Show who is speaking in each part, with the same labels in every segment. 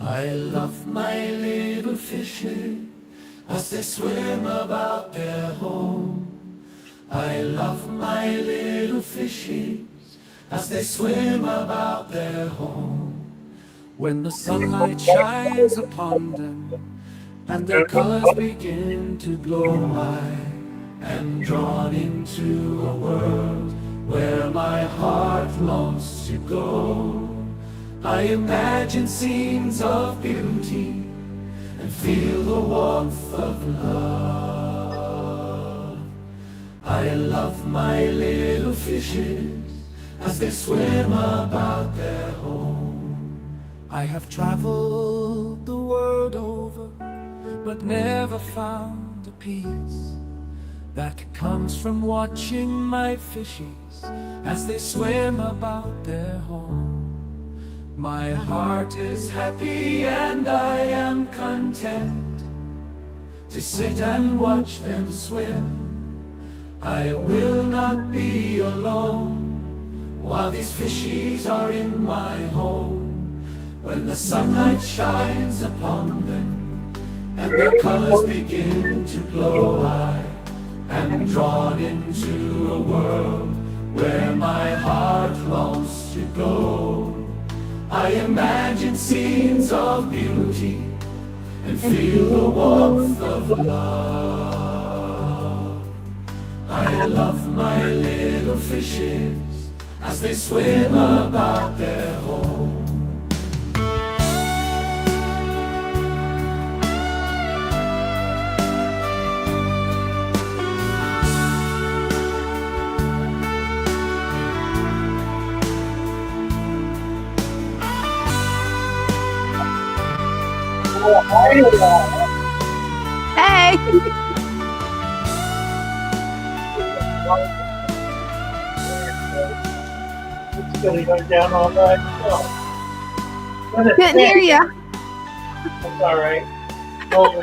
Speaker 1: I love my little fishes as they swim about their home. I love my little fishes as they swim about their home. When the sunlight shines upon them and their colors begin to glow, I am drawn into a world where my heart longs to go. I imagine scenes of beauty and feel the warmth of love. I love my little fishes as they swim about their home. I have traveled the world over, but never found a peace that comes from watching my fishes as they swim about their home. My heart is happy and I am content to sit and watch them swim. I will not be alone while these fishies are in my home. When the sunlight shines upon them and their colors begin to glow, I am drawn into a world where my heart longs to go. I imagine scenes of beauty and feel the warmth of love. I love my little fishes as they swim about their home.
Speaker 2: Hey!
Speaker 3: It's going to go down all night.
Speaker 2: Couldn't hear you.
Speaker 3: That's all right. Oh,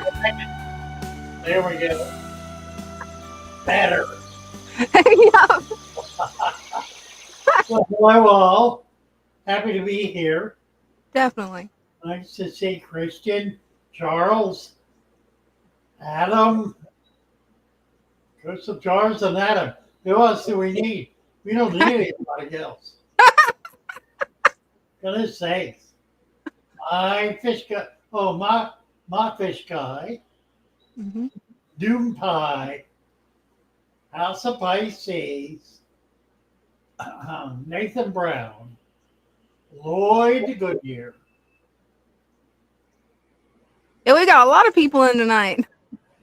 Speaker 3: there we go. Better.
Speaker 2: Yeah.
Speaker 3: Well, hello all. Happy to be here.
Speaker 2: Definitely.
Speaker 3: Nice to see Christian, Charles, Adam, Joseph, Charles, and Adam. Who else do we need? We don't need anybody else. Goodness sakes. My fish guy. Oh, my fish guy.
Speaker 2: Mm-hmm.
Speaker 3: Doom Pie. House of Pisces. Nathan Brown. Lloyd Goodyear.
Speaker 2: Yeah, we got a lot of people in tonight.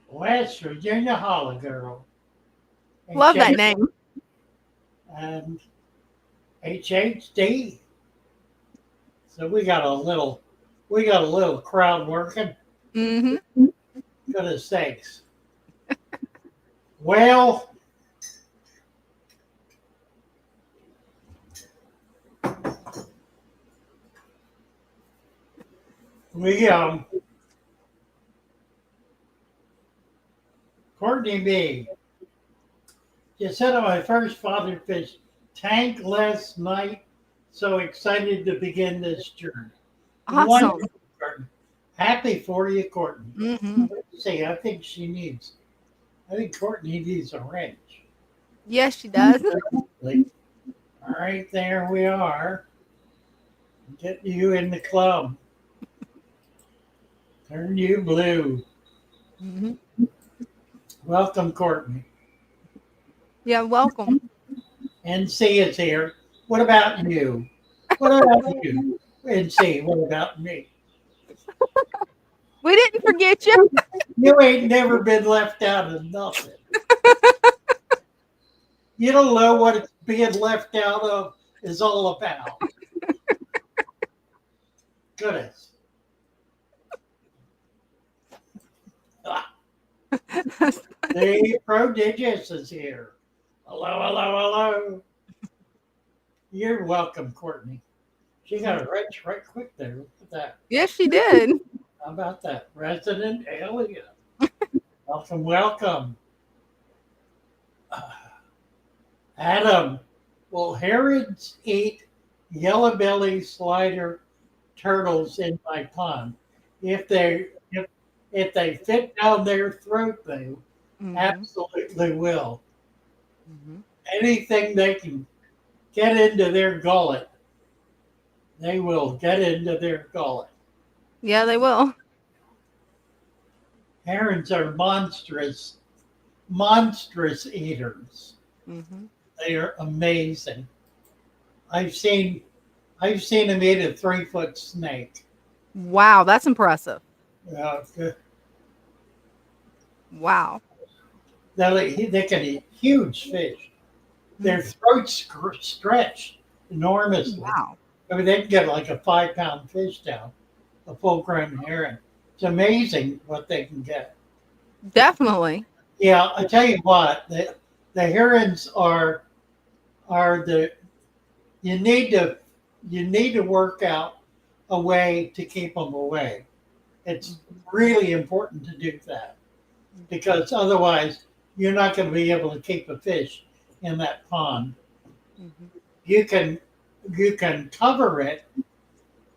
Speaker 3: West Virginia Holly Girl.
Speaker 2: Love that name.
Speaker 3: And HHD. So we got a little crowd working.
Speaker 2: Mm-hmm.
Speaker 3: Goodness sakes. Well, we Courtney B. Just set up my first Father Fish tank last night. So excited to begin this journey.
Speaker 2: Awesome.
Speaker 3: Wonderful, Courtney. Happy for you, Courtney.
Speaker 2: Mm-hmm.
Speaker 3: Let's see, I think Courtney needs a wrench.
Speaker 2: Yes, she does.
Speaker 3: All right, there we are. Get you in the club. Turn you blue.
Speaker 2: Mm-hmm.
Speaker 3: Welcome, Courtney.
Speaker 2: Yeah, welcome.
Speaker 3: NC is here. What about you? What about you? NC, what about me?
Speaker 2: We didn't forget you.
Speaker 3: You ain't never been left out of nothing. You don't know what it's being left out of is all about. Goodness. The prodigious is here. Hello, hello, hello. You're welcome, Courtney. She got a wrench right quick there. Look at that.
Speaker 2: Yes, she did.
Speaker 3: How about that? Resident alien. Welcome, welcome. Adam, will Herods eat yellow belly slider turtles in my pond. If they if they fit down their throat, they
Speaker 2: Mm-hmm.
Speaker 3: absolutely will.
Speaker 2: Mm-hmm.
Speaker 3: Anything they can get into their gullet, they will get into their gullet.
Speaker 2: Yeah, they will.
Speaker 3: Herons are monstrous, monstrous eaters.
Speaker 2: Mm-hmm.
Speaker 3: They are amazing. I've seen I've seen them eat a 3 foot snake.
Speaker 2: Wow, that's impressive.
Speaker 3: Uh,
Speaker 2: Wow.
Speaker 3: they can eat huge fish. Their
Speaker 2: Mm.
Speaker 3: throats stretch enormously.
Speaker 2: Wow.
Speaker 3: I mean, they can get like a 5 pound fish down, a full grown heron. It's amazing what they can get.
Speaker 2: Definitely.
Speaker 3: Yeah, I tell you what, the herons are the you need to you need to work out a way to keep them away. It's
Speaker 2: Mhm.
Speaker 3: really important to do that because otherwise you're not going to be able to keep a fish in that pond.
Speaker 2: Mhm.
Speaker 3: You can you can cover it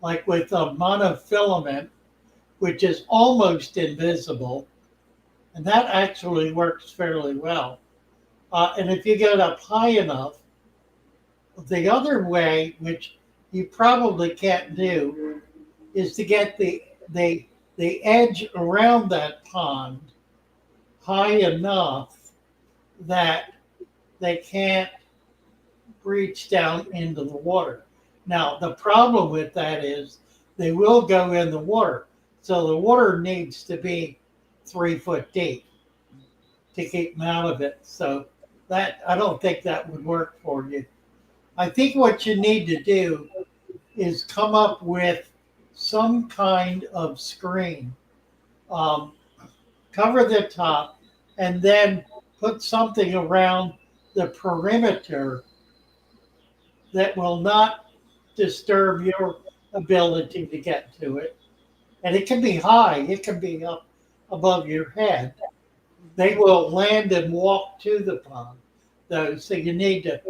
Speaker 3: like with a monofilament, which is almost invisible, and that actually works fairly well. And if you get it up high enough, the other way, which you probably can't do, is to get the edge around that pond high enough that they can't reach down into the water. Now, the problem with that is they will go in the water. So the water needs to be 3 foot deep to keep them out of it. So that I don't think that would work for you. I think what you need to do is come up with some kind of screen. Um, Cover the top and then put something around the perimeter that will not disturb your ability to get to it. And it can be high, it can be up above your head.
Speaker 2: Mhm.
Speaker 3: They will land and walk to the pond, though, so you need to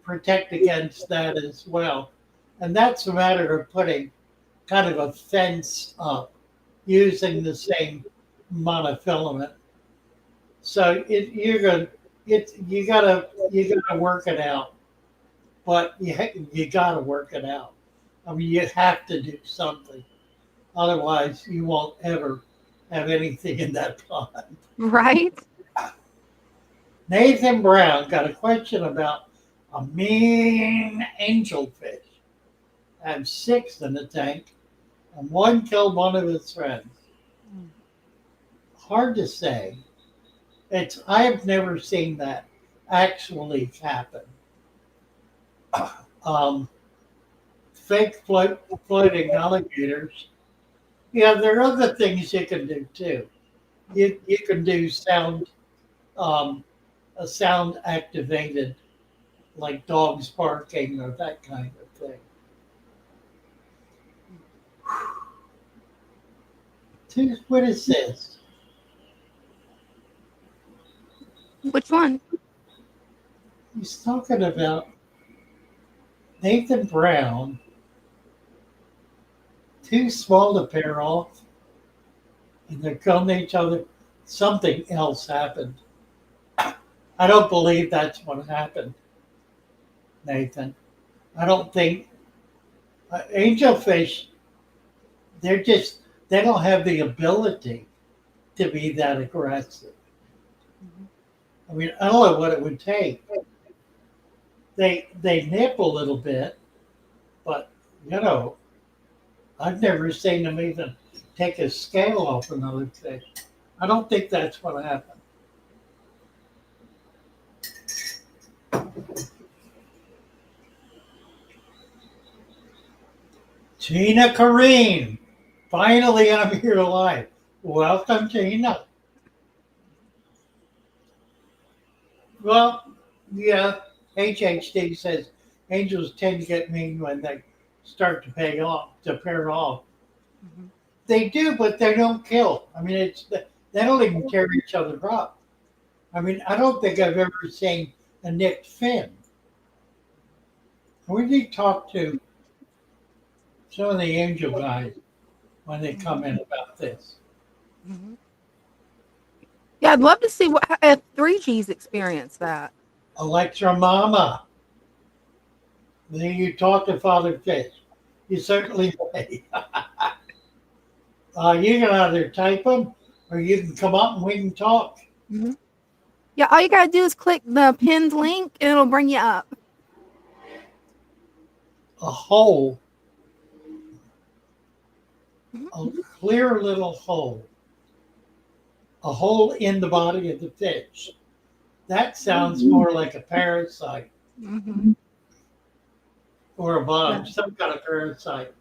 Speaker 3: protect against that as well. And that's a matter of putting kind of a fence up using the same monofilament. So you're going you gotta work it out, but you gotta work it out. I mean, you have to do something. Otherwise, you won't ever have anything in that pond.
Speaker 2: Right?
Speaker 3: Nathan Brown got a question about a mean angelfish. I have six in the tank, and one killed one of his friends.
Speaker 2: Mm.
Speaker 3: Hard to say. It's I've never seen that actually happen. Um, floating alligators. Yeah, there are other things you can do too. You can do um, a sound activated, like dogs barking or that kind of thing. What is this?
Speaker 2: Which one?
Speaker 3: He's talking about Nathan Brown, too small to pair off, and they're killing each other. Something else happened. I don't believe that's what happened, Nathan. I don't think angelfish. They're just they don't have the ability to be that aggressive.
Speaker 2: Mhm.
Speaker 3: I mean, I don't know what it would take. They nip a little bit, but you know, I've never seen them even take a scale off another fish. I don't think that's what happened. Gina Kareem, finally I'm here live. Welcome, Gina. Well, yeah, HHD says angels tend to get mean when they start to pay off, to pair off.
Speaker 2: Mhm.
Speaker 3: They do, but they don't kill. I mean, they don't even tear each other up. I mean, I don't think I've ever seen a nicked fin. We need to talk to some of the angel guys when they come in about this.
Speaker 2: Mm-hmm. Yeah, I'd love to see what if 3G's experienced that.
Speaker 3: Electra Mama. Then you talk to Father Fish. You certainly may. You can either type them or you can come up and we can talk.
Speaker 2: Mm-hmm. Yeah, all you gotta do is click the pinned link and it'll bring you up.
Speaker 3: A hole,
Speaker 2: Mhm.
Speaker 3: a clear little hole, a hole in the body of the fish. That sounds more like a parasite
Speaker 2: Mm-hmm.
Speaker 3: or a bug,
Speaker 2: Yeah.
Speaker 3: some kind of parasite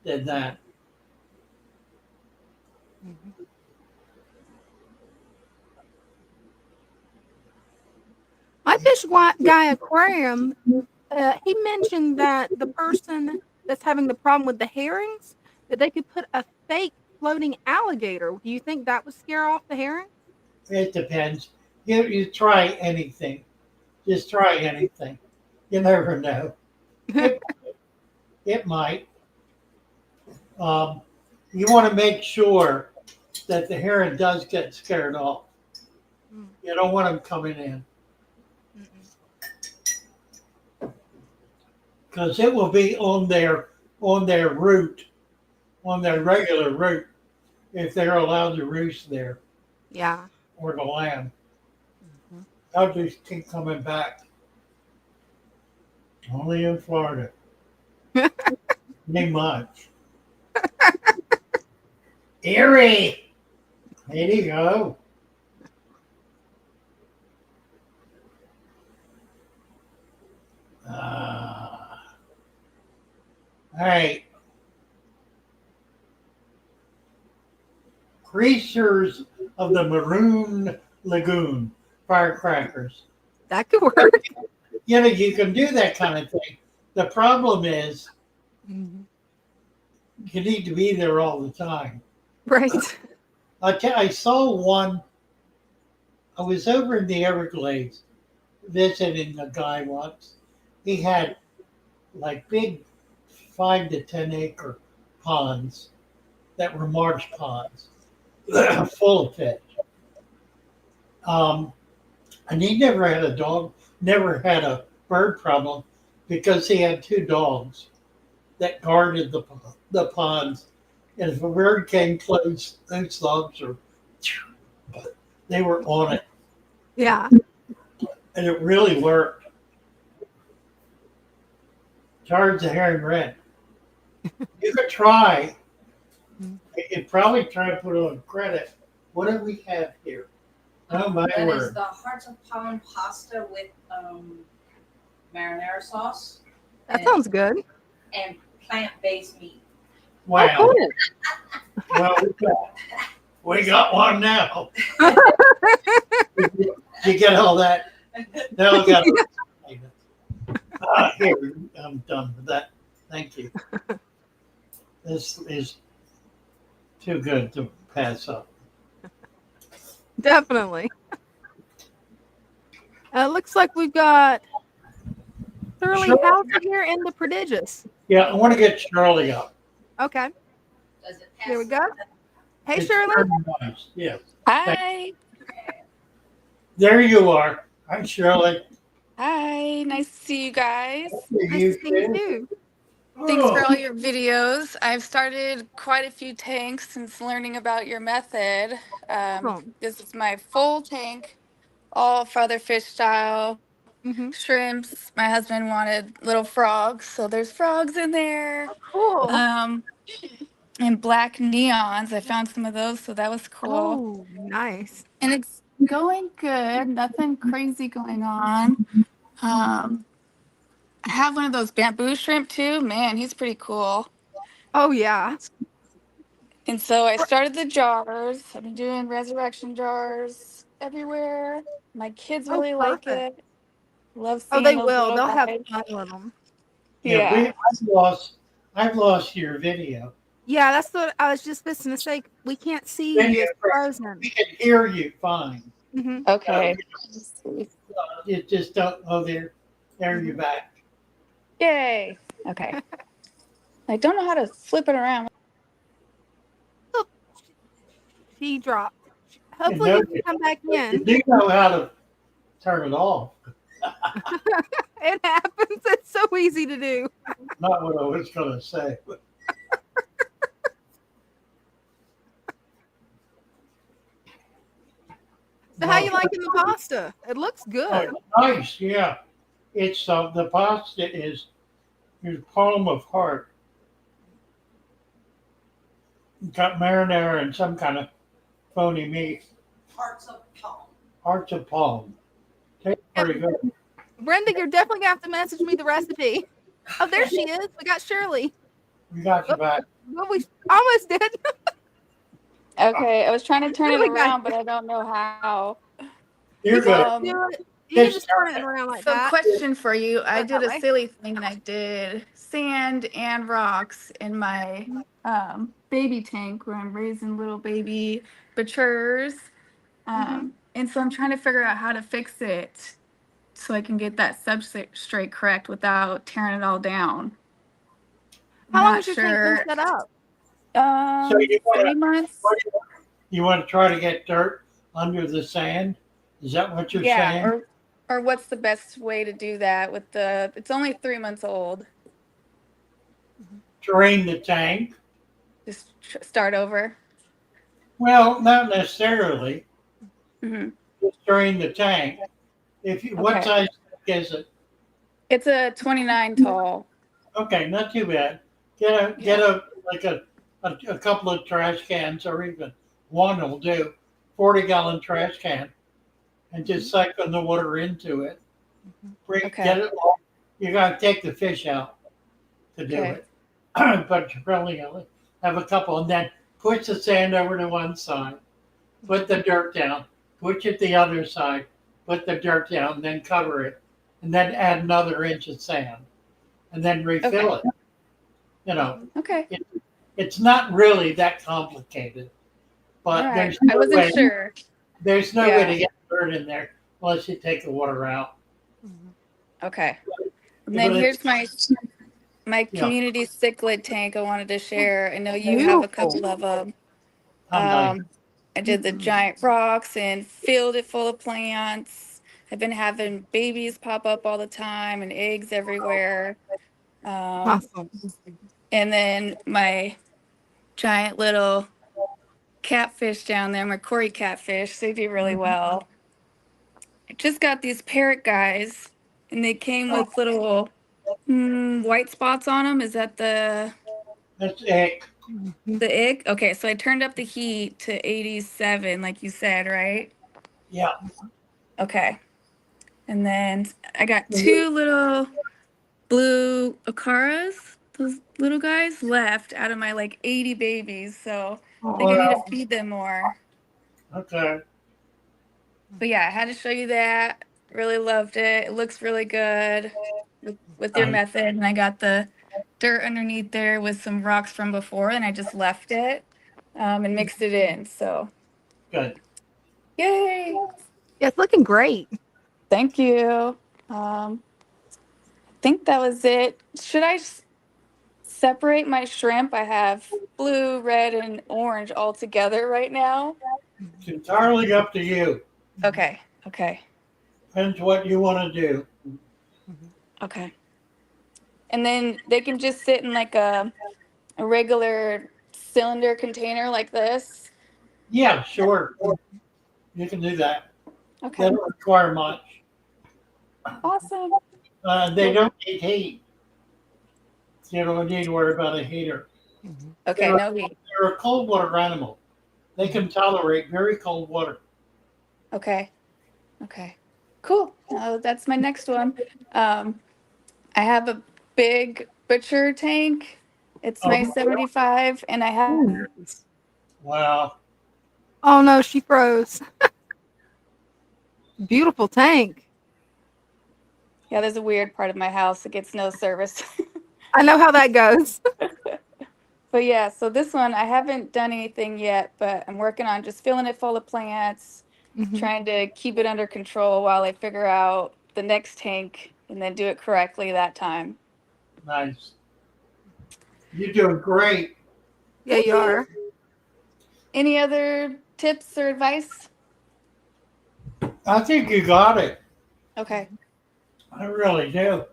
Speaker 3: than that.
Speaker 2: Mm-hmm. My fish guy aquarium, he mentioned that the person that's having the problem with the herrings, that they could put a fake floating alligator. Do you think that would scare off the herring?
Speaker 3: It depends. You try anything. Just try anything. You never know. It, it might. Um, you want to make sure that the heron does get scared off. You don't want them coming in because it will be on their route, on their regular route, if they're allowed to roost there
Speaker 2: Yeah.
Speaker 3: or to land.
Speaker 2: Mm-hmm.
Speaker 3: They'll just keep coming back. Only in Florida. Ain't much. Erie. There you go. All right. Creatures of the Maroon Lagoon, firecrackers.
Speaker 2: That could work.
Speaker 3: You know, you can do that kind of thing. The problem is
Speaker 2: Mm-hmm.
Speaker 3: you need to be there all the time.
Speaker 2: Right.
Speaker 3: I saw one. I was over in the Everglades visiting a guy once. He had like big 5 to 10 acre ponds that were marsh ponds full of fish. And he never had a dog, never had a bird problem because he had 2 dogs that guarded the ponds. And if a bird came close, those dogs they were on it.
Speaker 2: Yeah.
Speaker 3: And it really worked. Charge the herring rent. You could try. You could probably try to put on credit. What do we have here? Oh my
Speaker 4: That is
Speaker 3: word.
Speaker 4: the hearts of palm pasta with marinara sauce
Speaker 2: That sounds good.
Speaker 4: and plant-based meat.
Speaker 3: Wow.
Speaker 2: Oh, cool.
Speaker 3: Well, we got one now. You get all that? Now I got here, I'm done with that. Thank you. This is too good to pass up.
Speaker 2: Definitely. Looks like we've got Thoroughly
Speaker 3: Sure.
Speaker 2: Healthy here and the Prodigious.
Speaker 3: Yeah, I want to get Shirley up.
Speaker 2: Okay.
Speaker 4: Does it pass?
Speaker 2: Here we go. Hey,
Speaker 3: It's
Speaker 2: Shirley.
Speaker 3: very nice. Yeah.
Speaker 5: Hi.
Speaker 3: There you are. I'm Shirley.
Speaker 5: Hi. Nice to see you guys.
Speaker 2: Nice
Speaker 3: You
Speaker 2: to see you
Speaker 3: too?
Speaker 2: too.
Speaker 5: Thanks for
Speaker 3: Oh,
Speaker 5: all your videos. I've started quite a few tanks since learning about your method.
Speaker 2: Awesome.
Speaker 5: This is my full tank, all Father Fish style.
Speaker 2: Mm-hmm.
Speaker 5: Shrimps. My husband wanted little frogs, so there's frogs in there.
Speaker 2: Cool.
Speaker 5: Um, and black neons. I found some of those, so that was cool.
Speaker 2: Oh, nice.
Speaker 5: And it's going good. Nothing crazy going on. I have one of those bamboo shrimp too. Man, he's pretty cool.
Speaker 2: Oh, yeah.
Speaker 5: And so I started the jars. I've been doing resurrection jars everywhere. My kids
Speaker 2: Oh,
Speaker 5: really like
Speaker 2: perfect.
Speaker 5: it. Love
Speaker 2: Oh,
Speaker 5: seeing
Speaker 2: they
Speaker 5: those
Speaker 2: will.
Speaker 5: little
Speaker 2: They'll have
Speaker 5: guys.
Speaker 2: fun with them.
Speaker 3: yeah.
Speaker 5: Yeah.
Speaker 3: I've lost your video.
Speaker 2: Yeah, that's what I was just listening to say. We can't see you.
Speaker 3: Video,
Speaker 2: It's frozen.
Speaker 3: we can hear you fine.
Speaker 2: Mm-hmm.
Speaker 5: Okay. Let's see.
Speaker 3: You just don't. Oh, there you're back.
Speaker 5: Yay. Okay. I don't know how to flip it around.
Speaker 2: Look, she dropped.
Speaker 3: You
Speaker 2: Hopefully
Speaker 3: know,
Speaker 2: you can come back
Speaker 3: you
Speaker 2: in.
Speaker 3: do know how to turn it off.
Speaker 2: It happens. It's so easy to do.
Speaker 3: Not what I was going to say.
Speaker 2: So how you liking the pasta? It looks good.
Speaker 3: Nice, yeah. It's the pasta is your palm of heart. Got marinara and some kind of phony meat.
Speaker 4: Parts of palm.
Speaker 3: Hearts of palm. Tastes pretty good.
Speaker 2: Brenda, you're definitely gonna have to message me the recipe. Oh, there she is. We got Shirley.
Speaker 3: We got you back.
Speaker 2: Well, we almost did.
Speaker 5: Okay, I was trying to turn it
Speaker 2: Really got
Speaker 5: around, but I don't know how.
Speaker 2: You
Speaker 3: You're
Speaker 2: can
Speaker 3: good.
Speaker 2: just do it. You can
Speaker 3: Just
Speaker 2: just turn it around like
Speaker 5: So,
Speaker 2: that.
Speaker 5: question for you. I
Speaker 2: That
Speaker 5: did a
Speaker 2: way.
Speaker 5: silly thing and I did sand and rocks in my baby tank where I'm raising little baby bichurs. And so I'm trying to figure out how to fix it so I can get that substrate correct without tearing it all down.
Speaker 2: How long
Speaker 5: Not
Speaker 2: has your tank been
Speaker 5: sure.
Speaker 2: set up?
Speaker 3: So you want
Speaker 5: 3 months.
Speaker 3: you want to try to get dirt under the sand? Is that what you're
Speaker 5: Yeah,
Speaker 3: saying?
Speaker 5: or what's the best way to do that with the, it's only 3 months old.
Speaker 3: Drain the tank?
Speaker 5: Just start over.
Speaker 3: Well, not necessarily.
Speaker 5: hmm
Speaker 3: Just drain the tank. If you, what
Speaker 5: Okay.
Speaker 3: size tank is it?
Speaker 5: It's a 29 tall.
Speaker 3: Okay, not too bad. Get a like a couple of trash cans or even one will do. 40-gallon trash can and just siphon the water into it.
Speaker 5: Okay.
Speaker 3: Get it all. You gotta take the fish out to do
Speaker 5: Okay.
Speaker 3: it. But you probably only have a couple and then push the sand over to one side, put the dirt down, push it the other side, put the dirt down, then cover it, and then add another inch of sand and then refill it. You know,
Speaker 5: Okay.
Speaker 3: it's not really that complicated,
Speaker 5: All
Speaker 3: but
Speaker 5: right. I wasn't sure.
Speaker 3: there's no way
Speaker 5: Yeah.
Speaker 3: to get dirt in there unless you take the water out.
Speaker 5: Okay. And
Speaker 3: But
Speaker 5: then
Speaker 3: it's,
Speaker 5: here's my
Speaker 3: yeah,
Speaker 5: community cichlid tank I wanted to share. I know you have a couple of them.
Speaker 3: how nice.
Speaker 5: I did the giant rocks and filled it full of plants. I've been having babies pop up all the time and eggs everywhere.
Speaker 2: Awesome.
Speaker 5: And then my giant little catfish down there, my Cory catfish, they do really well. I just got these parrot guys, and they came with little white spots on them. Is that
Speaker 3: That's egg.
Speaker 5: the egg? Okay, so I turned up the heat to 87, like you said, right?
Speaker 3: Yeah.
Speaker 5: Okay. And then I got 2 little blue acaras, those little guys, left out of my like 80 babies. So I think I need to
Speaker 3: Well,
Speaker 5: feed them more.
Speaker 3: okay.
Speaker 5: But yeah, I had to show you that. Really loved it. It looks really good with your method. And I got the dirt underneath there with some rocks from before, and I just left it and mixed it in. So,
Speaker 3: Good.
Speaker 5: yay!
Speaker 2: Yeah, it's looking great.
Speaker 5: Thank you. I think that was it. Should I separate my shrimp? I have blue, red, and orange all together right now.
Speaker 3: It's entirely up to you.
Speaker 5: Okay. Okay.
Speaker 3: Depends what you want to do.
Speaker 5: Okay. And then they can just sit in like a regular cylinder container like this.
Speaker 3: Yeah, sure. You can do that.
Speaker 5: Okay.
Speaker 3: They don't require much.
Speaker 5: Awesome.
Speaker 3: They don't need heat. You don't need to worry about a heater.
Speaker 5: Okay, no heat.
Speaker 3: They're a cold water animal. They can tolerate very cold water.
Speaker 5: Okay. Okay. Cool. That's my next one. I have a big butcher tank. It's my
Speaker 3: Oh,
Speaker 5: 75, and I have.
Speaker 3: wow.
Speaker 2: Oh no, she froze. Beautiful tank.
Speaker 5: Yeah, there's a weird part of my house that gets no service.
Speaker 2: I know how that goes.
Speaker 5: But yeah, so this one, I haven't done anything yet, but I'm working on just filling it full of plants, trying to keep it under control while I figure out the next tank and then do it correctly that time.
Speaker 3: Nice. You're doing great.
Speaker 2: Yeah, you are.
Speaker 5: Any other tips or advice?
Speaker 3: I think you got it.
Speaker 5: Okay.
Speaker 3: I really do.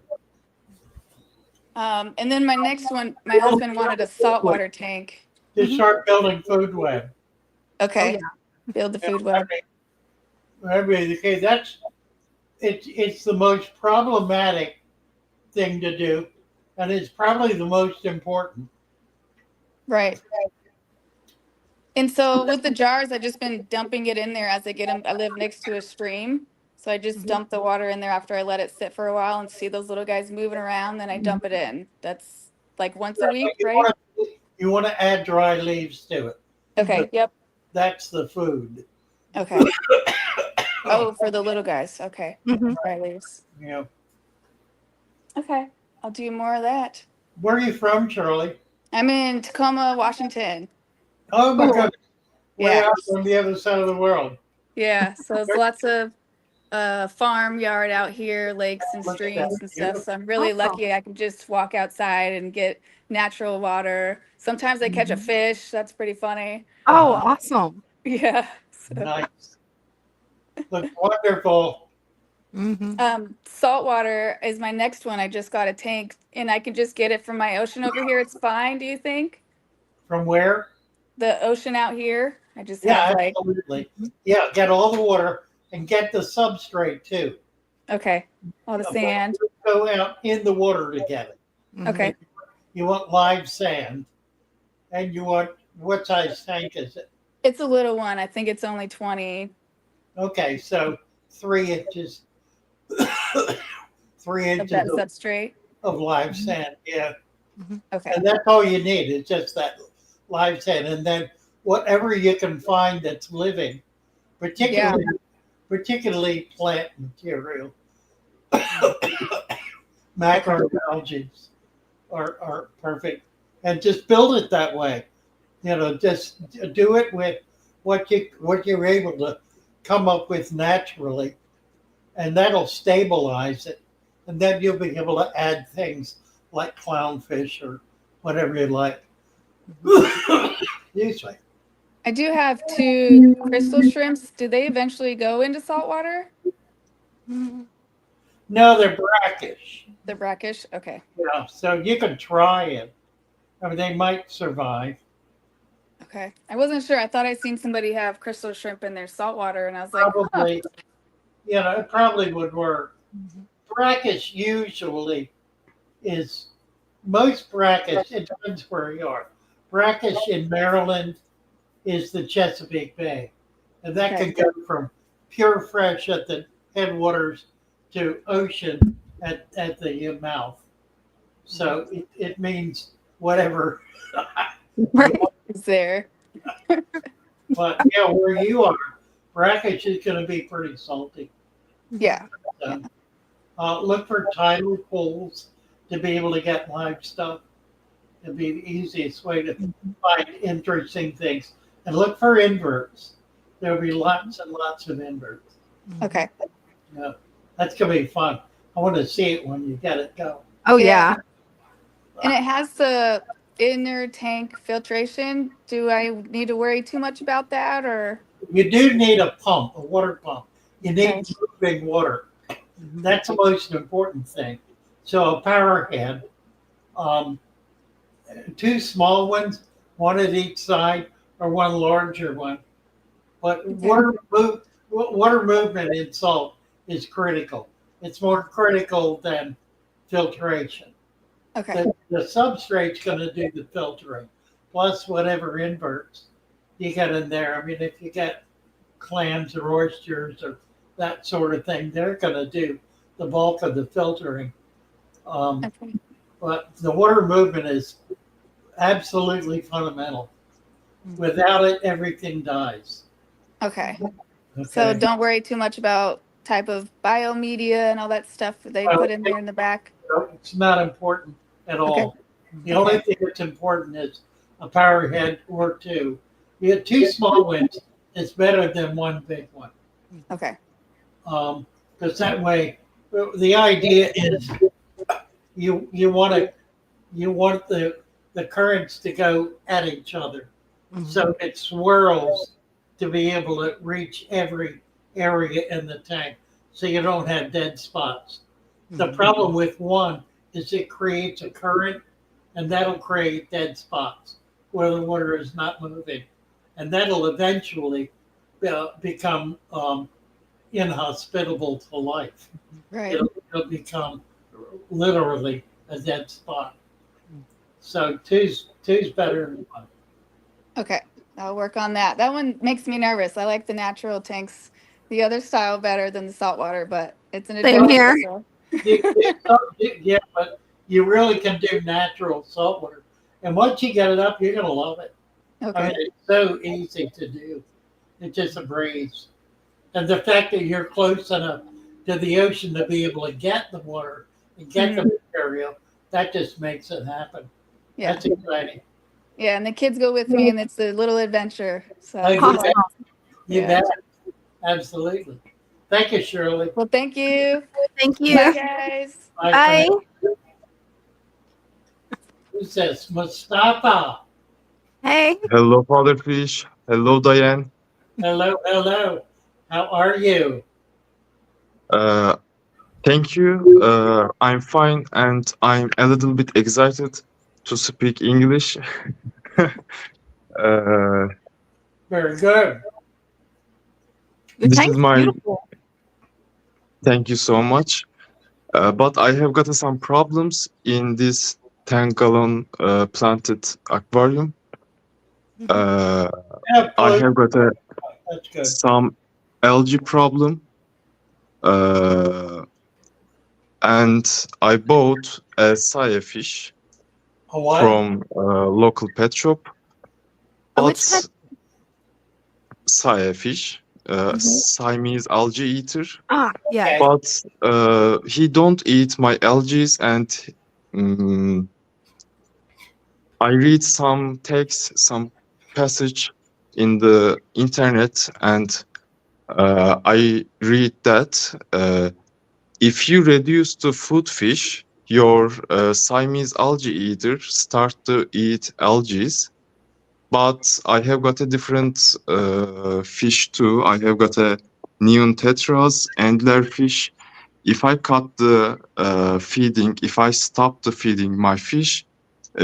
Speaker 5: And then my next one, my husband wanted a saltwater tank.
Speaker 3: Just start building food web.
Speaker 5: Okay.
Speaker 2: Oh,
Speaker 5: Build the
Speaker 3: You know,
Speaker 5: food web.
Speaker 3: that'd be the case. It's the most problematic thing to do, and it's probably the most important.
Speaker 5: Right. And so with the jars, I've just been dumping it in there as I get them. I live next to a stream. So I just dump the water in there after I let it sit for a while and see those little guys moving around. Then I dump it in. That's like once a week, right?
Speaker 3: You want to add dry leaves to it.
Speaker 5: Okay. Yep.
Speaker 3: That's the food.
Speaker 5: Okay. Oh, for the little guys. Okay.
Speaker 2: Mhm.
Speaker 5: Dry leaves.
Speaker 3: You know,
Speaker 5: Okay. I'll do more of that.
Speaker 3: where are you from, Charlie?
Speaker 5: I'm in Tacoma, Washington.
Speaker 3: Oh my
Speaker 2: Cool.
Speaker 3: goodness, way
Speaker 5: Yeah.
Speaker 3: out on the other side of the world.
Speaker 5: Yeah. So there's lots of farmyard out here, lakes and
Speaker 3: Look at
Speaker 5: streams
Speaker 3: that.
Speaker 5: and stuff. So I'm really
Speaker 2: Awesome.
Speaker 5: lucky I can just walk outside and get natural water. Sometimes I catch a fish. That's pretty funny.
Speaker 2: Oh, awesome.
Speaker 5: Yeah. So,
Speaker 3: Nice. Looks wonderful.
Speaker 5: saltwater is my next one. I just got a tank and I can just get it from my ocean over here. It's fine, do you think?
Speaker 3: From where?
Speaker 5: The ocean out here. I just
Speaker 3: Yeah,
Speaker 5: have like,
Speaker 3: absolutely. Yeah, get all the water and get the substrate too.
Speaker 5: okay, all the
Speaker 3: Yeah,
Speaker 5: sand.
Speaker 3: Go out in the water to get it.
Speaker 5: Okay.
Speaker 3: You want live sand, and you want what size tank is it?
Speaker 5: It's a little one. I think it's only 20.
Speaker 3: Okay, so 3 inches, 3
Speaker 5: Of
Speaker 3: inches
Speaker 5: that substrate.
Speaker 3: of live sand. Yeah,
Speaker 5: Okay.
Speaker 3: and that's all you need. It's just that live sand, and then whatever you can find that's living, particularly plant material, macroalgae are perfect, and just build it that way. You know, just do it with what you're able to come up with naturally, and that'll stabilize it, and then you'll be able to add things like clownfish or whatever you like. Usually,
Speaker 5: I do have 2 crystal shrimps. Do they eventually go into saltwater?
Speaker 3: no, they're brackish.
Speaker 5: They're brackish. Okay.
Speaker 3: Yeah, so you can try it. I mean, they might survive.
Speaker 5: Okay. I wasn't sure. I thought I'd seen somebody have crystal shrimp in their saltwater, and I was like,
Speaker 3: Probably, you know, it probably would work. Brackish usually is most brackish. It depends where you are. Brackish in Maryland is the Chesapeake Bay, and that
Speaker 5: Okay.
Speaker 3: can go from pure fresh at the headwaters to ocean at the mouth. So it means whatever.
Speaker 2: Right.
Speaker 5: is there?
Speaker 3: But yeah, where you are, brackish is going to be pretty salty.
Speaker 5: Yeah.
Speaker 3: So, look for tidal pools to be able to get live stuff. It'd be the easiest way to find interesting things. And look for inverts. There'll be lots and lots of inverts.
Speaker 5: Okay.
Speaker 3: Yeah, that's going to be fun. I want to see it when you get it going.
Speaker 2: Oh, yeah.
Speaker 5: And it has the inner tank filtration. Do I need to worry too much about that, or?
Speaker 3: You do need a pump, a water pump. You need
Speaker 5: Okay.
Speaker 3: moving water. That's the most important thing. So a power head, 2 small ones, one at each side, or one larger one. But water movement in salt is critical. It's more critical than filtration.
Speaker 5: Okay.
Speaker 3: The substrate's going to do the filtering, plus whatever inverts you get in there. I mean, if you get clams or oysters or that sort of thing, they're going to do the bulk of the filtering.
Speaker 5: Okay.
Speaker 3: But the water movement is absolutely fundamental. Without it, everything dies.
Speaker 5: Okay.
Speaker 3: Okay?
Speaker 5: So don't worry too much about type of biomedia and all that stuff they put in there in the back.
Speaker 3: It's not important at all. The only thing that's important is a power head or 2. You get 2 small ones, it's better than 1 big one.
Speaker 5: Okay.
Speaker 3: Because that way, the idea is you want the the currents to go at each other.
Speaker 2: Mhm.
Speaker 3: So it swirls to be able to reach every area in the tank so you don't have dead spots. The
Speaker 2: Mhm.
Speaker 3: problem with one is it creates a current and that'll create dead spots where the water is not moving. And that'll eventually become inhospitable to life.
Speaker 5: Right.
Speaker 3: It'll become literally a dead spot.
Speaker 2: Mm.
Speaker 3: So two's better than one.
Speaker 5: Okay. I'll work on that. That one makes me nervous. I like the natural tanks, the other style better than the saltwater, but it's an
Speaker 2: Same
Speaker 5: adventure.
Speaker 2: here.
Speaker 5: So.
Speaker 3: Yeah, but you really can do natural saltwater. And once you get it up, you're gonna love it. I
Speaker 5: Okay.
Speaker 3: mean, it's so easy to do. It's just a breeze. And the fact that you're close enough to the ocean to be able to get the water and get the material, that just makes it happen.
Speaker 5: Yeah.
Speaker 3: That's exciting.
Speaker 5: Yeah. And the kids go with me, and it's a little adventure. So.
Speaker 3: Oh, you
Speaker 2: Awesome.
Speaker 3: bet. You
Speaker 5: Yeah.
Speaker 3: bet. Absolutely. Thank you, Shirley.
Speaker 5: Well, thank you.
Speaker 2: Thank
Speaker 5: Bye,
Speaker 2: you.
Speaker 5: guys.
Speaker 3: Bye.
Speaker 2: Bye.
Speaker 3: Who's this? Mustafa.
Speaker 2: Hey.
Speaker 6: Hello, Father Fish. Hello, Diane.
Speaker 3: Hello, hello. How are you?
Speaker 6: Uh, Thank you. I'm fine, and I'm a little bit excited to speak English. uh,
Speaker 3: Very good.
Speaker 2: Your
Speaker 6: this is
Speaker 2: tank's
Speaker 6: my
Speaker 2: beautiful.
Speaker 6: thank you so much. But I have got some problems in this 10-gallon planted aquarium.
Speaker 2: Mhm.
Speaker 3: Yeah,
Speaker 6: I
Speaker 3: close.
Speaker 6: have got
Speaker 3: That's good.
Speaker 6: some algae problem. And I bought a saya fish
Speaker 3: A what?
Speaker 6: from a local pet shop.
Speaker 2: Which pet?
Speaker 6: But saya fish,
Speaker 2: Mhm.
Speaker 6: Siamese algae eater.
Speaker 2: Yeah.
Speaker 3: Okay.
Speaker 6: But he don't eat my algae, and mm, I read some text, some passage in the internet, and I read that if you reduce the food fish, your Siamese algae eater start to eat algae. But I have got a different fish too. I have got a neon tetras, anglerfish. If I cut the feeding, if I stop the feeding my fish,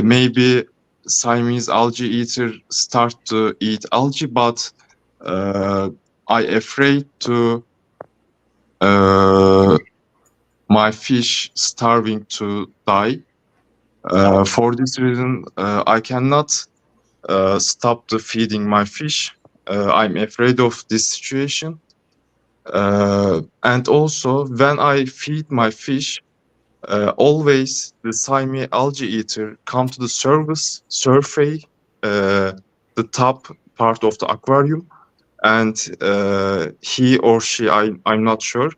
Speaker 6: maybe Siamese algae eater start to eat algae, but I afraid to uh, my fish starving to die. For this reason, I cannot stop the feeding my fish. I'm afraid of this situation. And also, when I feed my fish, always the Siamese algae eater come to the surface, the top part of the aquarium, and he or she, I'm not sure,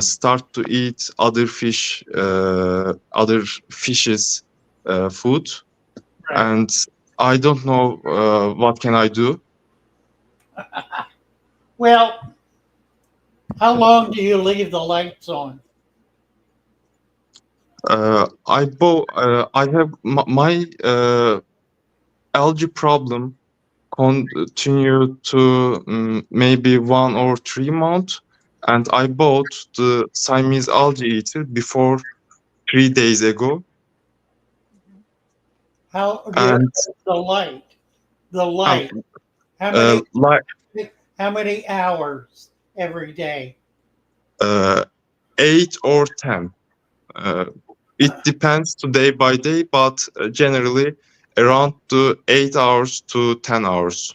Speaker 6: start to eat other fishes' food,
Speaker 3: Right.
Speaker 6: and I don't know what can I do.
Speaker 3: Well, how long do you leave the lights on?
Speaker 6: I have my algae problem continue to maybe 1 or 3 months, and I bought the Siamese algae eater before 3 days ago,
Speaker 3: How
Speaker 6: and
Speaker 3: the light? The
Speaker 6: um,
Speaker 3: light. How many
Speaker 6: like
Speaker 3: how many hours every day?
Speaker 6: uh, 8 or 10. Uh, it depends to day by day, but generally around the 8 hours to 10 hours.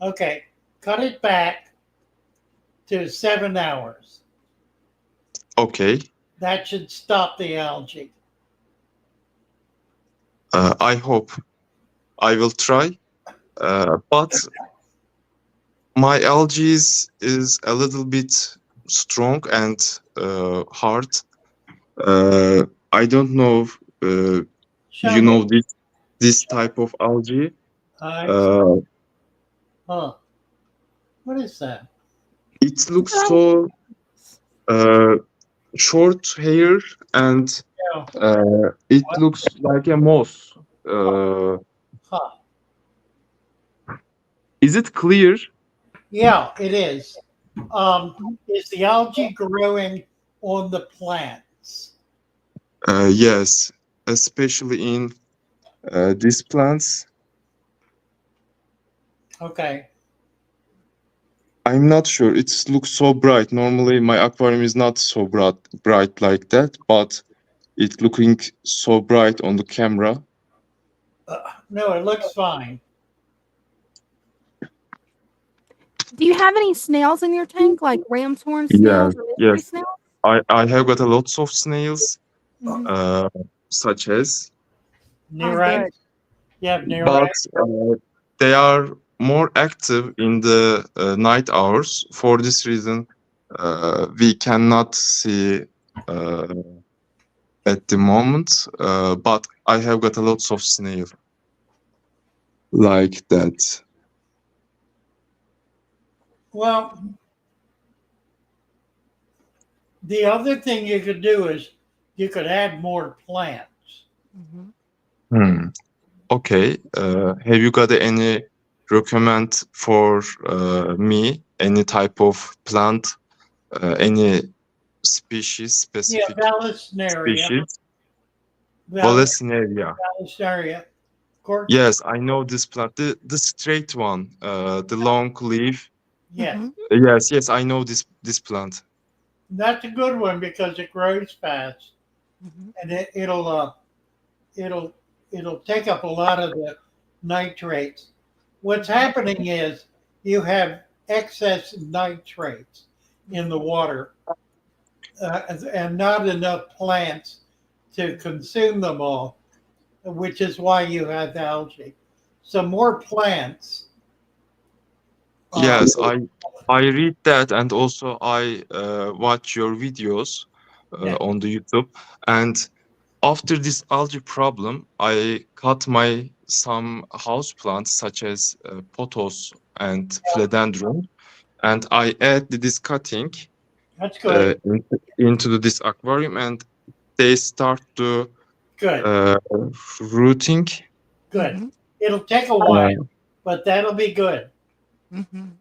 Speaker 3: Okay. Cut it back to 7 hours.
Speaker 6: Okay,
Speaker 3: That should stop the algae.
Speaker 6: I hope I will try. But my algae is a little bit strong and hard. I don't know. Uh,
Speaker 3: Show
Speaker 6: you
Speaker 3: me.
Speaker 6: know this type of algae.
Speaker 3: I'm
Speaker 6: Uh,
Speaker 3: huh. What is that?
Speaker 6: it looks so uh, short hair, and
Speaker 3: Yeah.
Speaker 6: it
Speaker 3: What?
Speaker 6: looks like a moss. uh,
Speaker 3: Huh.
Speaker 6: is it clear?
Speaker 3: Yeah, it is. Is the algae growing on the plants?
Speaker 6: Yes, especially in these plants.
Speaker 3: Okay.
Speaker 6: I'm not sure. It looks so bright. Normally, my aquarium is not so bright like that, but it looking so bright on the camera.
Speaker 3: No, it looks fine.
Speaker 2: Do you have any snails in your tank, like ram's horn
Speaker 6: Yeah,
Speaker 2: snails or mystery
Speaker 6: yes.
Speaker 2: snails?
Speaker 6: I have got a lots of snails,
Speaker 2: Mhm.
Speaker 6: uh, such as,
Speaker 2: Oh,
Speaker 3: Nereid?
Speaker 2: good.
Speaker 3: You have
Speaker 6: but
Speaker 3: nereid?
Speaker 6: they are more active in the night hours. For this reason, we cannot see uh, at the moment. But I have got a lots of snail like that.
Speaker 3: Well, the other thing you could do is you could add more plants.
Speaker 2: Mhm.
Speaker 6: Hmm. Okay. Have you got any recommend for me? Any type of plant? Any species,
Speaker 3: Yeah,
Speaker 6: specific
Speaker 3: Vallisneria.
Speaker 6: species?
Speaker 3: Val-
Speaker 6: Vallisneria.
Speaker 3: Vallisneria. Court.
Speaker 6: Yes, I know this plant. The straight one, the long leaf.
Speaker 3: Yes.
Speaker 2: Mhm.
Speaker 6: Yes, I know this plant.
Speaker 3: That's a good one because it grows fast
Speaker 2: Mhm.
Speaker 3: and it'll it'll take up a lot of the nitrates. What's happening is you have excess nitrates in the water and not enough plants to consume them all, which is why you have algae. So more plants. Uh,
Speaker 6: Yes, I read that, and also I watch your videos
Speaker 3: yeah,
Speaker 6: on the YouTube. And after this algae problem, I cut my some house plants such as pothos and philodendron, and I add this cutting
Speaker 3: that's good.
Speaker 6: into this aquarium, and they start to
Speaker 3: Good.
Speaker 6: uh, rooting.
Speaker 3: Good.
Speaker 2: Mhm.
Speaker 3: It'll take a while, but that'll be good.
Speaker 2: Mhm.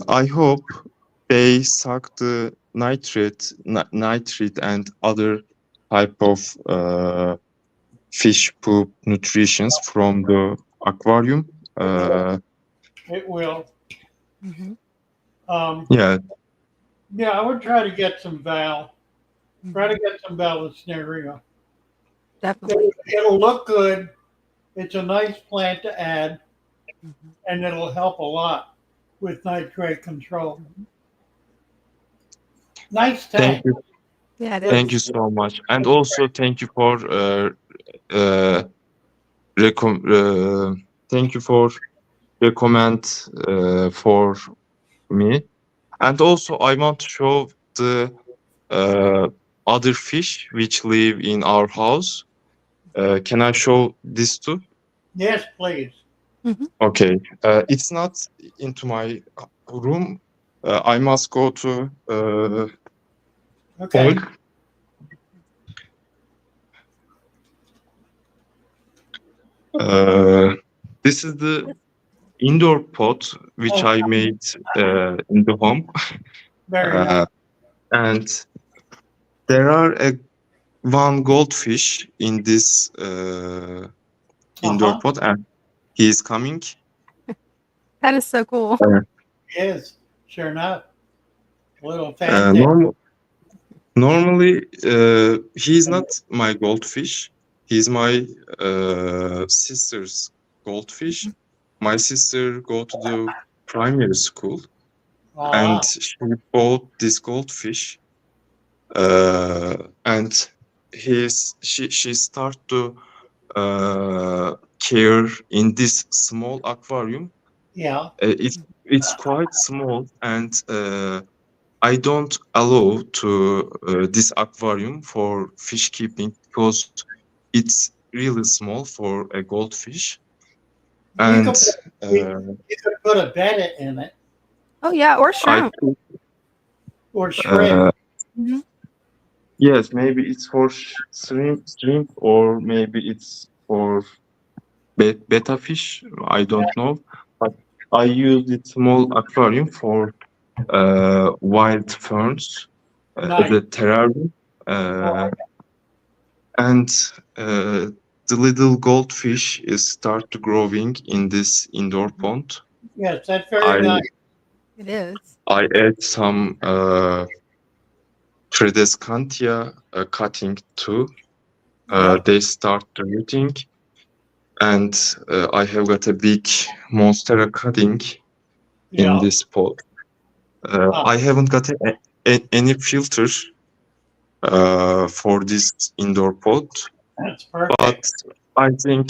Speaker 6: I hope they suck the nitrate and other type of fish poop nutritions from the aquarium.
Speaker 3: It will.
Speaker 2: Mhm.
Speaker 3: Um,
Speaker 6: Yeah,
Speaker 3: yeah, I would try to get some try to
Speaker 2: Mhm.
Speaker 3: get some Vallisneria.
Speaker 2: Definitely.
Speaker 3: It'll look good. It's a nice plant to add,
Speaker 2: Mhm.
Speaker 3: and it'll help a lot with nitrate control.
Speaker 2: Mhm.
Speaker 3: Nice
Speaker 6: thank
Speaker 3: tank.
Speaker 6: you,
Speaker 2: Yeah, it
Speaker 6: thank
Speaker 2: is.
Speaker 6: you so much, and also thank you for uh, recom- uh, thank you for recommend for me, and also I want to show the uh, other fish which live in our house. Can I show this too?
Speaker 3: Yes, please.
Speaker 2: Mhm.
Speaker 6: Okay, it's not into my room. I must go to hall.
Speaker 3: Okay.
Speaker 6: Uh, this is the indoor pot which
Speaker 3: Oh,
Speaker 6: I made in the home,
Speaker 3: very nice.
Speaker 6: uh, and there are one goldfish in this
Speaker 3: Uh
Speaker 6: indoor
Speaker 3: huh.
Speaker 6: pot, and he is coming.
Speaker 2: That is so cool.
Speaker 3: Is sure enough. A little
Speaker 6: Uh,
Speaker 3: fancy.
Speaker 6: normal, Normally, he is not my goldfish. He's my sister's goldfish. My sister go to the primary school, and
Speaker 3: Ah,
Speaker 6: she bought this goldfish. And she start to care in this small aquarium.
Speaker 3: yeah.
Speaker 6: It's quite small, and I don't allow to this aquarium for fish keeping because it's really small for a goldfish.
Speaker 3: You
Speaker 6: And
Speaker 3: could you,
Speaker 6: uh,
Speaker 3: you could put a betta in it
Speaker 2: Oh, yeah, or
Speaker 6: I
Speaker 2: shrimp.
Speaker 3: or shrimp.
Speaker 6: uh,
Speaker 2: Mhm.
Speaker 6: Yes, maybe it's for shrimp, or maybe it's for betta fish. I don't know, but I use the small aquarium for wild ferns as
Speaker 3: Nice.
Speaker 6: a terrarium, uh, and uh, the little goldfish is start to growing in this indoor pond.
Speaker 3: Yes, that's very
Speaker 6: I
Speaker 3: nice.
Speaker 2: It is.
Speaker 6: I add some Tradescantia cutting too.
Speaker 3: Yep.
Speaker 6: They start rooting, and I have got a big monstera cutting in
Speaker 3: Yeah.
Speaker 6: this pot. I haven't got any filter for this indoor pot,
Speaker 3: That's
Speaker 6: but
Speaker 3: perfect.
Speaker 6: I think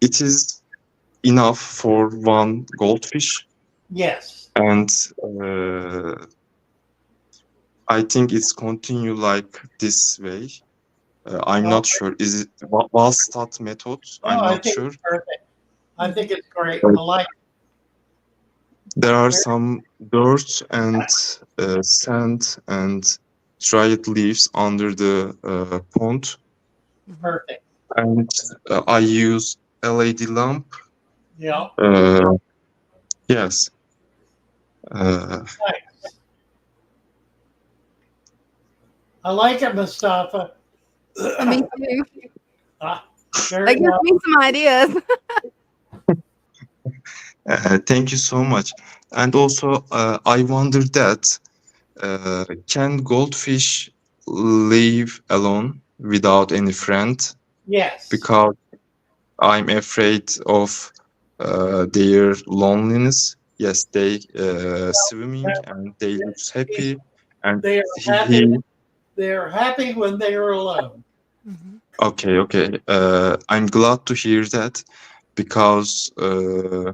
Speaker 6: it is enough for one goldfish,
Speaker 3: Yes.
Speaker 6: and I think it's continue like this way. I'm
Speaker 3: No,
Speaker 6: not sure. Is it Wallstadt method?
Speaker 3: no,
Speaker 6: I'm
Speaker 3: I
Speaker 6: not
Speaker 3: think
Speaker 6: sure.
Speaker 3: it's perfect. I
Speaker 2: Mhm.
Speaker 3: think it's great.
Speaker 6: But
Speaker 3: I like
Speaker 6: there are
Speaker 3: it.
Speaker 6: some dirt and sand and dried leaves under the pond,
Speaker 2: Mhm.
Speaker 3: Perfect.
Speaker 6: and I use LED lamp.
Speaker 3: Yeah.
Speaker 6: Uh, yes.
Speaker 3: Nice. I like it, Mustafa.
Speaker 2: Me too.
Speaker 3: Ah,
Speaker 2: That
Speaker 3: very
Speaker 2: gives
Speaker 3: nice.
Speaker 2: me some ideas.
Speaker 6: Thank you so much. And also, I wonder that can goldfish live alone without any friend?
Speaker 3: Yes.
Speaker 6: Because I'm afraid of their loneliness. Yes, they swimming and they look happy, and
Speaker 3: They are happy.
Speaker 6: he
Speaker 3: They are happy when they are alone.
Speaker 2: Mhm.
Speaker 6: okay. I'm glad to hear that, because uh,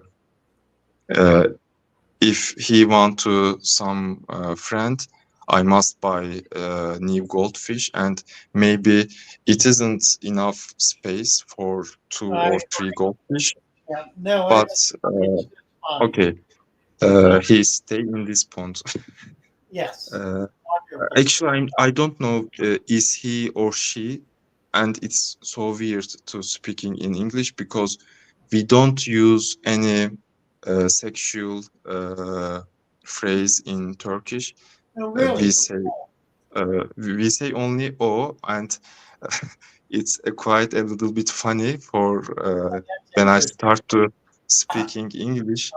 Speaker 6: if he want to some friend, I must buy new goldfish, and maybe it isn't enough space for two or
Speaker 3: I
Speaker 6: three goldfish.
Speaker 3: yeah. No,
Speaker 6: But
Speaker 3: it's fine.
Speaker 6: okay, he stay in this pond.
Speaker 3: Yes.
Speaker 6: uh,
Speaker 3: Wonderful.
Speaker 6: Actually, I don't know is he or she, and it's so weird to speaking in English because we don't use any sexual phrase in Turkish.
Speaker 3: No,
Speaker 6: We
Speaker 3: really.
Speaker 6: say we say only "o," and it's quite a little bit funny for
Speaker 3: That's
Speaker 6: when I
Speaker 3: interesting.
Speaker 6: start to speaking English.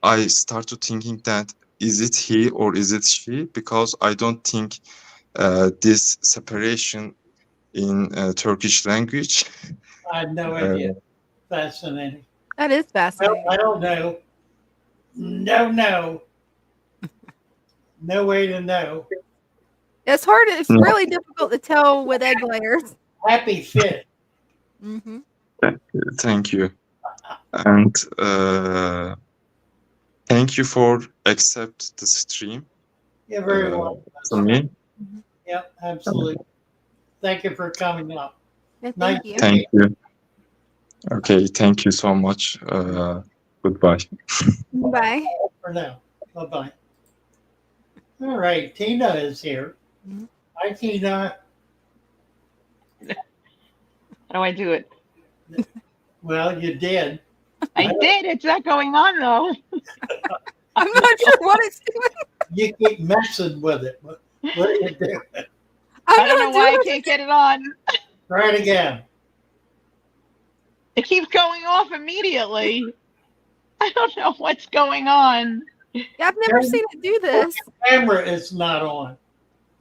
Speaker 6: I start to thinking that is it he or is it she, because I don't think this separation in Turkish language.
Speaker 3: I had no
Speaker 6: Uh,
Speaker 3: idea. Fascinating.
Speaker 2: That is
Speaker 3: Well, I
Speaker 2: fascinating.
Speaker 3: don't know. No, no, no way to know.
Speaker 2: It's hard. It's
Speaker 6: no,
Speaker 2: really difficult to tell with egg layers.
Speaker 3: Happy fish.
Speaker 2: Mhm.
Speaker 6: thank you, and thank you for accept the stream
Speaker 3: You're very
Speaker 6: uh,
Speaker 3: welcome.
Speaker 6: to me.
Speaker 2: Mhm.
Speaker 3: Yep, absolutely. Thank you for coming up.
Speaker 2: Yeah,
Speaker 3: Nice
Speaker 2: thank you.
Speaker 3: to
Speaker 6: Thank
Speaker 3: meet
Speaker 6: you. Okay, thank you so much. Goodbye.
Speaker 2: Bye.
Speaker 3: you for now. Bye bye. All right, Tina is here.
Speaker 2: Mhm.
Speaker 3: Hi, Tina.
Speaker 7: How do I do it?
Speaker 3: Well, you did.
Speaker 7: I did. It's not going on though.
Speaker 2: I'm not sure what it's doing.
Speaker 3: You keep messing with it. What do you do?
Speaker 2: I'm
Speaker 7: I don't know
Speaker 2: not
Speaker 7: why I
Speaker 2: doing
Speaker 7: can't get it on.
Speaker 3: Try it again.
Speaker 7: It keeps going off immediately. I don't know what's going on.
Speaker 2: Yeah, I've never
Speaker 3: Your
Speaker 2: seen it do this.
Speaker 3: camera is not on.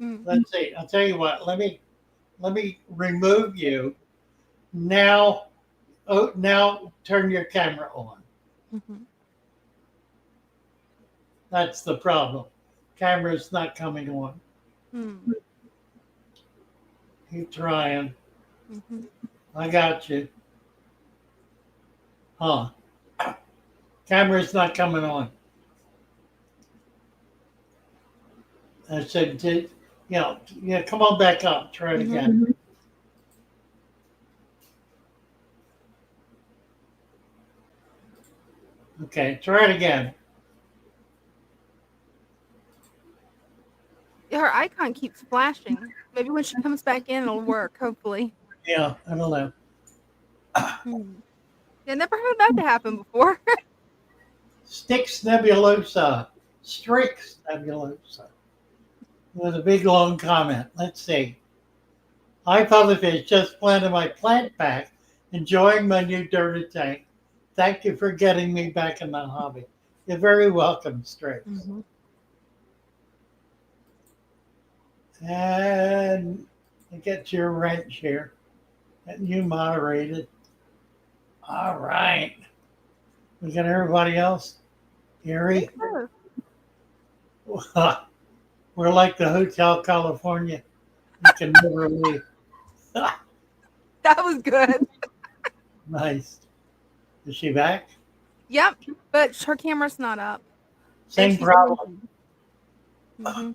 Speaker 2: Mm.
Speaker 3: Let's see. I'll tell you what. Let me remove you. Now, oh, now turn your camera on.
Speaker 2: Mhm.
Speaker 3: That's the problem. Camera's not coming on.
Speaker 2: Mm.
Speaker 3: Keep trying.
Speaker 2: Mhm.
Speaker 3: I got you. Huh. Camera's not coming on. I said, yeah, come on back up. Try it
Speaker 2: Mhm.
Speaker 3: again. Okay, try it again.
Speaker 2: Her icon icon keeps flashing. Maybe when she comes back in, it'll work, hopefully.
Speaker 3: Yeah, I don't know.
Speaker 2: Hmm. Yeah, never heard that to happen before.
Speaker 3: Styx nebulosa. Strix nebulosa. With a big long comment. Let's see. Hi, Father Fish. Just planted my plant pack. Enjoying my new dirty tank. Thank you for getting me back in the hobby. You're very welcome, Strix.
Speaker 2: Mhm.
Speaker 3: And get your wrench here. And you moderated. All right. We got everybody else?
Speaker 2: I
Speaker 3: Gary?
Speaker 2: think so.
Speaker 3: We're like the Hotel California. You can never leave.
Speaker 2: That was good.
Speaker 3: Nice. Is she back?
Speaker 2: Yep, but her camera's not up. And
Speaker 3: Same
Speaker 2: she's
Speaker 3: problem.
Speaker 2: Mm-hmm.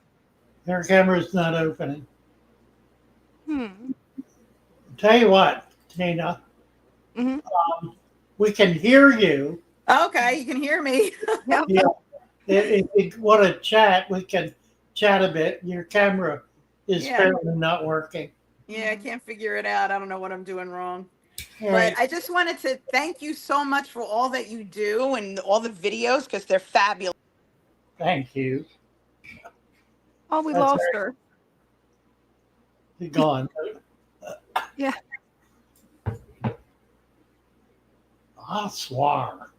Speaker 3: Her camera's not opening.
Speaker 2: Hmm.
Speaker 3: Tell you what, Tina,
Speaker 2: Mm-hmm.
Speaker 3: we can hear you.
Speaker 8: Okay, you can hear me.
Speaker 2: Yep.
Speaker 3: Yeah. If you want to chat, we can chat a bit. Your camera is
Speaker 8: Yeah.
Speaker 3: apparently not working.
Speaker 8: Yeah, I can't figure it out. I don't know what I'm doing wrong.
Speaker 3: All
Speaker 8: But
Speaker 3: right.
Speaker 8: I just wanted to thank you so much for all that you do and all the videos because they're fabulous.
Speaker 3: Thank you.
Speaker 2: Oh, we
Speaker 3: That's
Speaker 2: lost
Speaker 3: right.
Speaker 2: her.
Speaker 3: You're gone.
Speaker 2: Yeah.
Speaker 3: Bonsoir.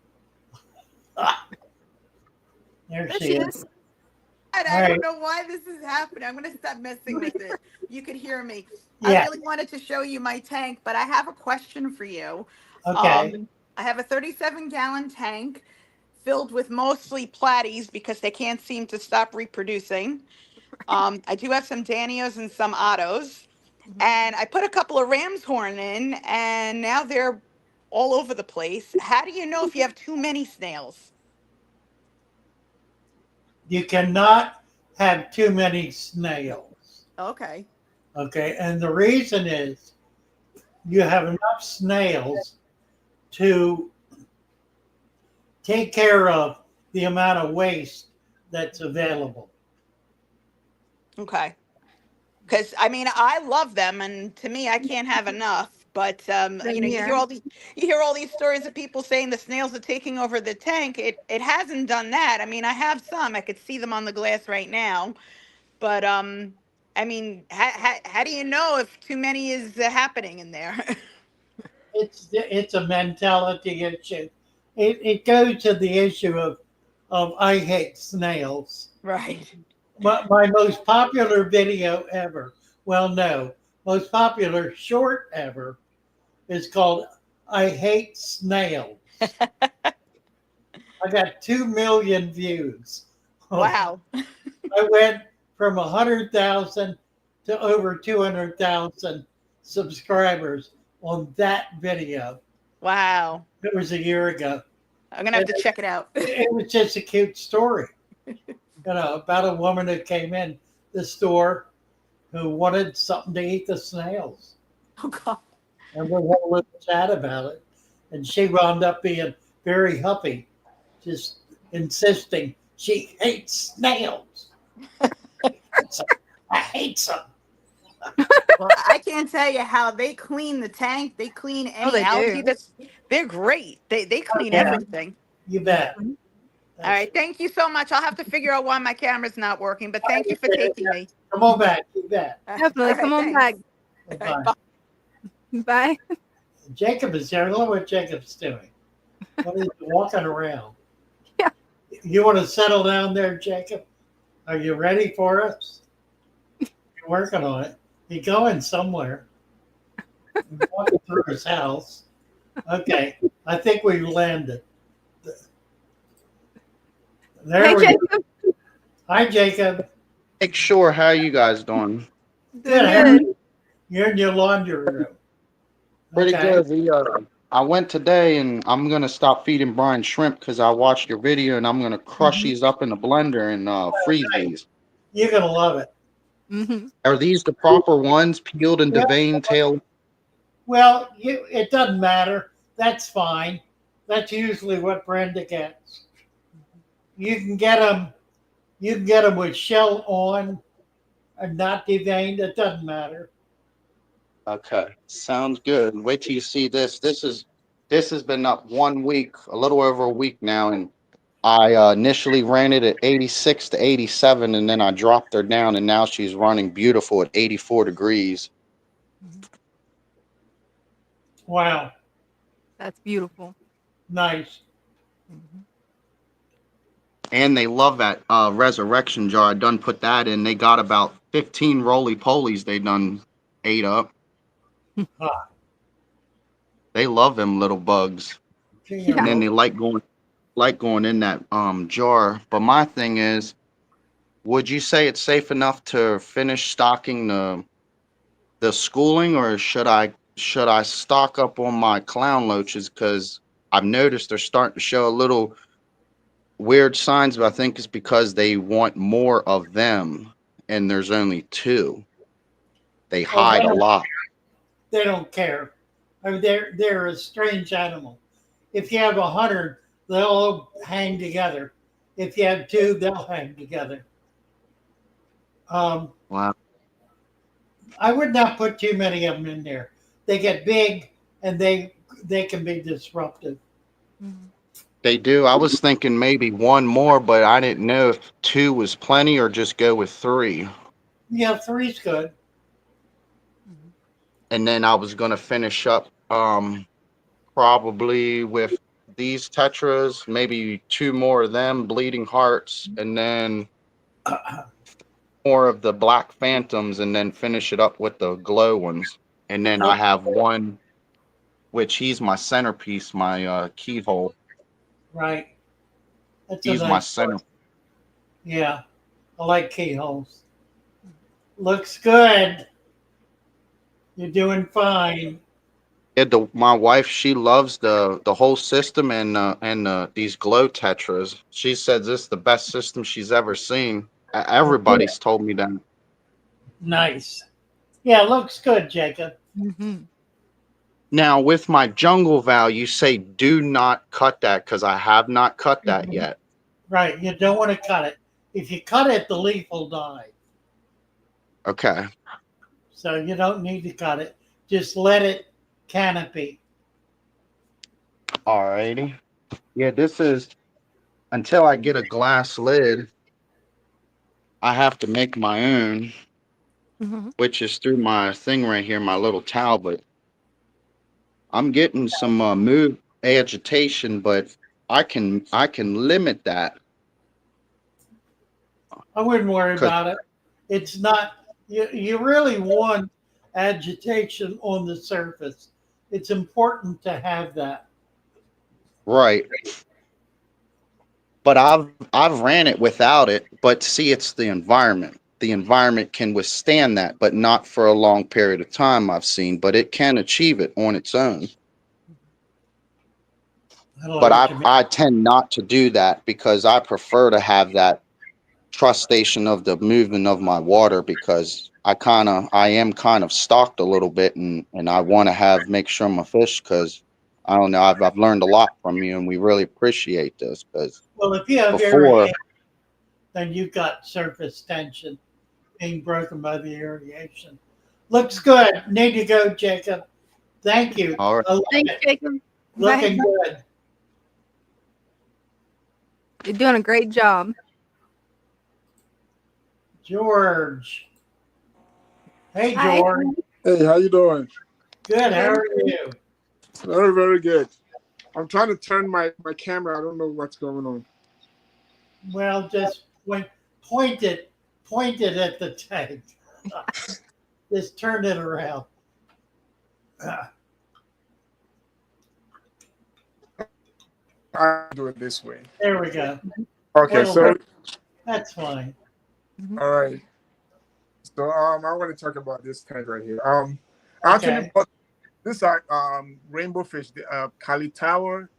Speaker 3: There
Speaker 2: There
Speaker 3: she
Speaker 2: she
Speaker 3: is.
Speaker 2: is.
Speaker 8: And
Speaker 3: All
Speaker 8: I
Speaker 3: right.
Speaker 8: don't know why this is happening. I'm going to stop messing with it. You can hear me. I
Speaker 3: Yeah.
Speaker 8: really wanted to show you my tank, but I have a question for you.
Speaker 3: Okay.
Speaker 8: I have a 37-gallon tank filled with mostly platies because they can't seem to stop reproducing. I do have some Danios and some Ottos. And I put a couple of ram's horn in, and now they're all over the place. How do you know if you have too many snails?
Speaker 3: You cannot have too many snails.
Speaker 8: Okay.
Speaker 3: Okay. And the reason is you have enough snails to take care of the amount of waste that's available.
Speaker 8: Okay. Because I mean, I love them, and to me, I can't have enough. But
Speaker 2: Same
Speaker 8: you hear
Speaker 2: here.
Speaker 8: you hear all these stories of people saying the snails are taking over the tank. It hasn't done that. I mean, I have some. I could see them on the glass right now. But I mean, how do you know if too many is happening in there?
Speaker 3: It's a mentality issue. It goes to the issue of I hate snails.
Speaker 8: Right.
Speaker 3: My most popular video ever, well, no, most popular short ever is called I Hate Snails. I got 2 million views.
Speaker 8: Wow.
Speaker 3: I went from 100,000 to over 200,000 subscribers on that video.
Speaker 8: Wow.
Speaker 3: It was a year ago.
Speaker 8: I'm gonna have to check it out.
Speaker 3: It was just a cute story, about a woman who came in the store who wanted something to eat the snails.
Speaker 8: Oh God.
Speaker 3: And we had a little chat about it. And she wound up being very huffy, just insisting she hates snails. I hate them.
Speaker 8: Well, I can't tell you how they clean the tank. They clean
Speaker 2: Oh,
Speaker 8: any
Speaker 2: they
Speaker 8: algae
Speaker 2: do.
Speaker 8: they're great. They clean
Speaker 3: Yeah.
Speaker 8: everything.
Speaker 3: You bet.
Speaker 2: Mhm.
Speaker 8: All right. Thank you so much. I'll have to figure out why my camera's not working, but thank you for taking me.
Speaker 3: Come on back. You bet.
Speaker 2: Definitely.
Speaker 8: All
Speaker 2: Come
Speaker 8: right,
Speaker 2: on back.
Speaker 8: thanks.
Speaker 3: Bye.
Speaker 8: Bye.
Speaker 2: Bye.
Speaker 3: Jacob is there. Look what Jacob's doing. What is he walking around?
Speaker 2: Yeah.
Speaker 3: You want to settle down there, Jacob? Are you ready for us? You're working on it. You're going somewhere. You're walking through his house. Okay. I think we've landed. There
Speaker 2: Hey,
Speaker 3: we go.
Speaker 2: Jacob.
Speaker 3: Hi, Jacob.
Speaker 9: Make sure, how you guys doing?
Speaker 2: Doing
Speaker 3: Good.
Speaker 2: good.
Speaker 3: You're in your laundry room.
Speaker 9: Pretty
Speaker 3: Okay.
Speaker 9: good. I went today and I'm gonna stop feeding Brian shrimp because I watched your video and I'm gonna crush these up in the blender and freeze these.
Speaker 3: You're going to love it.
Speaker 2: Mm-hmm.
Speaker 9: Are these the proper ones, peeled and
Speaker 3: Yeah.
Speaker 9: deveined tail?
Speaker 3: Well, it doesn't matter. That's fine. That's usually what Brenda gets. You can get them. You can get them with shell on, not deveined, it doesn't matter.
Speaker 9: Okay, sounds good. Wait till you see this. This has been up 1 week, a little over a week now, and I initially ran it at 86 to 87, and then I dropped her down, and now she's running beautiful at 84 degrees.
Speaker 3: Wow,
Speaker 2: That's beautiful.
Speaker 3: nice.
Speaker 2: Mhm.
Speaker 9: And they love that resurrection jar. I done put that in. They got about 15 roly polies they done ate up.
Speaker 3: Huh.
Speaker 9: They love them little bugs. And
Speaker 2: Yeah.
Speaker 9: then they like going in that jar. But my thing is, would you say it's safe enough to finish stocking the schooling, or should I stock up on my clown loaches? Because I've noticed they're starting to show a little weird signs, but I think it's because they want more of them, and there's only two. They
Speaker 3: Oh,
Speaker 9: hide a lot.
Speaker 3: they don't care. I mean, they're a strange animal. If you have 100, they'll all hang together. If you have two, they'll hang together. Um,
Speaker 9: Wow.
Speaker 3: I would not put too many of them in there. They get big and they can be disruptive.
Speaker 2: Mhm.
Speaker 9: They do. I was thinking maybe one more, but I didn't know if two was plenty or just go with three.
Speaker 3: Yeah, three's good.
Speaker 2: Mhm.
Speaker 9: And then I was gonna finish up probably with these tetras, maybe two more of them, bleeding hearts, and then more of the black phantoms, and then finish it up with the glow ones. And then I
Speaker 3: Oh,
Speaker 9: have one, which he's my centerpiece, my keyhole.
Speaker 3: right. That's a
Speaker 9: He's my
Speaker 3: nice one.
Speaker 9: center.
Speaker 3: Yeah, I like keyholes. Looks good. You're doing fine.
Speaker 9: Yeah, my wife, she loves the whole system, and these glow tetras. She says this is the best system she's ever seen.
Speaker 3: Well, good.
Speaker 9: Everybody's told me that.
Speaker 3: Nice. Yeah, looks good, Jacob.
Speaker 2: Mhm.
Speaker 9: Now, with my jungle vow, you say do not cut that because I have not cut that
Speaker 3: Mhm.
Speaker 9: yet.
Speaker 3: Right. You don't want to cut it. If you cut it, the leaf will die.
Speaker 9: Okay.
Speaker 3: So you don't need to cut it. Just let it canopy.
Speaker 9: Alrighty. Yeah, this is until I get a glass lid, I have to make my own,
Speaker 2: Mhm.
Speaker 9: which is through my thing right here, my little tablet. I'm getting some mood agitation, but I can limit that
Speaker 3: I wouldn't worry
Speaker 9: because
Speaker 3: about it. It's not, you really want agitation on the surface. It's important to have that.
Speaker 9: right. But I've ran it without it. But see, it's the environment. The environment can withstand that, but not for a long period of time. I've seen, but it can achieve it on its own.
Speaker 3: I don't know
Speaker 9: But
Speaker 3: what
Speaker 9: I
Speaker 3: you mean.
Speaker 9: I tend not to do that because I prefer to have that trustation of the movement of my water because I am kind of stalked a little bit and I want to have make sure my fish because I don't know I've learned a lot from you and we really appreciate this because
Speaker 3: Well, if you have
Speaker 9: before
Speaker 3: irrigation, then you've got surface tension being broken by the irrigation. Looks good. Need to go, Jacob. Thank you.
Speaker 9: all right.
Speaker 3: I like
Speaker 2: Thanks,
Speaker 3: it.
Speaker 2: Jacob. Bye.
Speaker 3: Looking good.
Speaker 2: You're doing a great job.
Speaker 3: George. Hey,
Speaker 2: Hi.
Speaker 3: George.
Speaker 10: Hey, how you doing?
Speaker 3: Good. How
Speaker 2: Good.
Speaker 3: are you?
Speaker 10: Very, very good. I'm trying to turn my camera. I don't know what's going on.
Speaker 3: Well, just point it, point it at the tank. Just turn it around.
Speaker 10: I'll do it this way.
Speaker 3: There we go.
Speaker 10: Okay,
Speaker 3: That'll
Speaker 10: so
Speaker 3: work. That's fine.
Speaker 2: Mhm.
Speaker 10: all right. So I want to talk about this tank right here. I actually
Speaker 3: Okay.
Speaker 10: bought this rainbow fish, the Kali Tower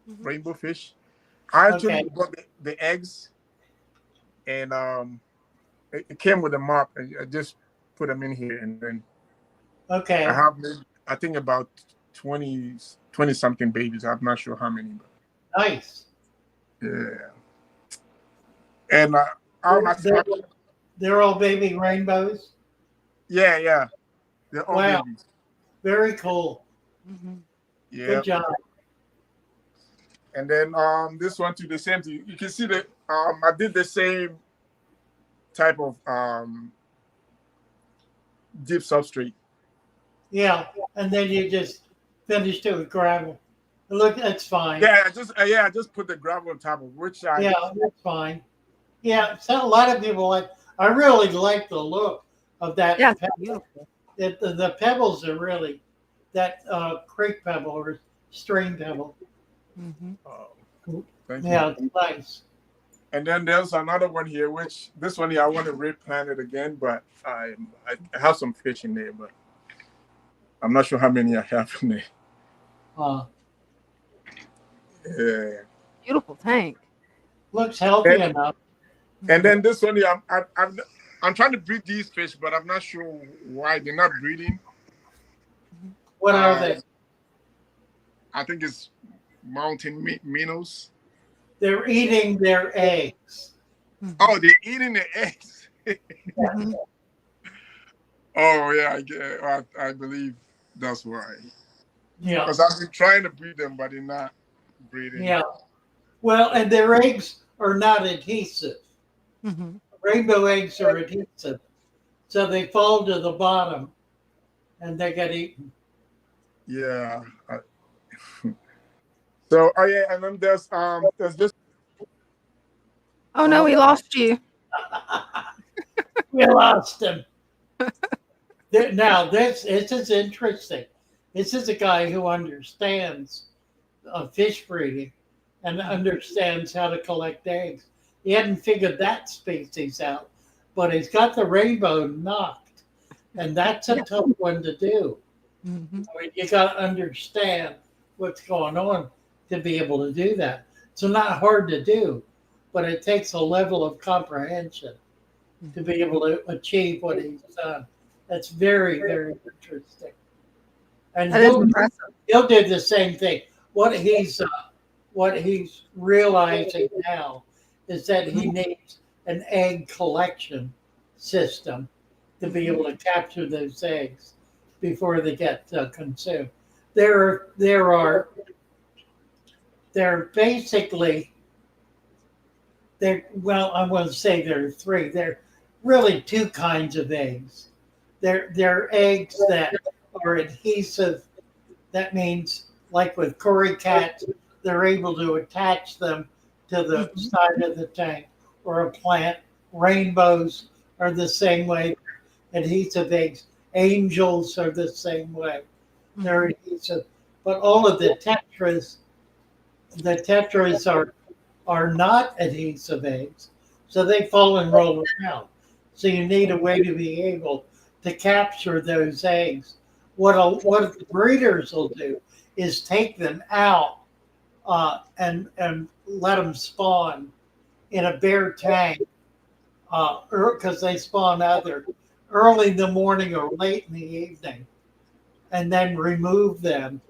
Speaker 2: Mhm.
Speaker 10: rainbow fish. I actually
Speaker 3: Okay.
Speaker 10: bought the eggs, and it came with a mop, and I just put them in here, and then I
Speaker 3: Okay.
Speaker 10: have I think about 20 something babies. I'm not sure how many, but
Speaker 3: Nice.
Speaker 10: yeah. And
Speaker 3: They're, they're, They're all baby rainbows.
Speaker 10: Yeah, yeah. They're all
Speaker 3: Wow,
Speaker 10: babies.
Speaker 3: very cool.
Speaker 10: Yeah.
Speaker 3: Good job.
Speaker 10: And then this one too, the same thing. You can see that I did the same type of deep substrate.
Speaker 3: Yeah, and then you just finished it with gravel. Look, that's fine.
Speaker 10: Yeah, I just put the gravel on top of which I
Speaker 3: Yeah, that's fine. Yeah, so a lot of people like. I really like the look of that.
Speaker 2: Yeah, it's beautiful.
Speaker 3: The pebbles are really that creek pebble or stream pebble.
Speaker 10: thank
Speaker 3: Yeah,
Speaker 10: you.
Speaker 3: it's nice.
Speaker 10: And then there's another one here, which this one here I want to replant it again, but I have some fish in there, but I'm not sure how many I have in there.
Speaker 3: Uh,
Speaker 10: Yeah.
Speaker 2: Beautiful tank.
Speaker 3: looks healthy enough.
Speaker 10: And then this one here, I'm trying to breed these fish, but I'm not sure why they're not breeding.
Speaker 3: What are they?
Speaker 10: I think it's mountain minnows.
Speaker 3: They're eating their eggs.
Speaker 10: Oh, they're eating the eggs. Oh yeah, I believe that's why.
Speaker 3: Yeah,
Speaker 10: Because I've been trying to breed them, but they're not breeding.
Speaker 3: yeah. Well, and their eggs are not adhesive. Rainbow eggs are adhesive, so they fall to the bottom, and they get eaten.
Speaker 10: Yeah. So oh yeah, and then there's this.
Speaker 2: Oh no, we lost you.
Speaker 3: We lost him. Now this is interesting. This is a guy who understands fish breeding and understands how to collect eggs. He hadn't figured that species out, but he's got the rainbow knocked, and that's a tough one to do. I mean, you got to understand what's going on to be able to do that. It's not hard to do, but it takes a level of comprehension to be able to achieve what he's done. That's very, very interesting. And
Speaker 2: That is impressive.
Speaker 3: he'll do the same thing. What he's realizing now is that he needs an egg collection system to be able to capture those eggs before they get consumed. There are basically well, I want to say there are three. There are really two kinds of eggs. There are eggs that are adhesive. That means, like with cory cats, they're able to attach them to the side of the tank or a plant. Rainbows are the same way. Adhesive eggs. Angels are the same way. They're adhesive. But all of the tetras are not adhesive eggs, so they fall and roll around. So you need a way to be able to capture those eggs. What the breeders will do is take them out and let them spawn in a bare tank because they spawn either early in the morning or late in the evening, and then remove them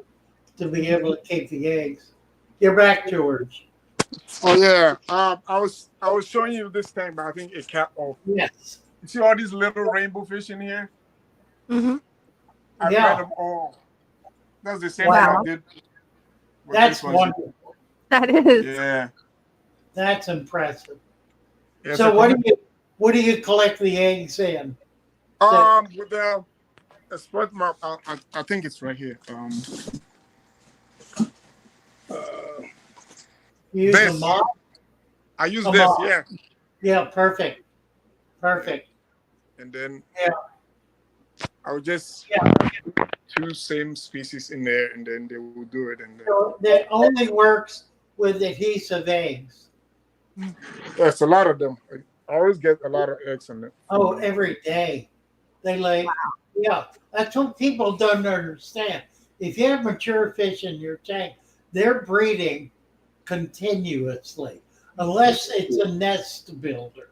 Speaker 3: to be able to keep the eggs. You're back, George.
Speaker 10: Oh yeah. I was showing you this thing, but I think it cut off.
Speaker 3: Yes.
Speaker 10: You see all these little rainbow fish in here? I
Speaker 3: Yeah.
Speaker 10: bred them all. That's the same
Speaker 2: Wow.
Speaker 10: thing I did. with
Speaker 3: That's
Speaker 10: this one.
Speaker 3: wonderful.
Speaker 2: That is.
Speaker 10: Yeah.
Speaker 3: That's impressive.
Speaker 10: Yeah,
Speaker 3: So what do you collect the eggs in?
Speaker 10: with the spot map, I think it's right here.
Speaker 3: You use a
Speaker 10: This.
Speaker 3: mop?
Speaker 10: I use
Speaker 3: A
Speaker 10: this,
Speaker 3: mop.
Speaker 10: yeah.
Speaker 3: Yeah, perfect. Perfect.
Speaker 10: And then
Speaker 3: Yeah.
Speaker 10: I would just two same species in there, and then they will do it. And then
Speaker 3: So that only works with adhesive eggs.
Speaker 10: there's a lot of them. I always get a lot of eggs in it.
Speaker 3: Oh, every day. They lay. Yeah, that's what people don't understand. If you have mature fish in your tank, they're breeding continuously, unless it's a nest builder.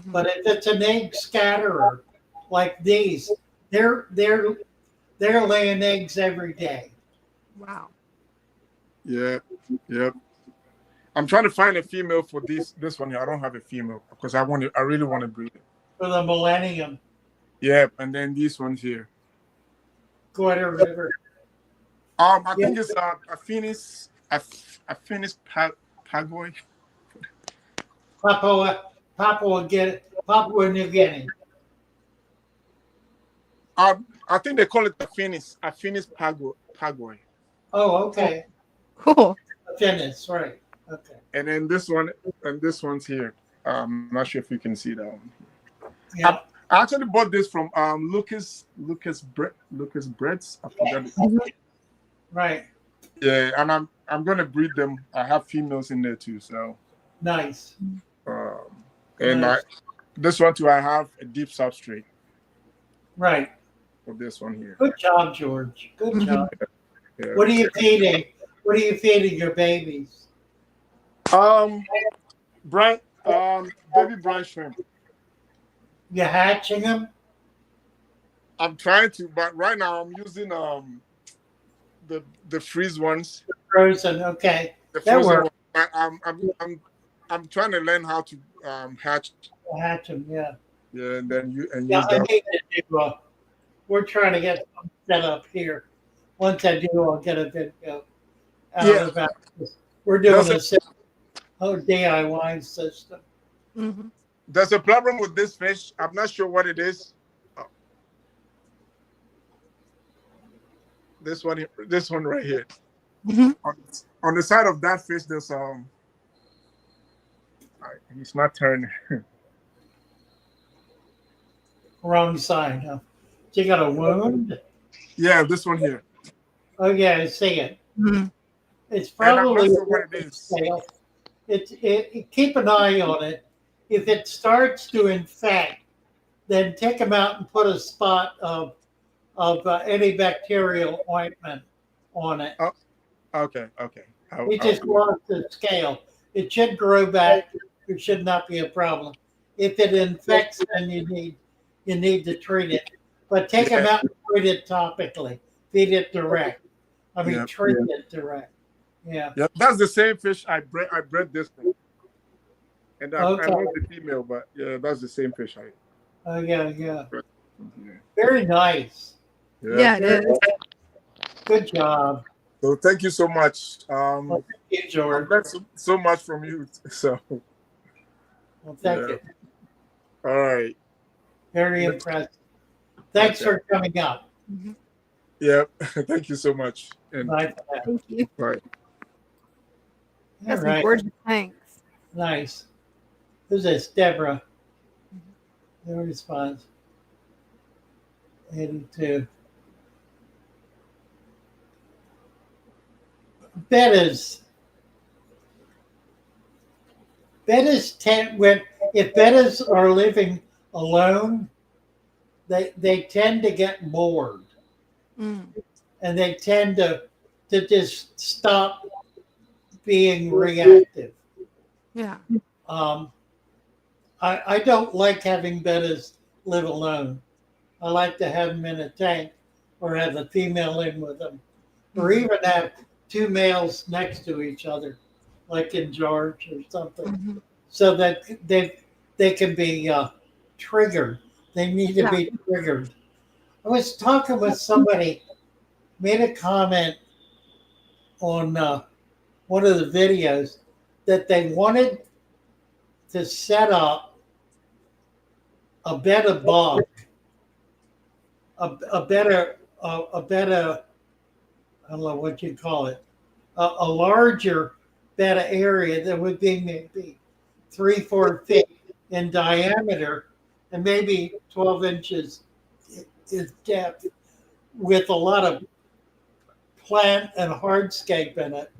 Speaker 3: But if it's an egg scatterer like these, they're laying eggs every day.
Speaker 2: Wow.
Speaker 10: Yeah, yep. I'm trying to find a female for this one here. I don't have a female because I really want to breed it.
Speaker 3: For the millennium.
Speaker 10: Yep, and then these ones here.
Speaker 3: Quarter River.
Speaker 10: I think it's a Finnish pagoi.
Speaker 3: Papua New Guinea.
Speaker 10: I think they call it a Finnish pagoi.
Speaker 3: Oh, okay.
Speaker 2: Cool.
Speaker 3: Finnish, right. Okay.
Speaker 10: And then this one and this one's here. I'm not sure if you can see that one.
Speaker 3: Yeah.
Speaker 10: I actually bought this from Lucas Breads. I forgot it.
Speaker 3: Right.
Speaker 10: Yeah, and I'm gonna breed them. I have females in there too, so
Speaker 3: Nice.
Speaker 10: and
Speaker 3: Nice.
Speaker 10: this one too, I have a deep substrate
Speaker 3: Right.
Speaker 10: for this one here.
Speaker 3: Good job, George. Good job.
Speaker 10: Yeah.
Speaker 3: What are you feeding? What are you feeding your babies?
Speaker 10: Brine, baby brine shrimp.
Speaker 3: You hatching them?
Speaker 10: I'm trying to, but right now I'm using the freeze ones.
Speaker 3: Frozen. Okay.
Speaker 10: The
Speaker 3: That
Speaker 10: frozen
Speaker 3: works.
Speaker 10: ones. I'm trying to learn how to hatch.
Speaker 3: Hatch them. Yeah.
Speaker 10: Yeah, and then
Speaker 3: Yeah.
Speaker 10: use
Speaker 3: I
Speaker 10: that.
Speaker 3: need to do. We're trying to get some set up here. Once I do, I'll get a video out about this. We're doing a DIY system.
Speaker 2: Mm-hmm.
Speaker 10: There's a problem with this fish. I'm not sure what it is. This one right here.
Speaker 2: Mm-hmm.
Speaker 10: On the side of that fish, there's he's not turning.
Speaker 3: Wrong side. Huh? So you got a wound?
Speaker 10: Yeah, this one here.
Speaker 3: Oh yeah, I see it.
Speaker 2: Mm-hmm.
Speaker 3: It's
Speaker 10: And I'm not
Speaker 3: probably
Speaker 10: sure what it is.
Speaker 3: keep an eye on it. If it starts to infect, then take them out and put a spot of antibacterial ointment on it.
Speaker 10: Oh, okay.
Speaker 3: We just lost the scale. It should grow back. It should not be a problem. If it infects, then you need to treat it. But take them out and treat it topically. Feed it direct. Treat it direct. Yeah.
Speaker 10: Yeah, that's the same fish I bred this from. And I
Speaker 3: Okay.
Speaker 10: love the female, but yeah, that's the same fish
Speaker 3: Oh yeah.
Speaker 10: bred.
Speaker 3: Very nice.
Speaker 2: Yeah, it is.
Speaker 3: Good job.
Speaker 10: So thank you so much.
Speaker 3: Well, thank you,
Speaker 10: I
Speaker 3: George.
Speaker 10: learned so much from you. So
Speaker 3: Well, thank you.
Speaker 10: all right.
Speaker 3: Very impressive. Thanks for coming up.
Speaker 2: Mm-hmm.
Speaker 10: Yeah. Thank you so much. And
Speaker 3: Bye for now.
Speaker 2: Thank you.
Speaker 10: bye.
Speaker 2: That's
Speaker 3: All
Speaker 2: some
Speaker 3: right.
Speaker 2: gorgeous tanks.
Speaker 3: Nice. Who's this? Deborah. No response. 82. Bettas if bettas are living alone, they tend to get bored.
Speaker 2: Mm.
Speaker 3: And they tend to just stop being reactive.
Speaker 2: Yeah.
Speaker 3: I don't like having bettas live alone. I like to have them in a tank or have a female in with them, or even have two males next to each other, like in George or something, so that they can be triggered. They need to be triggered. I was talking with somebody, made a comment on one of the videos that they wanted to set up a bed of bog, a better, I don't know what you call it, a larger bed of area that would be maybe 3-4 feet in diameter and maybe 12 inches in depth, with a lot of plant and hardscape in it,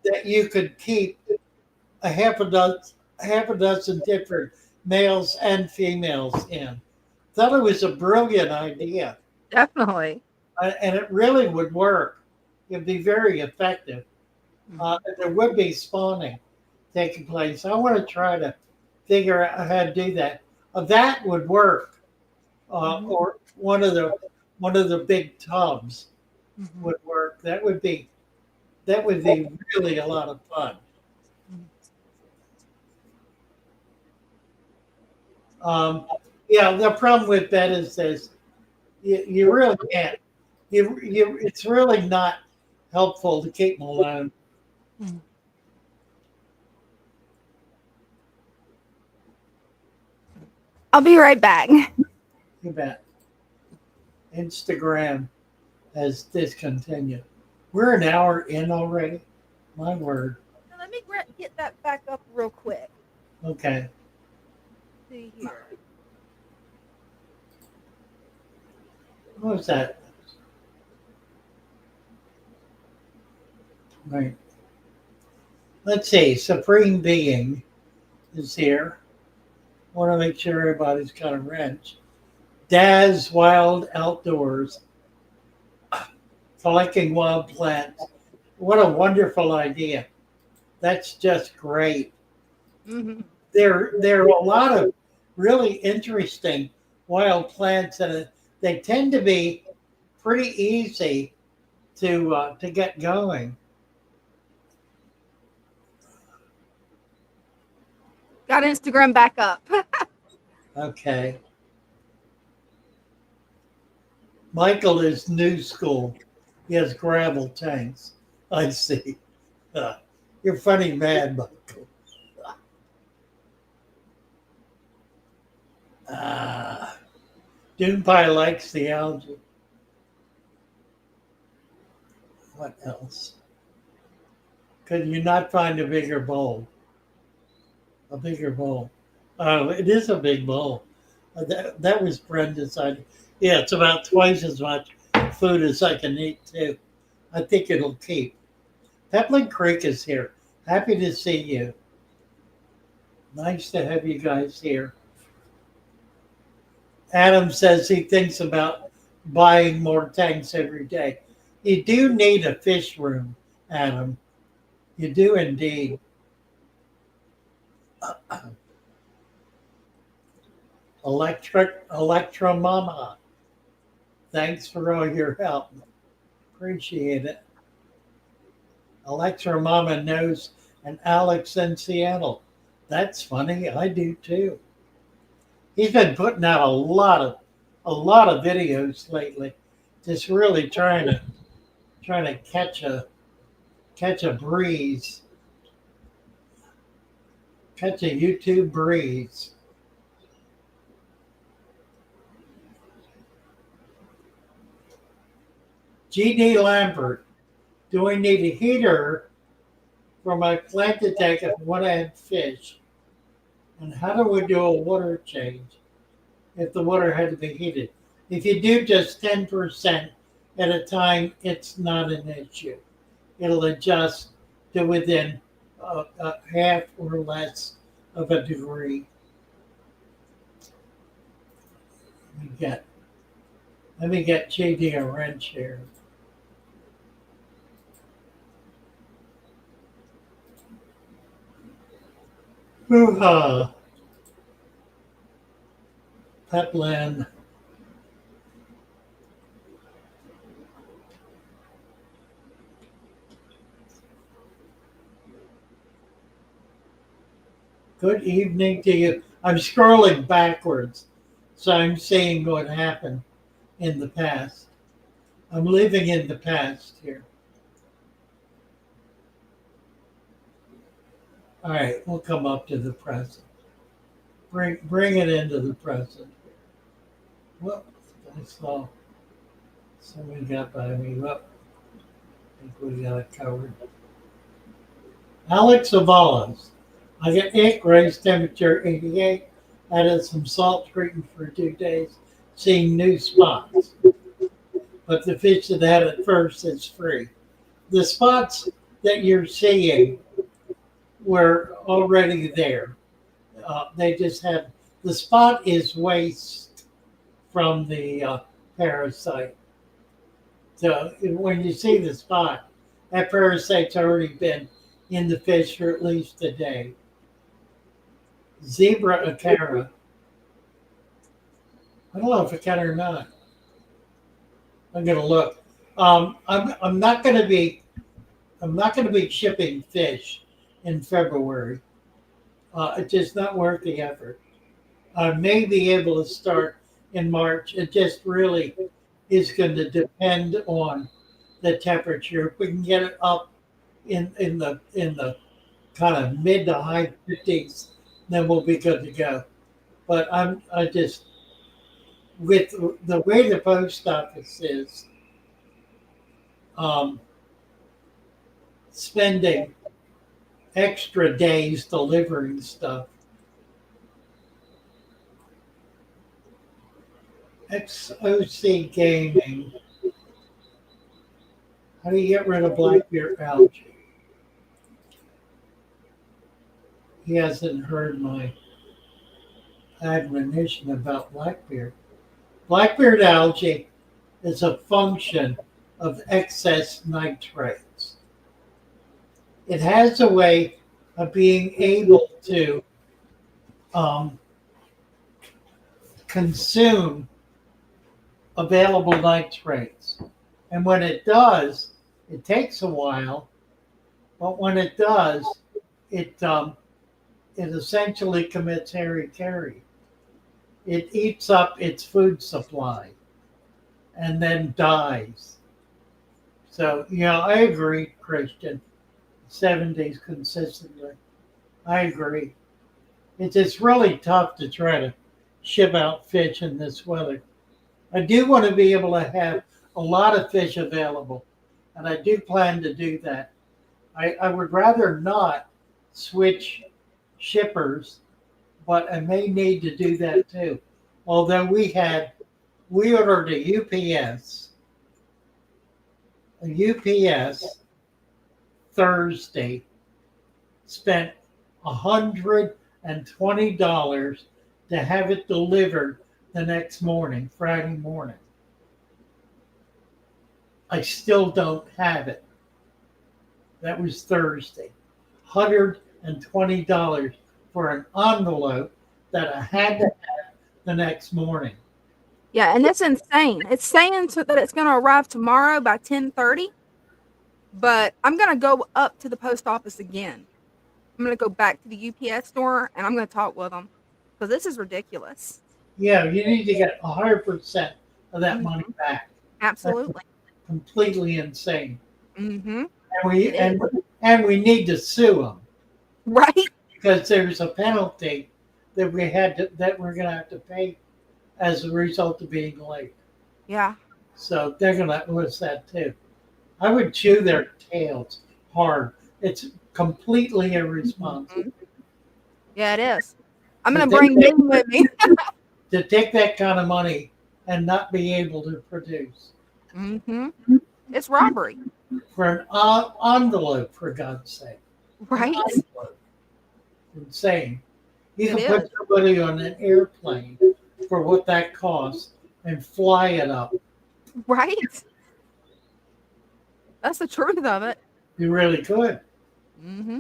Speaker 3: that you could keep a half a dozen different males and females in. Thought it was a brilliant idea.
Speaker 2: Definitely.
Speaker 3: And it really would work. It'd be very effective. There would be spawning taking place. I want to try to figure out how to do that. That would work. Or one of the big tubs would work. That would be really a lot of fun. Yeah, the problem with that is this: you really can't. It's really not helpful to keep them alone.
Speaker 2: I'll be right back.
Speaker 3: You bet. Instagram has discontinued. We're an hour in already. My word.
Speaker 2: Now, let me get that back up real quick.
Speaker 3: Okay.
Speaker 2: See here.
Speaker 3: What was that? Right. Let's see. Supreme Being is here. Want to make sure everybody's got a wrench. Daz Wild Outdoors, collecting wild plants. What a wonderful idea. That's just great.
Speaker 2: Mm-hmm.
Speaker 3: There are a lot of really interesting wild plants, and they tend to be pretty easy to get going.
Speaker 2: Got Instagram back up.
Speaker 3: Okay. Michael is new school. He has gravel tanks. I see. You're funny man, Michael. Doom Pie likes the algae. What else? Could you not find a bigger bowl? A bigger bowl. Oh, it is a big bowl. That was Brenda's idea. Yeah, it's about twice as much food as I can eat, too. I think it'll keep. Peplin Creek is here. Happy to see you. Nice to have you guys here. Adam says he thinks about buying more tanks every day. You do need a fish room, Adam. You do indeed. Electra Mama. Thanks for all your help. Appreciate it. Electra Mama knows an Alex in Seattle. That's funny. I do too. He's been putting out a lot of videos lately. Just really trying to catch a breeze. Catch a YouTube breeze. GD Lambert, do I need a heater for my plant to take if I want to add fish? And how do we do a water change if the water had to be heated? If you do just 10% at a time, it's not an issue. It'll adjust to within a half or less of a degree. Let me get JD a wrench here. Hoo-ha. Petland. Good evening to you. I'm scrolling backwards, so I'm seeing what happened in the past. I'm living in the past here. All right, we'll come up to the present. Bring it into the present. Whoop, I saw somebody got by me. Whoop, I think we got it covered. Alex Avalos. I get 8 grace temperature 88. Added some salt treatment for 2 days. Seeing new spots. But the fish that had it first is free. The spots that you're seeing were already there. They just had, the spot is waste from the parasite. So when you see the spot, that parasite's already been in the fish for at least a day. Zebra acara. I don't know if I can or not. I'm gonna look. I'm not gonna be shipping fish in February. It's just not worth the effort. I may be able to start in March. It just really is going to depend on the temperature. If we can get it up in the kind of mid to high 50s, then we'll be good to go. But I just with the way the post office is um, spending extra days delivering stuff. XOC Gaming. How do you get rid of black bear algae? He hasn't heard my admonition about Blackbeard. Blackbeard algae is a function of excess nitrates. It has a way of being able to um, consume available nitrates. And when it does, it takes a while, but when it does, it essentially commits harry-carry. It eats up its food supply and then dies. So, I agree, Christian. 7 days consistently. I agree. It's just really tough to try to ship out fish in this weather. I do want to be able to have a lot of fish available, and I do plan to do that. I would rather not switch shippers, but I may need to do that too. Although we ordered a UPS Thursday, spent $120 to have it delivered the next morning, Friday morning. I still don't have it. That was Thursday. $120 for an envelope that I had to have the next morning.
Speaker 2: Yeah, and that's insane. It's saying that it's going to arrive tomorrow by 10:30, but I'm going to go up to the post office again. I'm going to go back to the UPS store and I'm going to talk with them because this is ridiculous.
Speaker 3: Yeah, you need to get 100% of that money back.
Speaker 2: Absolutely.
Speaker 3: That's completely insane.
Speaker 2: Mm-hmm.
Speaker 3: And we need to sue them.
Speaker 2: Right.
Speaker 3: Because there's a penalty that we're going to have to pay as a result of being late.
Speaker 2: Yeah.
Speaker 3: So they're going to owe us that too. I would chew their tails hard. It's completely irresponsible.
Speaker 2: Mm-hmm. Yeah, it is. I'm going to bring them with me.
Speaker 3: To take that kind of money and not be able to produce.
Speaker 2: Mm-hmm. It's robbery.
Speaker 3: For an envelope, for God's sake.
Speaker 2: Right.
Speaker 3: Insane. You can put somebody on an airplane for what that costs and fly it up.
Speaker 2: Right. That's the truth of it.
Speaker 3: You really could.
Speaker 2: Mm-hmm.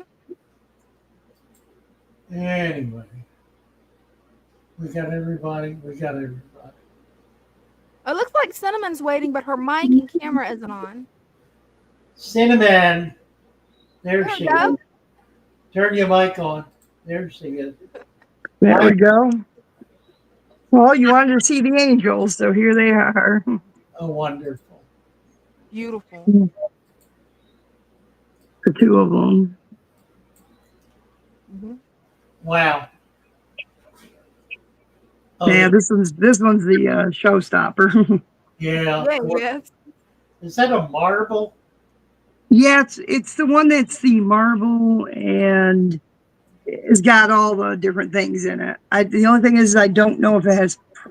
Speaker 3: Anyway. We got everybody.
Speaker 2: It looks like Cinnamon's waiting, but her mic and camera isn't on.
Speaker 3: Cinnamon. There she
Speaker 2: is.
Speaker 3: Turn your mic on. There she is.
Speaker 11: There we go. Well, you wanted to see the angels, so here they are.
Speaker 3: Oh, wonderful.
Speaker 2: Beautiful.
Speaker 11: The two of them.
Speaker 2: Mm-hmm.
Speaker 3: Wow.
Speaker 11: Yeah, this one's the showstopper.
Speaker 3: Yeah.
Speaker 2: Yes.
Speaker 3: Is that a marble?
Speaker 11: Yeah, it's the one that's the marble and it's got all the different things in it. The only thing is I don't know if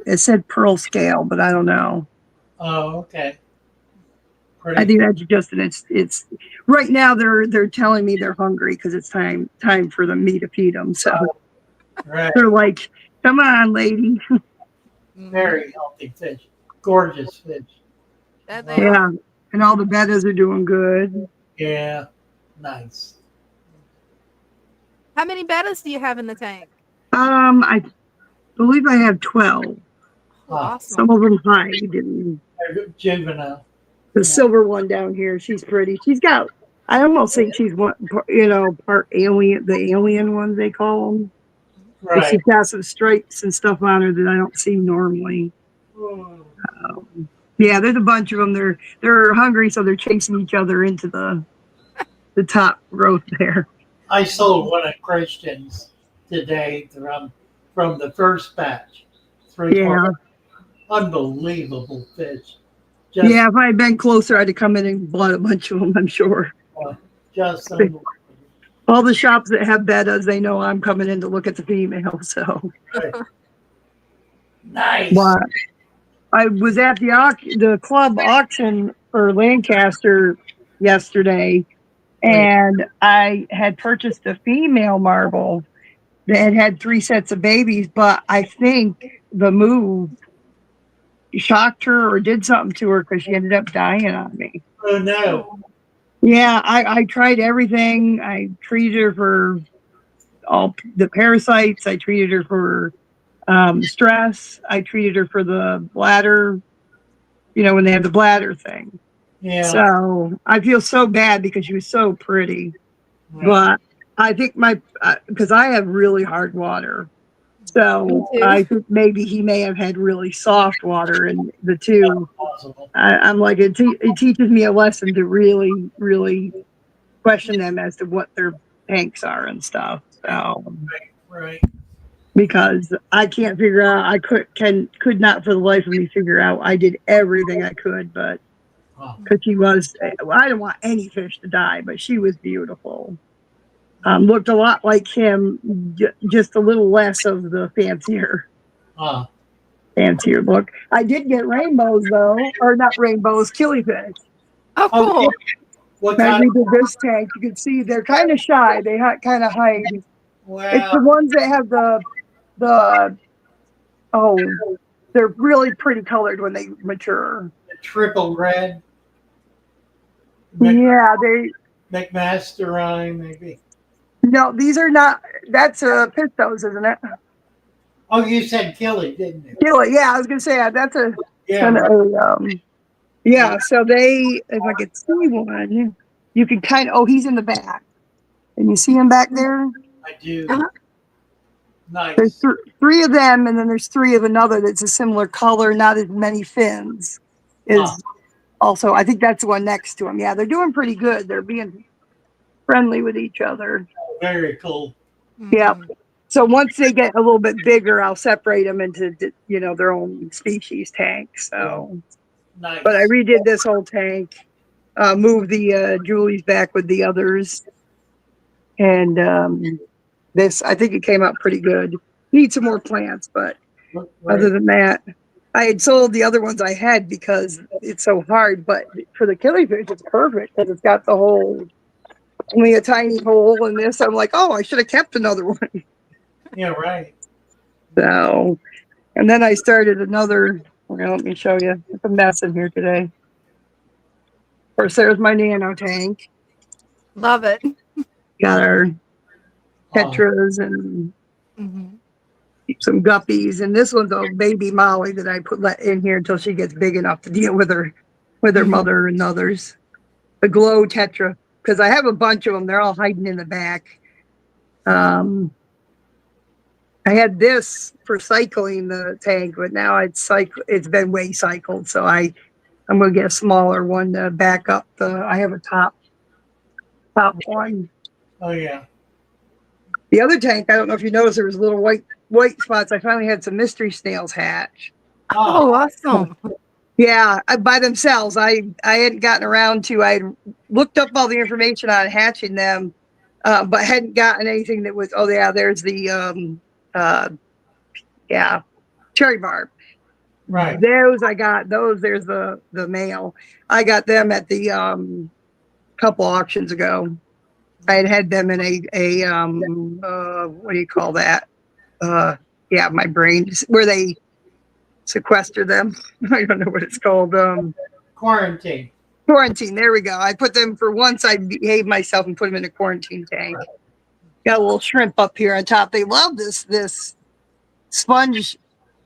Speaker 11: it said pearl scale, but I don't know.
Speaker 3: Oh, okay.
Speaker 11: I think that's just it's right now they're telling me they're hungry because it's time for me to feed them. So they're like, come on, lady.
Speaker 3: Very healthy fish. Gorgeous fish.
Speaker 11: Yeah. And all the bettas are doing good.
Speaker 3: Yeah. Nice.
Speaker 2: How many bettas do you have in the tank?
Speaker 11: I believe I have 12.
Speaker 2: Oh, awesome.
Speaker 11: Some of them hide. And
Speaker 3: juvenile.
Speaker 11: The silver one down here, she's pretty. I almost think she's one, part alien, the alien ones they call them. But she's
Speaker 3: Right.
Speaker 11: got some stripes and stuff on her that I don't see normally.
Speaker 3: Oh,
Speaker 11: Yeah, there's a bunch of them. They're hungry, so they're chasing each other into the top growth there.
Speaker 3: I sold one of Christian's today from the first batch.
Speaker 11: Yeah.
Speaker 3: Unbelievable fish.
Speaker 11: Yeah, if I had been closer, I'd have come in and bought a bunch of them, I'm sure.
Speaker 3: Just unbelievable.
Speaker 11: All the shops that have bettas, they know I'm coming in to look at the female, so.
Speaker 3: Right. Nice.
Speaker 11: But I was at the club auction for Lancaster yesterday, and I had purchased a female marble that had 3 sets of babies, but I think the move shocked her or did something to her because she ended up dying on me.
Speaker 3: Oh no.
Speaker 11: Yeah, I tried everything. I treated her for all the parasites. I treated her for stress. I treated her for the bladder, when they have the bladder thing.
Speaker 3: Yeah.
Speaker 11: So I feel so bad because she was so pretty.
Speaker 3: Right.
Speaker 11: But I think because I have really hard water. So I think maybe he may have had really soft water, and the two.
Speaker 3: Possible.
Speaker 11: I'm like, it teaches me a lesson to really, really question them as to what their tanks are and stuff. So,
Speaker 3: Right.
Speaker 11: because I can't figure out, I could not for the life of me figure out. I did everything I could, but because she was, I don't want any fish to die, but she was beautiful. Looked a lot like him, just a little less of the fancier look. I did get rainbows though, or not rainbows, killifish.
Speaker 2: Oh, cool.
Speaker 3: What
Speaker 11: When
Speaker 3: kind
Speaker 11: we did this tank, you can see they're kind of shy. They kind of hide. It's the ones that have they're really pretty colored when they mature.
Speaker 3: triple red?
Speaker 11: Yeah,
Speaker 3: McMasterine, maybe.
Speaker 11: no, these are not. That's pistos, isn't it?
Speaker 3: Oh, you said Killy, didn't you?
Speaker 11: Killy, yeah, I was gonna say that's a
Speaker 3: Yeah.
Speaker 11: kind of yeah. So if I could see one, you can kind of. Oh, he's in the back. Can you see him back there?
Speaker 3: I do. Nice.
Speaker 11: There's 3 of them, and then there's 3 of another that's a similar color, not as many fins. Also, I think that's the one next to him. Yeah, they're doing pretty good. They're being friendly with each other.
Speaker 3: Very cool.
Speaker 11: Yeah. So once they get a little bit bigger, I'll separate them into their own species tanks. So,
Speaker 3: Nice.
Speaker 11: but I redid this whole tank, moved the Julie's back with the others, and this I think it came out pretty good. Need some more plants, but other than that, I had sold the other ones I had because it's so hard. But for the killifish, it's perfect because it's got only a tiny hole in this. I'm like, oh, I should have kept another one.
Speaker 3: Yeah, right.
Speaker 11: So, and then I started another. Well, let me show you. It's a mess in here today. Of course, there's my nano tank.
Speaker 2: Love it.
Speaker 11: Got our tetras and some guppies, and this one's a baby Molly that I let in here until she gets big enough to deal with her mother and others. The glow tetra, because I have a bunch of them. They're all hiding in the back. I had this for cycling the tank, but now it's been way cycled, so I'm gonna get a smaller one to back up I have a top one.
Speaker 3: Oh yeah.
Speaker 11: The other tank, I don't know if you noticed, there was little white spots. I finally had some mystery snails hatch.
Speaker 2: Oh, awesome.
Speaker 11: Yeah, by themselves. I hadn't gotten around to. I looked up all the information on hatching them, but hadn't gotten anything that was. Oh yeah, there's the cherry barb.
Speaker 3: Right.
Speaker 11: Those I got. Those there's the male. I got them at the couple auctions ago. I had them in a what do you call that? My brain, where they sequester them. I don't know what it's called.
Speaker 3: Quarantine.
Speaker 11: There we go. I put them for once. I behaved myself and put them in a quarantine tank. Got a little shrimp up here on top. They love this sponge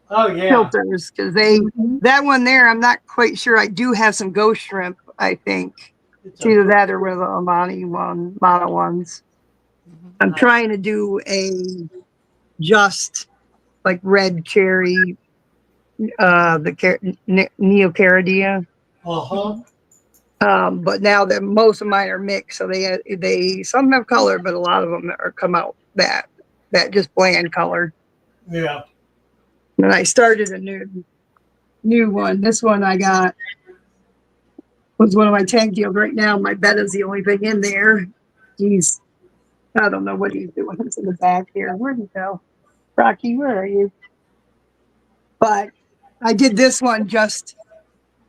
Speaker 11: filters because that one there. I'm not quite sure. I do have some ghost shrimp. I think it's either that or with a mono ones. I'm trying to do just like red cherry, neocaridea.
Speaker 3: Uh-huh.
Speaker 11: But now that most of mine are mixed, so they some have color, but a lot of them are come out that just bland color.
Speaker 3: Yeah.
Speaker 11: And I started a new one. This one I got was one of my tank deals. Right now, my bed is the only thing in there. I don't know what he's doing. It's in the back here. Where'd he go? Rocky, where are you? But I did this one just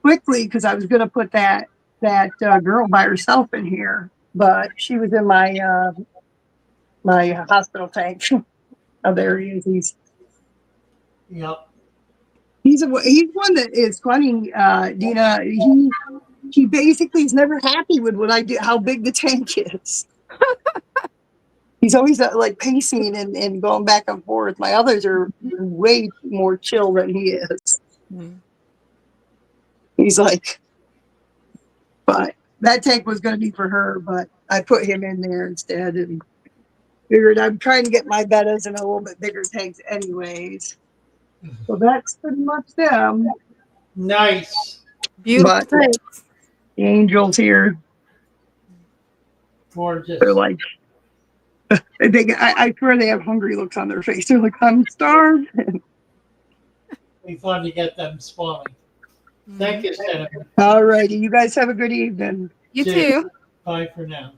Speaker 11: quickly because I was going to put that girl by herself in here, but she was in my hospital tank. Oh, there he is.
Speaker 3: Yep.
Speaker 11: He's one that is funny, Dina. He basically is never happy with what I do, how big the tank is. He's always like pacing and going back and forth. My others are way more chill than he is.
Speaker 2: Mm.
Speaker 11: He's like, but that tank was going to be for her, but I put him in there instead and figured I'm trying to get my bettas in a little bit bigger tanks anyways. So that's pretty much them.
Speaker 3: Nice.
Speaker 2: Beautiful
Speaker 11: But
Speaker 2: tanks.
Speaker 11: the angels here,
Speaker 3: Gorgeous.
Speaker 11: they're like, I swear they have hungry looks on their face. They're like, I'm starved.
Speaker 3: Be fun to get them spawning. Thank you, Senator.
Speaker 11: All righty. You guys have a good evening.
Speaker 2: You too.
Speaker 3: Bye for now.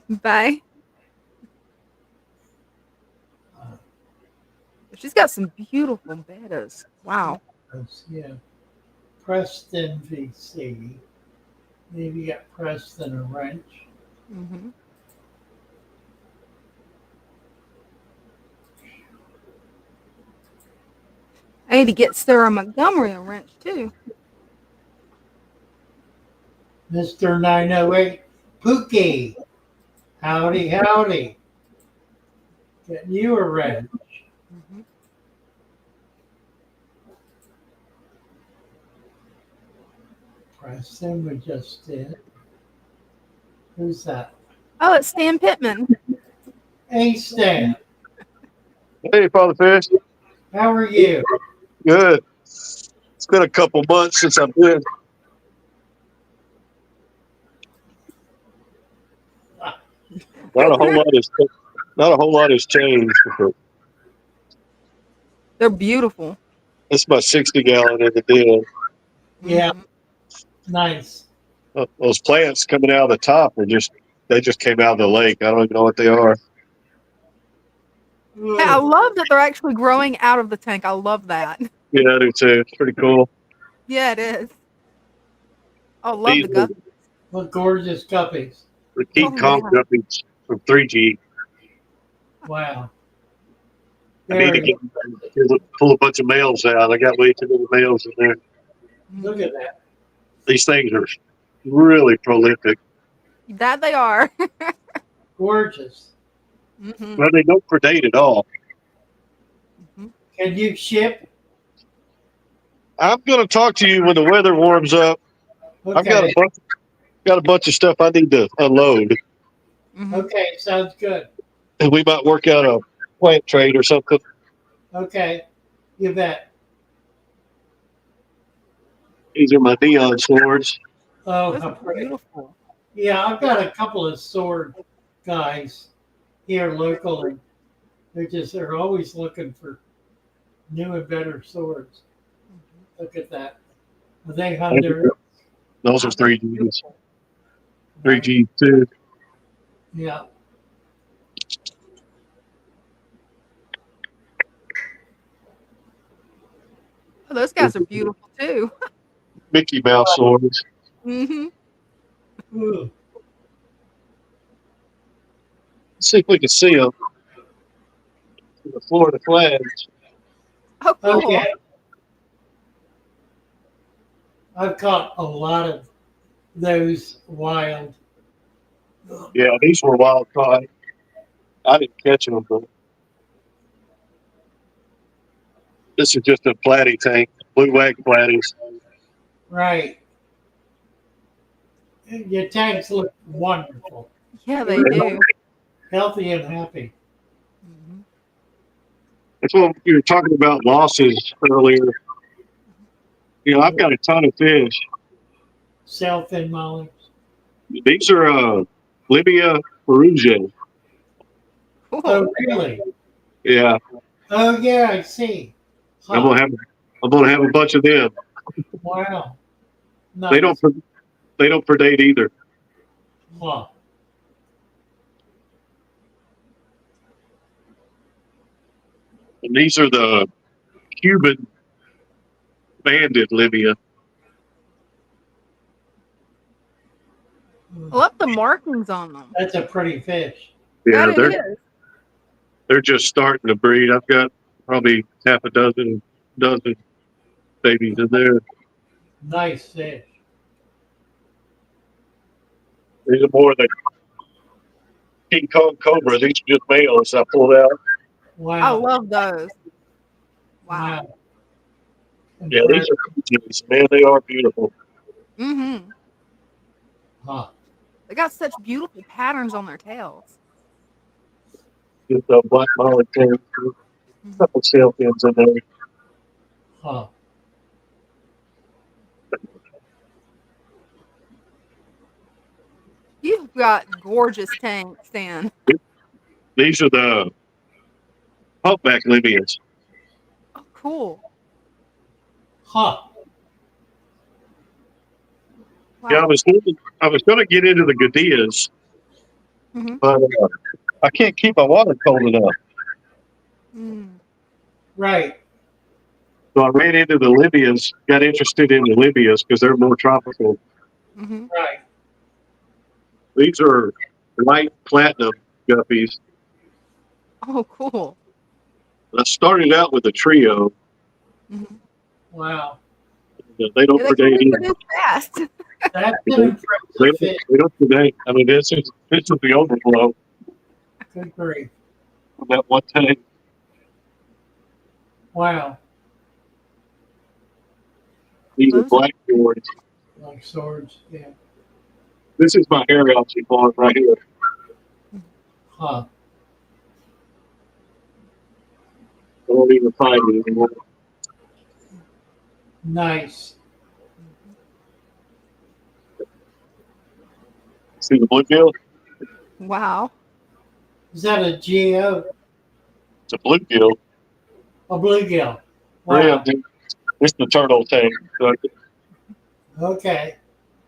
Speaker 2: Bye. She's got some beautiful bettas. Wow.
Speaker 3: Yeah. Preston VC. Maybe you got Preston a wrench.
Speaker 2: Mm-hmm. I need to get Sarah Montgomery a wrench too.
Speaker 3: Mr. 908 Pookie. Howdy, howdy. Getting you a wrench.
Speaker 2: Mm-hmm.
Speaker 3: Preston, we just did. Who's that?
Speaker 2: Oh, it's Stan Pittman.
Speaker 3: Hey, Stan.
Speaker 12: Hey, Father Fish.
Speaker 3: How are you?
Speaker 12: Good. It's been a couple months since I've been. Not a whole lot has changed.
Speaker 2: They're beautiful.
Speaker 12: It's my 60-gallon in the den.
Speaker 3: Yeah.
Speaker 2: Mhm.
Speaker 3: Nice.
Speaker 12: Those plants coming out of the top they just came out of the lake. I don't even know what they are.
Speaker 2: Hey, I love that they're actually growing out of the tank. I love that.
Speaker 12: Yeah, I do too. It's pretty cool.
Speaker 2: Yeah, it is. I love the guppies.
Speaker 3: What gorgeous guppies.
Speaker 12: The King
Speaker 2: Oh,
Speaker 12: Kong
Speaker 2: yeah.
Speaker 12: guppies from 3G.
Speaker 3: Wow.
Speaker 12: I need to pull a bunch of males out. I got way too many males in there.
Speaker 3: Look at that.
Speaker 12: These things are really prolific.
Speaker 2: That they are.
Speaker 3: Gorgeous.
Speaker 2: Mm-hmm.
Speaker 12: Well, they don't predate at all.
Speaker 2: Mm-hmm.
Speaker 3: Can you ship?
Speaker 12: I'm going to talk to you when the weather warms up.
Speaker 3: Okay.
Speaker 12: I've got a bunch of stuff I need to unload.
Speaker 2: Mm-hmm.
Speaker 3: Okay, sounds good.
Speaker 12: And we might work out a plant trade or something.
Speaker 3: Okay, you bet.
Speaker 12: These are my neon swords.
Speaker 3: Oh,
Speaker 2: Those
Speaker 3: how
Speaker 2: are
Speaker 3: pretty.
Speaker 2: beautiful.
Speaker 3: Yeah, I've got a couple of sword guys here locally. They're always looking for new and better swords. Look at that. Are they Honduran?
Speaker 12: Those are 3Gs. 3G too.
Speaker 3: Yeah.
Speaker 2: Oh, those guys are beautiful too.
Speaker 12: Mickey Mouse swords.
Speaker 2: Mm-hmm.
Speaker 3: Ooh.
Speaker 12: Let's see if we can see them. The Florida flags.
Speaker 2: Oh, cool.
Speaker 3: Okay. I've caught a lot of those wild.
Speaker 12: Yeah, these were wild caught. I didn't catch them, but this is just a platy tank. Blue wag platies.
Speaker 3: Right. Your tanks look wonderful.
Speaker 2: Yeah, they do.
Speaker 3: Healthy and happy.
Speaker 2: Mm-hmm.
Speaker 12: That's what you were talking about losses earlier. You know, I've got a ton of fish.
Speaker 3: Sailfin mollies.
Speaker 12: These are Libya Perugia.
Speaker 2: Cool.
Speaker 3: Oh, really?
Speaker 12: Yeah,
Speaker 3: Oh, yeah, I see.
Speaker 12: I'm
Speaker 3: Huh.
Speaker 12: gonna have a bunch of them.
Speaker 3: Wow.
Speaker 12: They
Speaker 3: Nice.
Speaker 12: don't predate either.
Speaker 3: Huh.
Speaker 12: And these are the Cuban banded Libya.
Speaker 2: I love the markings on them.
Speaker 3: That's a pretty fish.
Speaker 12: Yeah,
Speaker 2: That it is.
Speaker 12: they're just starting to breed. I've got probably half a dozen babies in there.
Speaker 3: Nice fish.
Speaker 12: These are more than King Kong Cobra. These are just males I pulled out.
Speaker 2: I
Speaker 3: Wow.
Speaker 2: love those. Wow.
Speaker 3: Wow.
Speaker 12: Yeah, these are peaches. Man, they are beautiful.
Speaker 2: Mm-hmm.
Speaker 3: Huh.
Speaker 2: They got such beautiful patterns on their tails.
Speaker 12: Just a black molly tank, a couple sailfins in there.
Speaker 3: Huh.
Speaker 2: You've got gorgeous tanks, Dan.
Speaker 12: These are the humpback Libyans.
Speaker 2: Oh, cool.
Speaker 3: Huh.
Speaker 2: Wow.
Speaker 12: Yeah, I was going to get into the Gadillas,
Speaker 2: Mhm.
Speaker 12: but I can't keep my water cold enough.
Speaker 2: Mm.
Speaker 3: Right.
Speaker 12: So I ran into the Libyans, got interested in the Libyans because they're more tropical.
Speaker 2: Mhm.
Speaker 3: Right.
Speaker 12: These are light platinum guppies.
Speaker 2: Oh, cool.
Speaker 12: I started out with a trio.
Speaker 2: Mhm.
Speaker 3: Wow.
Speaker 12: They don't
Speaker 2: Yeah, they can
Speaker 12: predate either.
Speaker 2: reproduce fast.
Speaker 3: That's an impressive fish.
Speaker 12: They don't predate. I mean, this is the overflow
Speaker 3: Good grief.
Speaker 12: of that one tank.
Speaker 3: Wow.
Speaker 12: These are
Speaker 2: Those-
Speaker 12: black cords.
Speaker 3: Like swords. Yeah.
Speaker 12: This is my hair algae farm right here.
Speaker 3: Huh.
Speaker 12: I don't even find it anymore.
Speaker 3: Nice.
Speaker 12: See the bluegill?
Speaker 2: Wow.
Speaker 3: Is that a geo?
Speaker 12: It's a bluegill.
Speaker 3: A bluegill.
Speaker 12: Wow.
Speaker 3: Wow.
Speaker 12: It's the turtle tank. So
Speaker 3: Okay.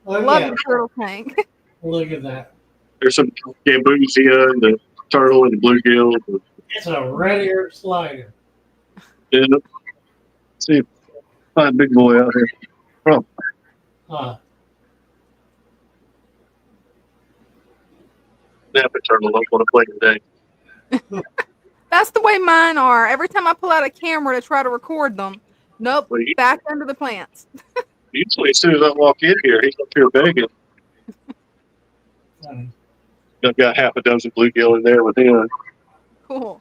Speaker 3: Oh,
Speaker 2: Love
Speaker 3: yeah.
Speaker 2: the turtle tank.
Speaker 3: Look at that.
Speaker 12: there's some gambusia and the turtle and the bluegill.
Speaker 3: It's a red ear slider.
Speaker 12: And see, find a big boy out here. Oh,
Speaker 3: Huh.
Speaker 12: snapper turtle. Don't want to play today.
Speaker 2: That's the way mine are. Every time I pull out a camera to try to record them, nope,
Speaker 12: Well,
Speaker 2: back under the plants.
Speaker 12: usually, as soon as I walk in here, he's up here begging.
Speaker 3: Funny.
Speaker 12: I've got half a dozen bluegill in there with him.
Speaker 2: Cool.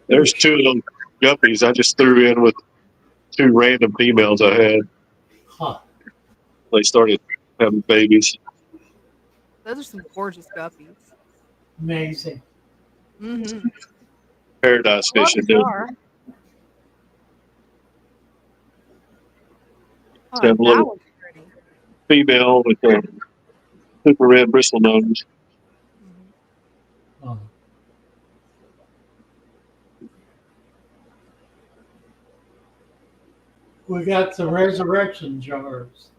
Speaker 12: There's two of them guppies I just threw in with two random females I had.
Speaker 3: Huh.
Speaker 12: They started having babies.
Speaker 2: Those are some gorgeous guppies.
Speaker 3: Amazing.
Speaker 2: Mm-hmm.
Speaker 12: Paradise
Speaker 2: Love
Speaker 12: fish and
Speaker 2: the
Speaker 12: Dina.
Speaker 2: jar. Oh,
Speaker 12: Have a
Speaker 2: that
Speaker 12: little
Speaker 2: was pretty.
Speaker 12: female with a super red bristle nose.
Speaker 2: Mm-hmm.
Speaker 3: Huh. We got some resurrection jars.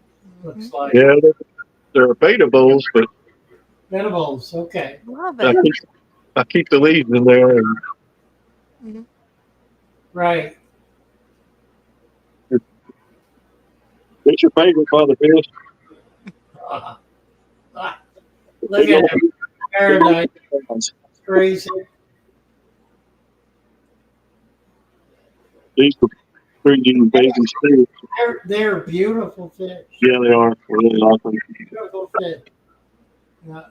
Speaker 3: Looks like
Speaker 12: Yeah, they're beta bowls, but
Speaker 3: edibles. Okay.
Speaker 2: Love
Speaker 12: I
Speaker 2: it.
Speaker 12: keep, I keep the leaves in there. And
Speaker 2: Mm-hmm.
Speaker 3: Right.
Speaker 12: what's your favorite, Father Fish?
Speaker 3: Ah. Look at it. Paradise. Crazy.
Speaker 12: These are bringing babies too.
Speaker 3: They're beautiful fish.
Speaker 12: Yeah, they are really awesome.
Speaker 3: Beautiful fish. Yeah.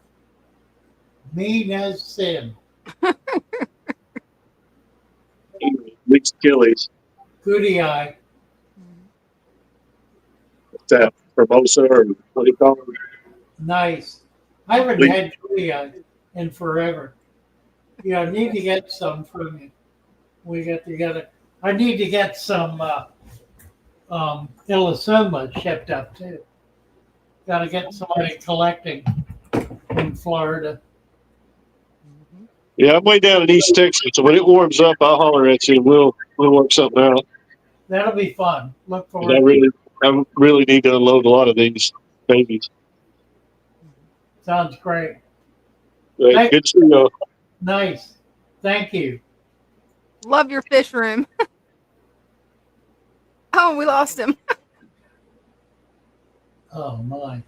Speaker 3: Mean as sin.
Speaker 12: Mixed Achilles.
Speaker 3: Goody eye.
Speaker 12: What's that? Formosa or what do you call it?
Speaker 3: Nice. I haven't had goody eye in forever. Yeah, I need to get some from you. We get together. I need to get some Illisoma shipped up too. Got to get somebody collecting in Florida.
Speaker 12: Yeah, I'm way down in East Texas, so when it warms up, I'll holler at you and we'll work something out.
Speaker 3: That'll be fun. Look
Speaker 12: 'Cause
Speaker 3: forward to it.
Speaker 12: I really need to unload a lot of these babies.
Speaker 3: Sounds great.
Speaker 12: Right,
Speaker 3: Thank,
Speaker 12: good to see you.
Speaker 3: nice. Thank you.
Speaker 2: Love your fish room. Oh, we lost him.
Speaker 3: Oh my.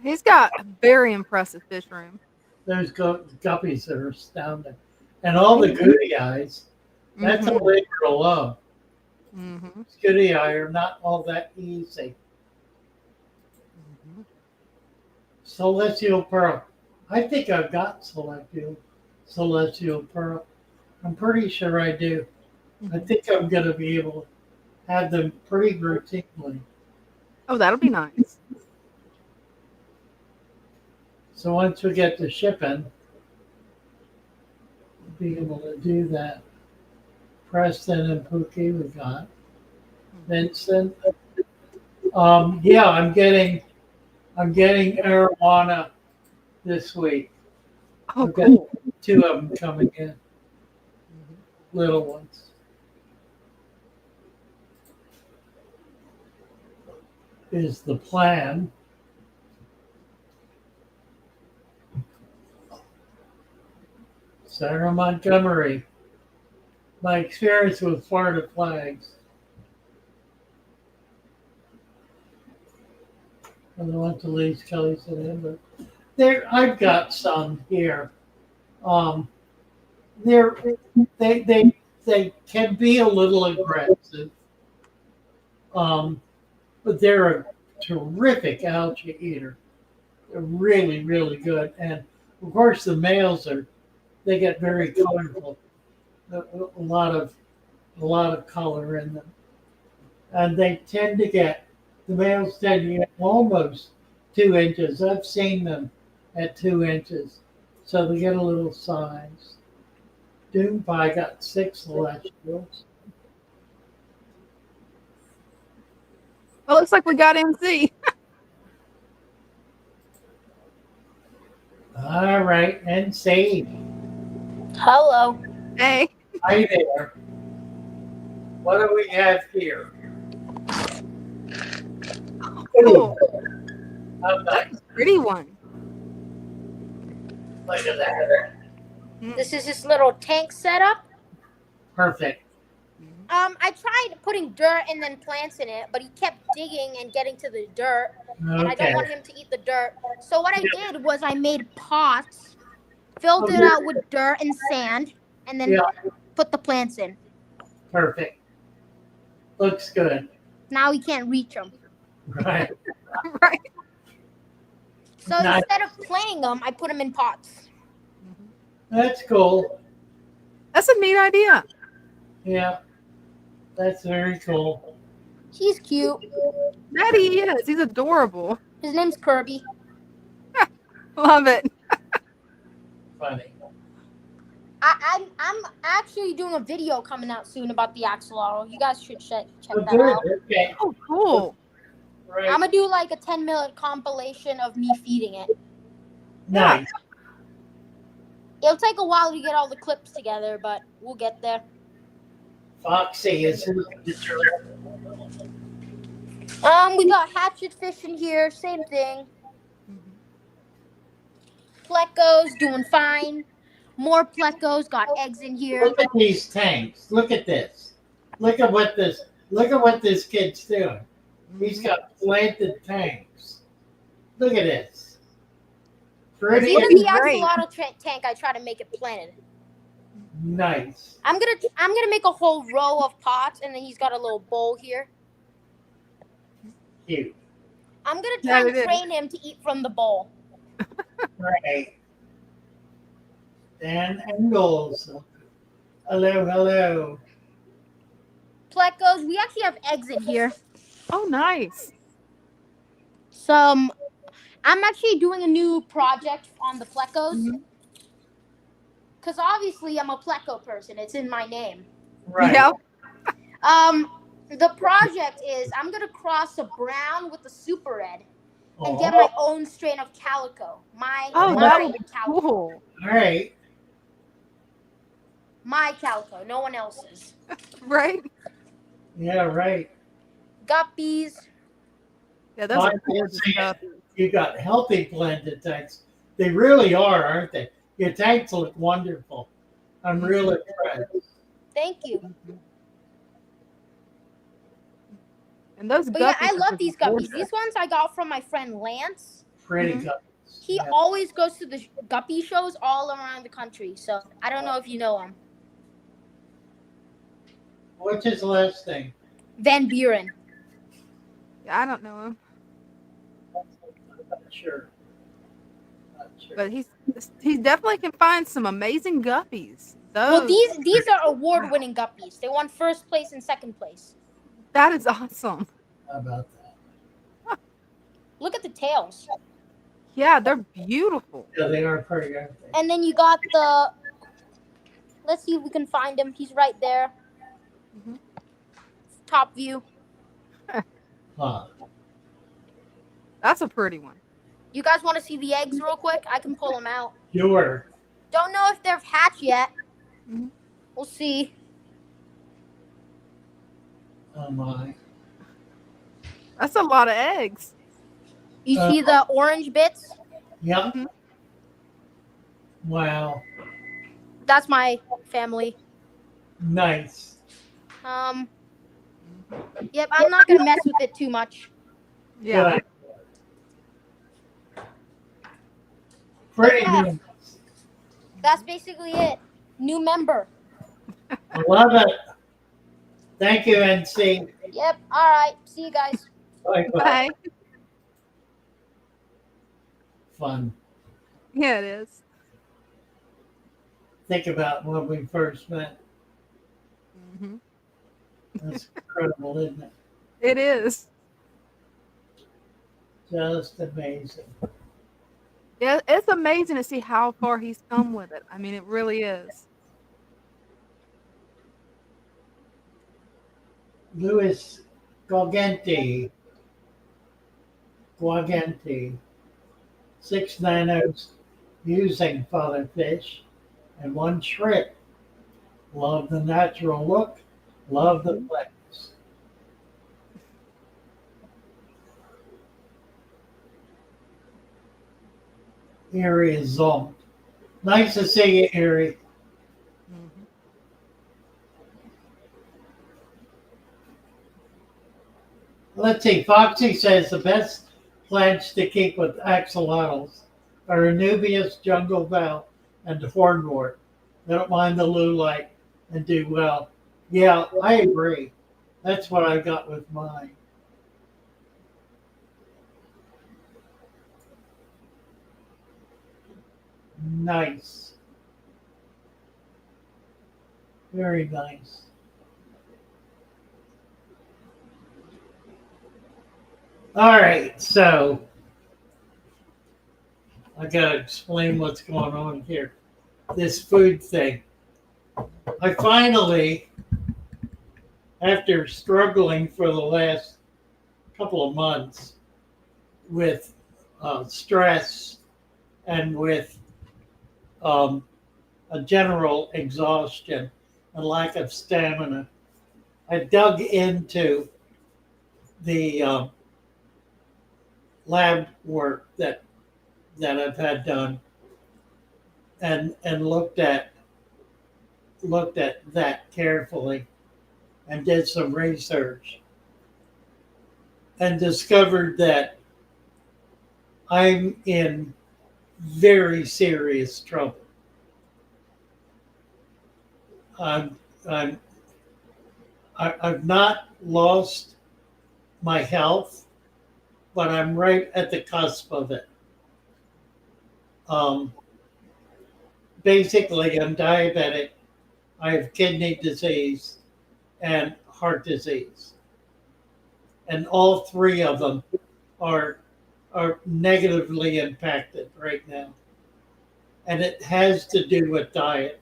Speaker 2: He's got a very impressive fish room.
Speaker 3: Those guppies that are astounding. And all the goody eyes. That's a
Speaker 2: Mhm.
Speaker 3: labor of love.
Speaker 2: Mhm.
Speaker 3: Goody eye are not all that easy. Celestial pearl. I think I've got celestial pearl. I'm pretty sure I do. I think I'm going to be able to have them pretty routinely.
Speaker 2: Oh, that'll be nice.
Speaker 3: So once we get to shipping, we'll be able to do that. Preston and Pookie we got. Vincent. Yeah, I'm getting arowana this week.
Speaker 2: Oh,
Speaker 3: I've got
Speaker 2: cool.
Speaker 3: 2 of them coming in, little ones. Is the plan. Sarah Montgomery. My experience with Florida flags. I don't want to leave Kelly's in it, but I've got some here. They're they can be a little aggressive, but they're a terrific algae eater. They're really really good, and of course the males they get very colorful. A lot of color in them, and the males tend to get almost 2 inches. I've seen them at 2 inches, so they get a little size. Doom Pie got 6 celestials.
Speaker 2: Well, looks like we got MC.
Speaker 3: All right, and save.
Speaker 13: Hello.
Speaker 2: Hey.
Speaker 3: Hi there. What do we have here?
Speaker 2: Cool.
Speaker 3: How
Speaker 2: That's
Speaker 3: nice.
Speaker 2: a pretty one.
Speaker 3: Look at that.
Speaker 13: This is this little tank setup.
Speaker 3: Perfect.
Speaker 13: I tried putting dirt and then plants in it, but he kept digging and getting to the dirt, and I don't want him to eat the dirt. So what I did was I made pots, filled it out with dirt and sand, and then put the plants in.
Speaker 3: Perfect. Looks good.
Speaker 13: Now he can't reach them.
Speaker 3: Right.
Speaker 2: Right.
Speaker 13: So instead of playing them, I put them in pots.
Speaker 3: That's cool.
Speaker 2: That's a neat idea.
Speaker 3: Yeah. That's very cool.
Speaker 13: He's cute.
Speaker 2: That he is. He's adorable.
Speaker 13: His name's Kirby.
Speaker 2: Love it.
Speaker 3: Funny.
Speaker 13: I'm actually doing a video coming out soon about the axolotl. You guys should check that
Speaker 3: Good.
Speaker 13: out.
Speaker 3: Okay.
Speaker 2: Oh, cool.
Speaker 3: Right.
Speaker 13: I'm gonna do like a 10-minute compilation of me feeding it.
Speaker 3: Nice.
Speaker 13: It'll take a while to get all the clips together, but we'll get there.
Speaker 3: Foxy is
Speaker 13: We got hatchet fish in here, same thing. Plecos doing fine. More plecos, got eggs in here.
Speaker 3: Look at these tanks. Look at this. Look at what this kid's doing. He's got planted tanks. Look at this. Pretty
Speaker 13: Even the axolotl tank, I try to make it planted.
Speaker 3: nice.
Speaker 13: I'm gonna make a whole row of pots, and then he's got a little bowl here.
Speaker 3: Cute.
Speaker 13: I'm gonna try and train him to eat from the bowl.
Speaker 3: Right. Dan Engels. Hello.
Speaker 13: Plecos, we actually have eggs in here.
Speaker 2: Oh, nice.
Speaker 13: I'm actually doing a new project on the plecos. because obviously I'm a pleco person. It's in my name.
Speaker 3: Right.
Speaker 2: Yep.
Speaker 13: The project is I'm gonna cross a brown with a super red and get
Speaker 3: Oh,
Speaker 13: my own strain of calico.
Speaker 2: Oh,
Speaker 3: Oh.
Speaker 2: that would be
Speaker 13: Calico.
Speaker 2: cool.
Speaker 3: all right.
Speaker 13: My calico, no one else's.
Speaker 2: Right?
Speaker 3: Yeah, right.
Speaker 13: Guppies.
Speaker 2: Yeah, those
Speaker 3: Well,
Speaker 2: are
Speaker 3: I
Speaker 2: gorgeous
Speaker 3: see it.
Speaker 2: stuff.
Speaker 3: You got healthy blended tanks. They really are, aren't they? Your tanks look wonderful. I'm really impressed.
Speaker 13: Thank you.
Speaker 2: And those
Speaker 13: But yeah, I
Speaker 2: guppies are
Speaker 13: love
Speaker 2: just
Speaker 13: these guppies.
Speaker 2: gorgeous.
Speaker 13: These ones I got from my friend Lance.
Speaker 3: Pretty
Speaker 2: Mhm.
Speaker 3: good.
Speaker 13: He
Speaker 3: Yeah.
Speaker 13: always goes to the guppy shows all around the country. So I don't know if you know him.
Speaker 3: What's his last name?
Speaker 13: Van Buren.
Speaker 2: Yeah, I don't know him,
Speaker 3: Not sure. Not sure.
Speaker 2: but he definitely can find some amazing guppies.
Speaker 13: Well,
Speaker 2: Those
Speaker 13: these are award-winning guppies. They won first place and second place.
Speaker 2: that is awesome.
Speaker 3: How about that?
Speaker 13: Look at the tails.
Speaker 2: Yeah, they're beautiful.
Speaker 3: Yeah, they are pretty, aren't they?
Speaker 13: And then you got the. Let's see if we can find him. He's right there.
Speaker 2: Mhm.
Speaker 13: Top view.
Speaker 3: Huh.
Speaker 2: That's a pretty one.
Speaker 13: You guys want to see the eggs real quick? I can pull them out.
Speaker 3: Sure.
Speaker 13: Don't know if they're hatched yet.
Speaker 2: Mhm.
Speaker 13: We'll see.
Speaker 3: Oh my.
Speaker 2: That's a lot of eggs.
Speaker 13: You see the orange bits?
Speaker 3: Yeah.
Speaker 2: Mhm.
Speaker 3: Wow.
Speaker 13: That's my family.
Speaker 3: Nice.
Speaker 13: Yep, I'm not gonna mess with it too much.
Speaker 2: Yeah.
Speaker 3: Good. Pretty
Speaker 13: Yeah.
Speaker 3: good.
Speaker 13: That's basically it. New member.
Speaker 3: I love it. Thank you, NC.
Speaker 13: Yep. All right. See you guys.
Speaker 3: Bye-bye.
Speaker 2: Bye.
Speaker 3: Fun.
Speaker 2: Yeah, it is.
Speaker 3: Think about when we first met.
Speaker 2: Hmm.
Speaker 3: That's incredible, isn't it?
Speaker 2: It is.
Speaker 3: Just amazing.
Speaker 2: Yeah, it's amazing to see how far he's come with it. I mean, it really is.
Speaker 3: Louis Guagenti, 6 nanos using Father Fish and 1 shrimp. Love the natural look, love the flex. Erie is zoned. Nice to see you, Erie.
Speaker 2: Mhm.
Speaker 3: Let's see, Foxy says the best plants to keep with axolotls are Anubias, jungle val, and hornwort. They don't mind the blue light and do well. Yeah, I agree. That's what I got with mine. Nice. Very nice. All right, so I gotta explain what's going on here. This food thing. I finally, after struggling for the last couple of months with stress and with a general exhaustion and lack of stamina, I dug into the lab work that I've had done and looked at that carefully and did some research and discovered that I'm in very serious trouble. I've not lost my health, but I'm right at the cusp of it. Basically, I'm diabetic. I have kidney disease and heart disease, and all 3 of them are negatively impacted right now. and it has to do with diet.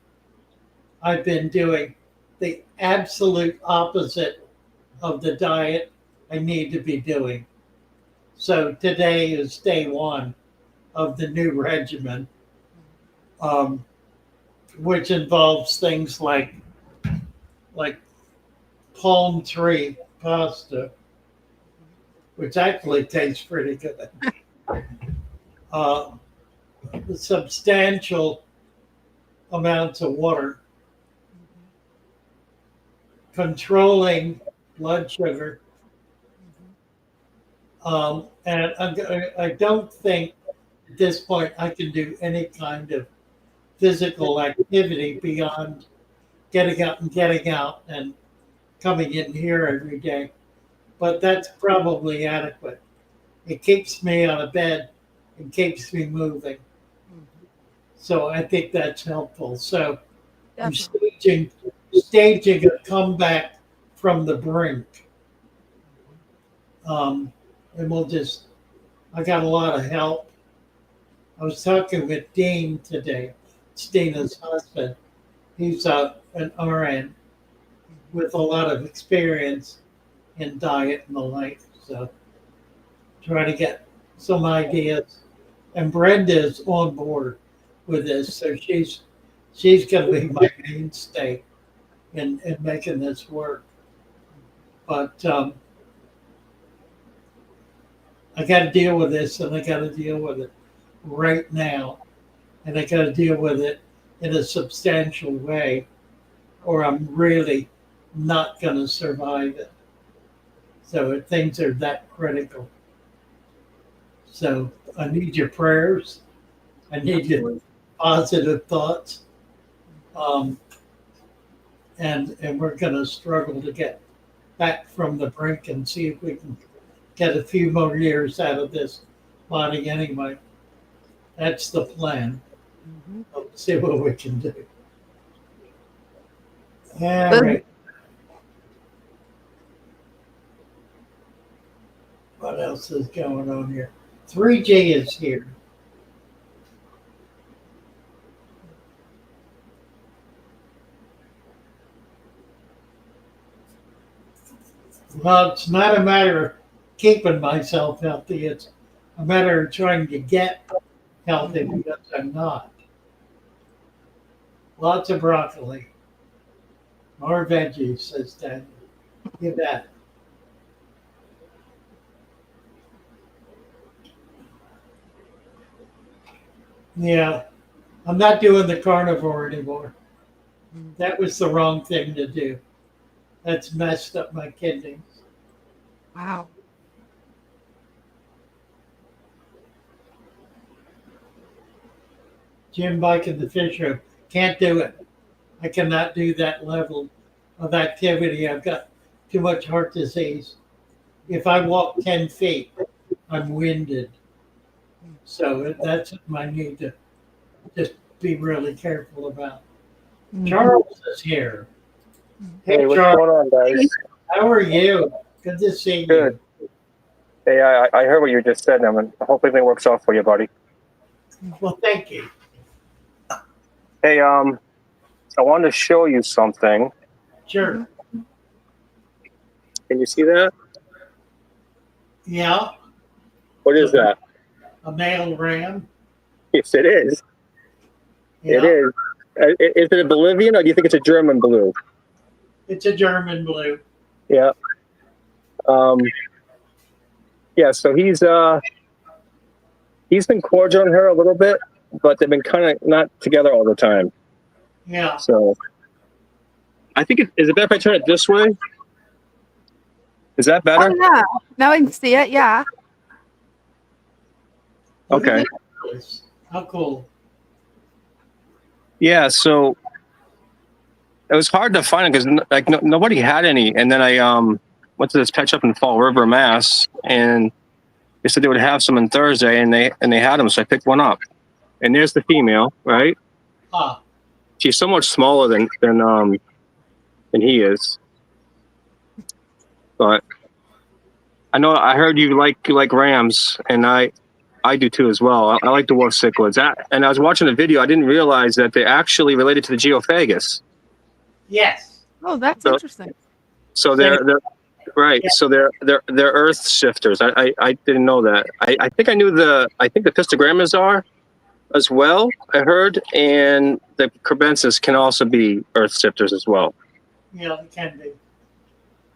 Speaker 3: I've been doing the absolute opposite of the diet I need to be doing. So today is day one of the new regimen, um, which involves things like palm tree pasta, which actually tastes pretty good. Uh, Substantial amounts of water, controlling blood sugar, and I don't think at this point I can do any kind of physical activity beyond getting out and coming in here every day. But that's probably adequate. It keeps me out of bed and keeps me moving. So I think that's helpful. So I'm staging a comeback from the brink. And I got a lot of help. I was talking with Dean today. It's Dina's husband. He's an RN with a lot of experience in diet and the like. So trying to get some ideas. And Brenda's on board with this. So she's going to be my mainstay in making this work. But I got to deal with this, and I got to deal with it right now, and I got to deal with it in a substantial way, or I'm really not going to survive it. So things are that critical. So I need your prayers. I need your positive thoughts. And we're going to struggle to get back from the brink and see if we can get a few more years out of this body anyway. That's the plan. Let's see what we can do. All right. What else is going on here? 3G is here. Well, it's not a matter of keeping myself healthy. It's a matter of trying to get healthy because I'm not. Lots of broccoli. More veggies, says Daniel. You bet. Yeah, I'm not doing the carnivore anymore. That was the wrong thing to do. That's messed up my kidneys.
Speaker 2: Wow.
Speaker 3: Jim Bike and the Fish Room. Can't do it. I cannot do that level of activity. I've got too much heart disease. If I walk 10 feet, I'm winded. So that's something I need to just be really careful about. Charles is here.
Speaker 14: Hey, what's
Speaker 3: Charles,
Speaker 14: going on, guys?
Speaker 3: how are you? Good to see
Speaker 14: Good.
Speaker 3: you.
Speaker 14: Hey, I heard what you just said, and I hope everything works out for you, buddy.
Speaker 3: Well, thank you.
Speaker 14: Hey, I wanted to show you something.
Speaker 3: Sure.
Speaker 14: Can you see that?
Speaker 3: Yeah.
Speaker 14: What is that?
Speaker 3: A male ram.
Speaker 14: Yes, it is.
Speaker 3: Yeah.
Speaker 14: It is. Is it a Bolivian, or do you think it's a German blue?
Speaker 3: It's a German blue.
Speaker 14: Yeah. Yeah. So he's been cordial on her a little bit, but they've been kind of not together all the time.
Speaker 3: Yeah.
Speaker 14: So I think is it better if I turn it this way? Is that better?
Speaker 2: Oh, yeah. Now I can see it. Yeah.
Speaker 14: Okay.
Speaker 3: How cool.
Speaker 14: Yeah. So it was hard to find it because nobody had any. And then I went to this pet shop in Fall River, Mass, and they said they would have some on Thursday, and they had them. So I picked one up. And there's the female, right?
Speaker 3: Ah.
Speaker 14: She's so much smaller than he is. But I know I heard you like rams, and I I do too as well. I like dwarf cichlids. And I was watching a video. I didn't realize that they're actually related to the geophagus.
Speaker 3: Yes.
Speaker 2: Oh, that's
Speaker 14: So-
Speaker 2: interesting.
Speaker 14: So they're right. So they're earth shifters. I didn't know that. I think I knew the pistogrammas are as well. I heard, and the crebensis can also be earth shifters as well.
Speaker 3: Yeah, it can be.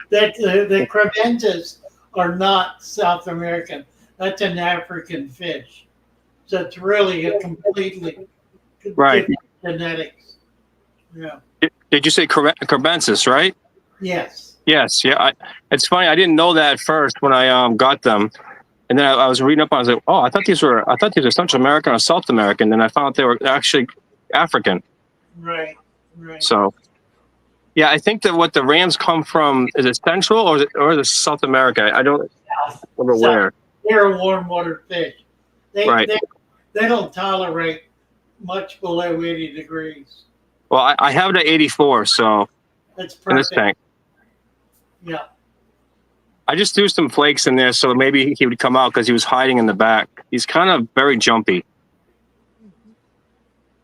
Speaker 3: The crebensis are not South American. That's an African fish. So it's really a completely
Speaker 14: Right.
Speaker 3: different genetics. Yeah.
Speaker 14: Did you say crebensis, right?
Speaker 3: Yes.
Speaker 14: Yes. Yeah. It's funny. I didn't know that at first when I got them, and then I was reading up on. I was like, oh, I thought these were Central American or South American. Then I found out they were actually African.
Speaker 3: Right. Right.
Speaker 14: So, yeah, I think that what the rams come from is it Central or is it South America? I don't remember where.
Speaker 3: They're a warm water fish.
Speaker 14: Right.
Speaker 3: They don't tolerate much below 80 degrees.
Speaker 14: Well, I have it at 84, so
Speaker 3: That's
Speaker 14: in this
Speaker 3: perfect.
Speaker 14: tank.
Speaker 3: Yeah.
Speaker 14: I just threw some flakes in there so maybe he would come out because he was hiding in the back. He's kind of very jumpy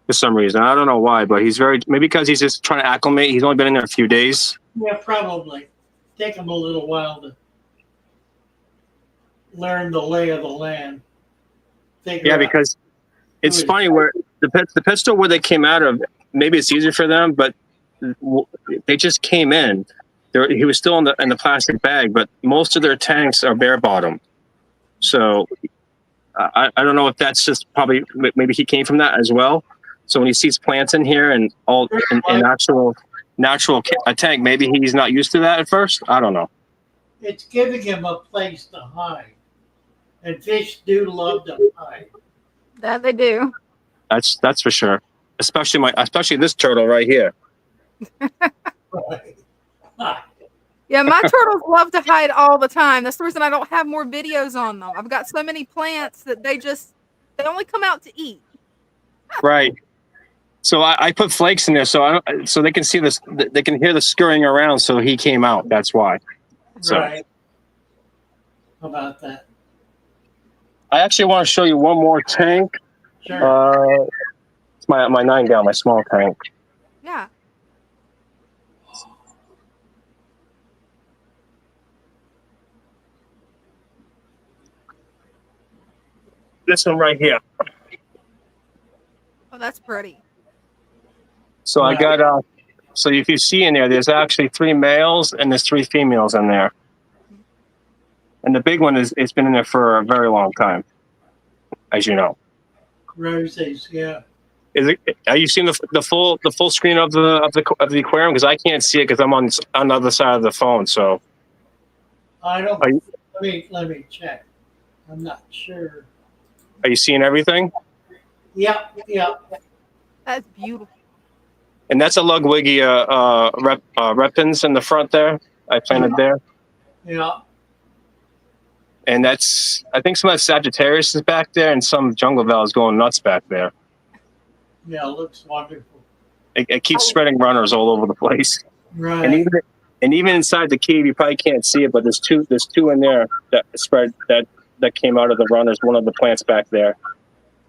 Speaker 14: for some reason. I don't know why, but maybe because he's just trying to acclimate. He's only been in there a few days.
Speaker 3: Yeah, probably. Take them a little while to learn the lay of the land. Figure
Speaker 14: Yeah,
Speaker 3: out
Speaker 14: because it's
Speaker 3: who is-
Speaker 14: funny where the pet store where they came out of, maybe it's easier for them, but they just came in. He was still in the plastic bag, but most of their tanks are bare bottom. So I don't know if that's just probably maybe he came from that as well. So when he sees plants in here and all in natural tank, maybe he's not used to that at first. I don't know.
Speaker 3: It's giving him a place to hide. And fish do love to hide.
Speaker 2: That they do.
Speaker 14: That's for sure. Especially this turtle right here.
Speaker 3: Right.
Speaker 2: Yeah, my turtles love to hide all the time. That's the reason I don't have more videos on them. I've got so many plants that they only come out to eat.
Speaker 14: Right. So I put flakes in there so they can see this. They can hear the scurrying around. So he came out. That's why. So
Speaker 3: Right. How about that?
Speaker 14: I actually want to show you one more tank.
Speaker 3: Sure.
Speaker 14: It's my 9-gallon, my small tank.
Speaker 2: Yeah.
Speaker 14: This one right here.
Speaker 2: Oh, that's pretty.
Speaker 14: So I got so if you see in there's actually 3 males and there's 3 females in there. And the big one it's been in there for a very long time, as you know.
Speaker 3: Roses, yeah.
Speaker 14: Are you seeing the full screen of the aquarium? Because I can't see it because I'm on the other side of the phone. So
Speaker 3: I don't. Let me check. I'm not sure.
Speaker 14: are you seeing everything?
Speaker 3: Yep.
Speaker 2: That's beautiful.
Speaker 14: And that's a Lugwigia repens in the front there. I planted there.
Speaker 3: Yeah.
Speaker 14: And I think some of the Sagittarius is back there and some jungle val is going nuts back there.
Speaker 3: Yeah, it looks wonderful.
Speaker 14: It keeps spreading runners all over the place.
Speaker 3: Right.
Speaker 14: And even inside the cave, you probably can't see it, but there's two in there that spread that came out of the runners, one of the plants back there.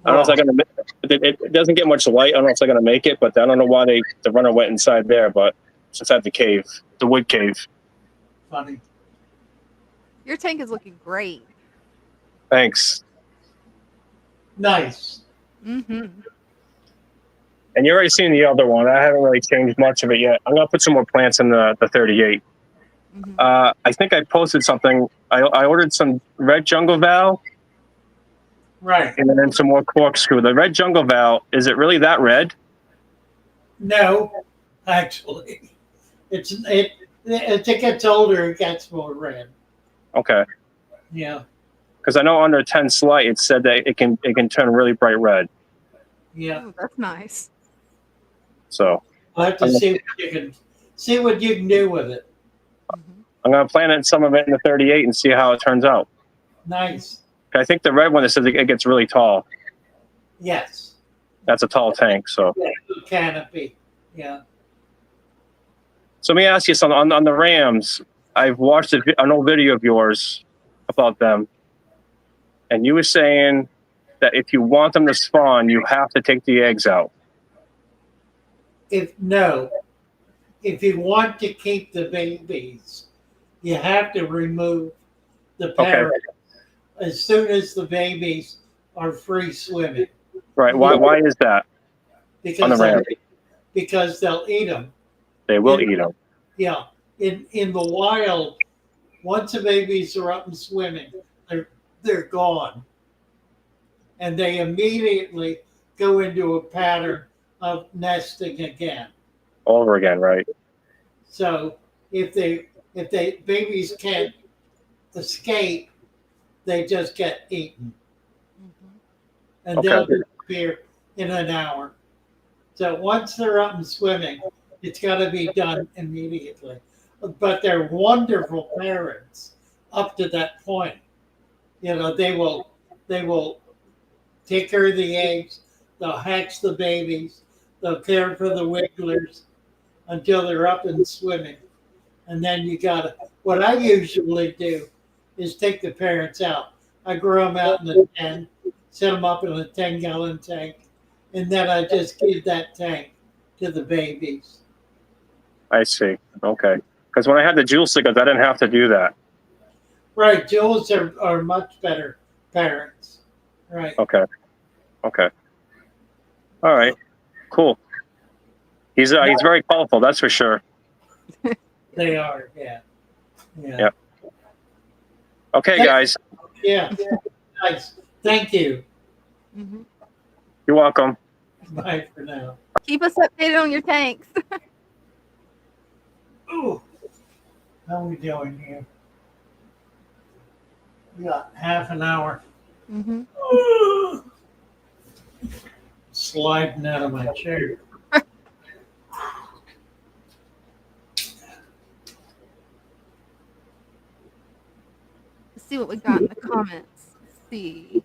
Speaker 14: I don't know if it doesn't get much light. I don't know if they're gonna make it, but I don't know why the runner went inside there, but it's inside the cave, the wood cave.
Speaker 3: Funny.
Speaker 2: Your tank is looking great.
Speaker 14: Thanks.
Speaker 3: Nice.
Speaker 2: Mm-hmm.
Speaker 14: And you're already seeing the other one. I haven't really changed much of it yet. I'm gonna put some more plants in the 38.
Speaker 2: Mm-hmm.
Speaker 14: I think I posted something. I ordered some red jungle val.
Speaker 3: Right.
Speaker 14: And then some more corkscrew. The red jungle val, is it really that red?
Speaker 3: No, actually, as it gets older, it gets more red.
Speaker 14: Okay.
Speaker 3: Yeah.
Speaker 14: Because I know under 10 slight, it said that it can turn really bright red.
Speaker 3: Yeah.
Speaker 2: Ooh, that's nice.
Speaker 14: So
Speaker 3: I'll have to see what you can do with it.
Speaker 2: Mm-hmm.
Speaker 14: I'm gonna plant some of it in the 38 and see how it turns out.
Speaker 3: Nice.
Speaker 14: I think the red one that says it gets really tall.
Speaker 3: Yes.
Speaker 14: That's a tall tank. So
Speaker 3: Yeah, canopy. Yeah.
Speaker 14: let me ask you something on the Rams. I've watched an old video of yours about them, and you were saying that if you want them to spawn, you have to take the eggs out?
Speaker 3: If you want to keep the babies, you have to remove the
Speaker 14: Okay.
Speaker 3: parents as soon as the babies are free swimming.
Speaker 14: Right. Why is that? On the ram.
Speaker 3: Because they'll eat them.
Speaker 14: They will eat them.
Speaker 3: Yeah. In the wild, once the babies are up and swimming, they're gone. And they immediately go into a pattern of nesting again.
Speaker 14: All over again, right?
Speaker 3: So if babies can't escape, they just get eaten. And they'll disappear in an hour. So once they're up and swimming, it's got to be done immediately. But they're wonderful parents up to that point. You know, they will take care of the eggs, they'll hatch the babies, they'll care for the wigglers until they're up and swimming. And then what I usually do is take the parents out. I grow them out in a 10, set them up in a 10-gallon tank, and then I just give that tank to the babies.
Speaker 14: I see. Okay. Because when I had the jewel stickers, I didn't have to do that.
Speaker 3: Right. Jewels are much better parents. Right.
Speaker 14: Okay. All right. Cool. He's very colorful, that's for sure.
Speaker 3: They are, yeah.
Speaker 14: Yeah. Okay, guys.
Speaker 3: Yeah. Nice. Thank you.
Speaker 14: You're welcome.
Speaker 3: Bye for now.
Speaker 2: Keep us updated on your tanks.
Speaker 3: Ooh. How are we doing here? We got half an hour. Sliding out of my chair.
Speaker 2: Let's see what we got in the comments. Let's see.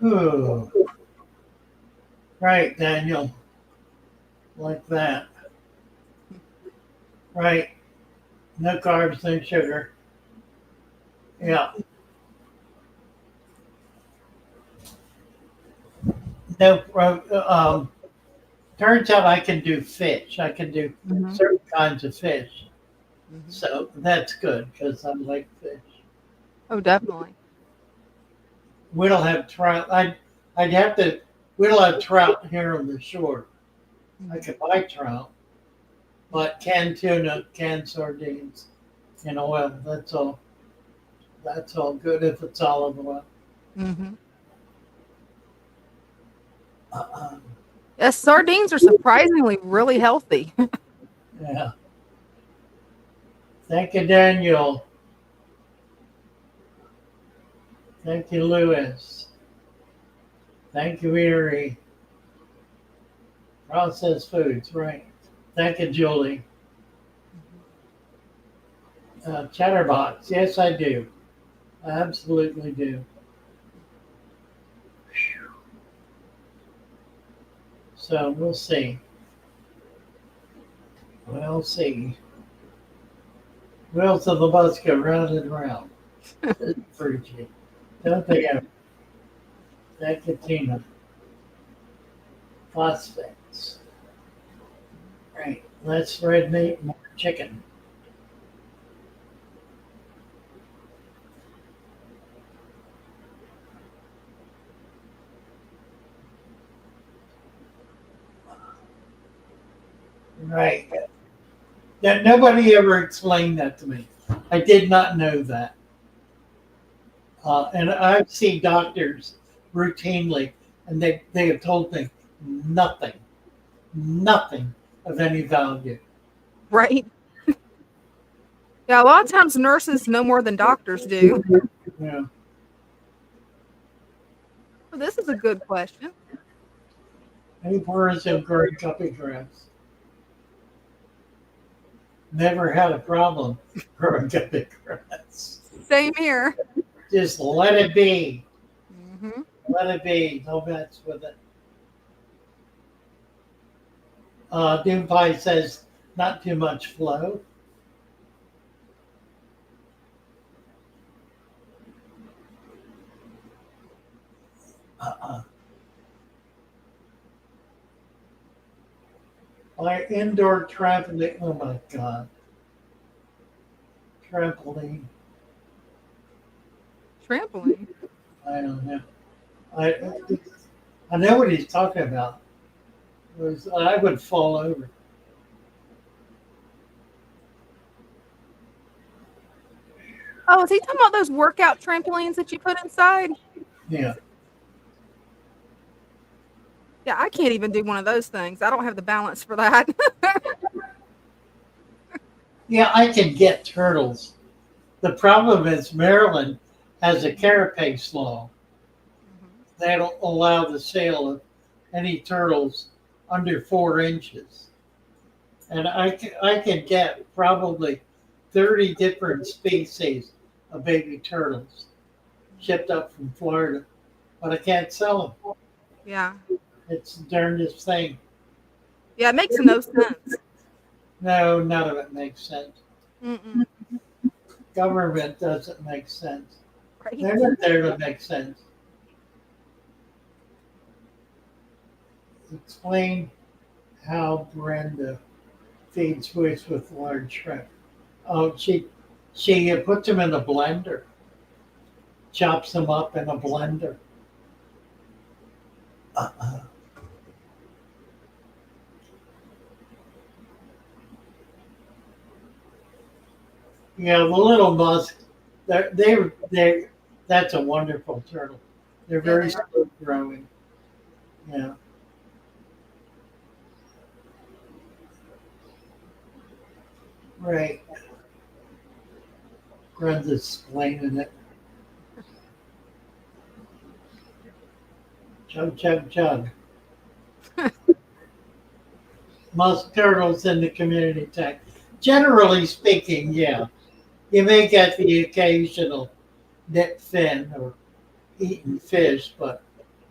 Speaker 3: Ooh. Right, Daniel. Like that. Right. No carbs, no sugar. Yeah. No. Turns out I can do fish. I can do certain kinds of fish. So that's good because I like fish.
Speaker 2: Oh, definitely.
Speaker 3: We don't have trout. We don't have trout here on the shore. I could buy trout, but canned tuna, canned sardines, in oil. That's all. That's all good if it's olive oil.
Speaker 2: Yes, sardines are surprisingly really healthy.
Speaker 3: Yeah. Thank you, Daniel. Thank you, Louis. Thank you, Erie. Processed foods, right. Thank you, Julie. Chatterbox, yes, I do. I absolutely do. So we'll see. We'll see. Wheels of the bus go round and round. Fruity. Don't they ever? Thank you, Tina. Phosphates. Right. Less red meat, more chicken. Right. That nobody ever explained that to me. I did not know that. And I've seen doctors routinely, and they have told me nothing of any value.
Speaker 2: Right. Yeah, a lot of times nurses know more than doctors do.
Speaker 3: Yeah.
Speaker 2: Well, this is a good question.
Speaker 3: Any birds have growing guppy grass? Never had a problem growing guppy grass.
Speaker 2: Same here.
Speaker 3: Just let it be. Let it be. No mess with it. Doom Pie says Not too much flow. Uh-uh. My indoor trampoline. Oh my God. Trampoline.
Speaker 2: Trampoline.
Speaker 3: I don't know. I I know what he's talking about. I would fall over.
Speaker 2: Oh, is he talking about those workout trampolines that you put inside?
Speaker 3: Yeah.
Speaker 2: Yeah, I can't even do one of those things. I don't have the balance for that.
Speaker 3: Yeah, I can get turtles. The problem is Maryland has a carapace law. They don't allow the sale of any turtles under 4 inches. And I can get probably 30 different species of baby turtles shipped up from Florida, but I can't sell them.
Speaker 2: Yeah.
Speaker 3: It's the darndest thing.
Speaker 2: Yeah, it makes no sense.
Speaker 3: No, none of it makes sense.
Speaker 2: Mm-mm.
Speaker 3: Government doesn't make sense.
Speaker 2: Right.
Speaker 3: They're not there to make sense. Explain how Brenda feeds fish with large shrimp. Oh, she puts them in a blender, chops them up in a blender. Uh-uh. Yeah, the little musk, they that's a wonderful turtle. They're very slow growing. Yeah. Right. Brenda's explaining it. Chug, chug, chug. Musk turtles in the community tank. Generally speaking, yeah. You may get the occasional nip fin or eaten fish, but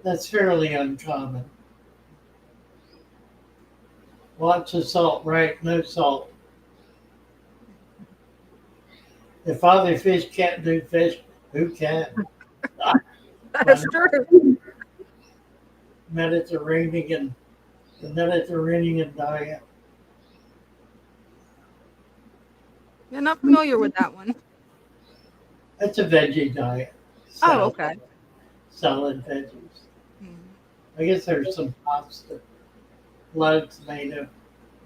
Speaker 3: that's fairly uncommon. Lots of salt, right? No salt. If Father Fish can't do fish, who can?
Speaker 2: That's true.
Speaker 3: Mediterranean, the Mediterranean diet.
Speaker 2: You're not familiar with that one.
Speaker 3: It's a veggie diet.
Speaker 2: Oh, okay.
Speaker 3: Salad veggies.
Speaker 2: Mm.
Speaker 3: I guess there's some pasta, a lot of tomato,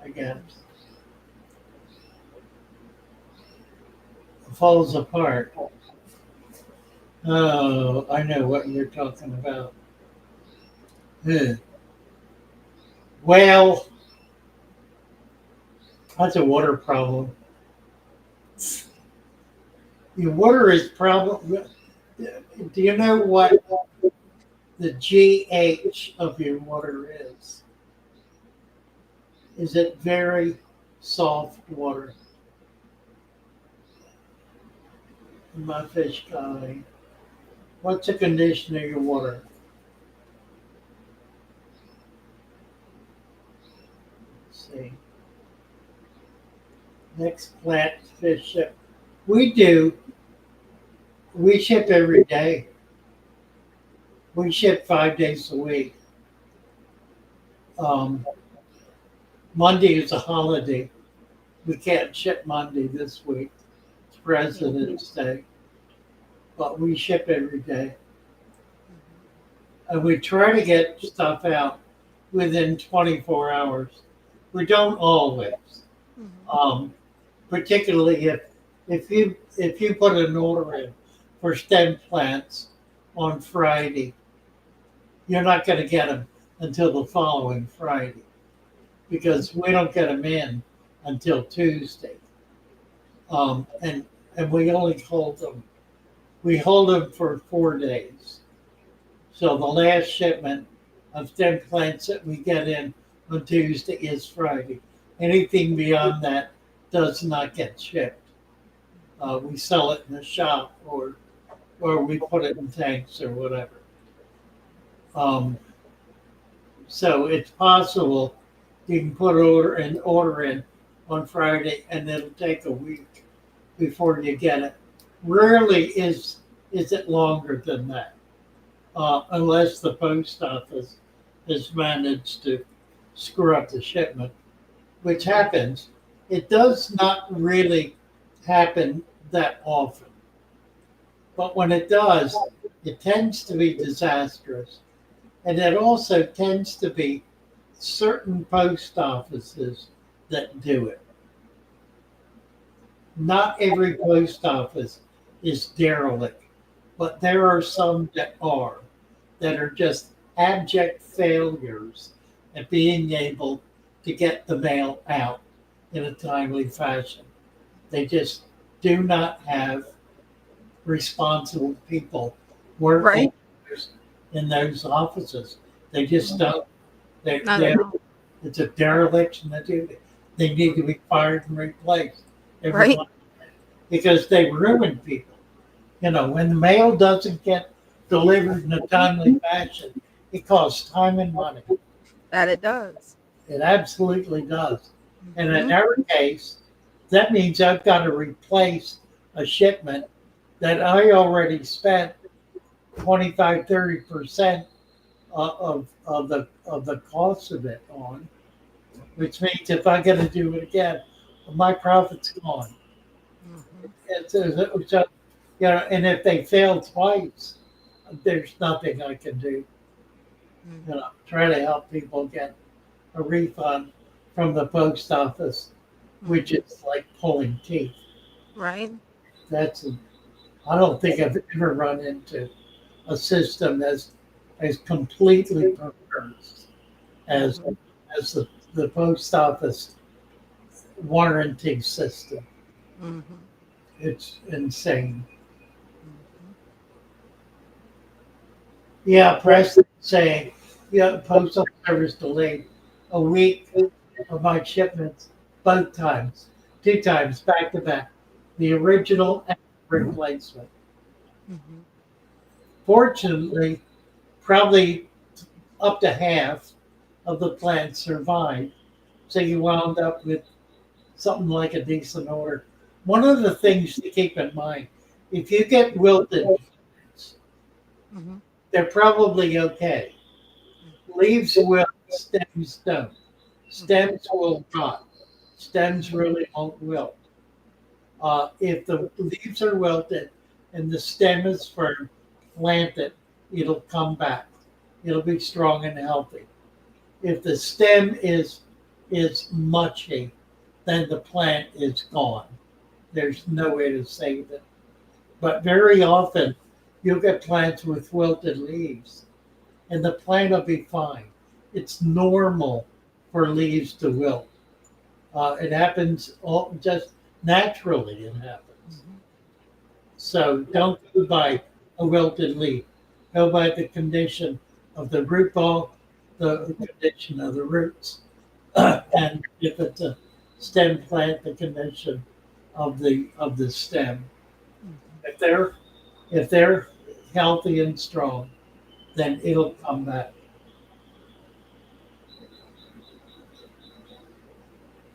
Speaker 3: I guess. It falls apart. Oh, I know what you're talking about. Ugh. Well, that's a water problem. The water is problem. Do you know what the GH of your water is? Is it very soft water? My fish guy. What's the condition of your water? Let's see. Next plant fish ship. We do. We ship every day. We ship 5 days a week. Monday is a holiday. We can't ship Monday this week. It's President's Day. But we ship every day. And we try to get stuff out within 24 hours. We don't always. Particularly if you put an order in for stem plants on Friday, you're not going to get them until the following Friday because we don't get them in until Tuesday. And we only hold them. We hold them for 4 days. So the last shipment of stem plants that we get in on Tuesday is Friday. Anything beyond that does not get shipped. We sell it in the shop or we put it in tanks or whatever. So it's possible you can put an order in on Friday, and it'll take a week before you get it. Rarely is it longer than that, unless the post office has managed to screw up the shipment, which happens. It does not really happen that often, but when it does, it tends to be disastrous, and it also tends to be certain post offices that do it. Not every post office is derelict, but there are some that are just abject failures at being able to get the mail out in a timely fashion. They just do not have responsible people working in those offices. They just don't. They're, it's a dereliction of duty. They need to be fired and replaced. Everyone, because they ruin people. You know, when the mail doesn't get delivered in a timely fashion, it costs time and money.
Speaker 2: That it does.
Speaker 3: It absolutely does. And in our case, that means I've got to replace a shipment that I already spent 25, 30% of the cost of it on, which means if I got to do it again, my profit's gone. You know, and if they fail twice, there's nothing I can do. You know, try to help people get a refund from the post office, which is like pulling teeth.
Speaker 2: Right.
Speaker 3: I don't think I've ever run into a system as completely perverse as the post office warranty system. It's insane. Yeah, Preston saying, yeah, postal service delayed a week of my shipments both times, 2 times back to back, the original and replacement. Fortunately, probably up to half of the plants survived, so you wound up with something like a decent order. One of the things to keep in mind, if you get wilted plants, they're probably okay. Leaves will, stems don't. Stems will rot. Stems really won't wilt. If the leaves are wilted and the stem is firm, plant it, it'll come back. It'll be strong and healthy. If the stem is mushy, then the plant is gone. There's no way to save it. But very often, you'll get plants with wilted leaves, and the plant will be fine. It's normal for leaves to wilt. It happens just naturally. It happens. So don't go by a wilted leaf. Go by the condition of the root ball, the condition of the roots, and if it's a stem plant, the condition of the stem. If they're healthy and strong, then it'll come back.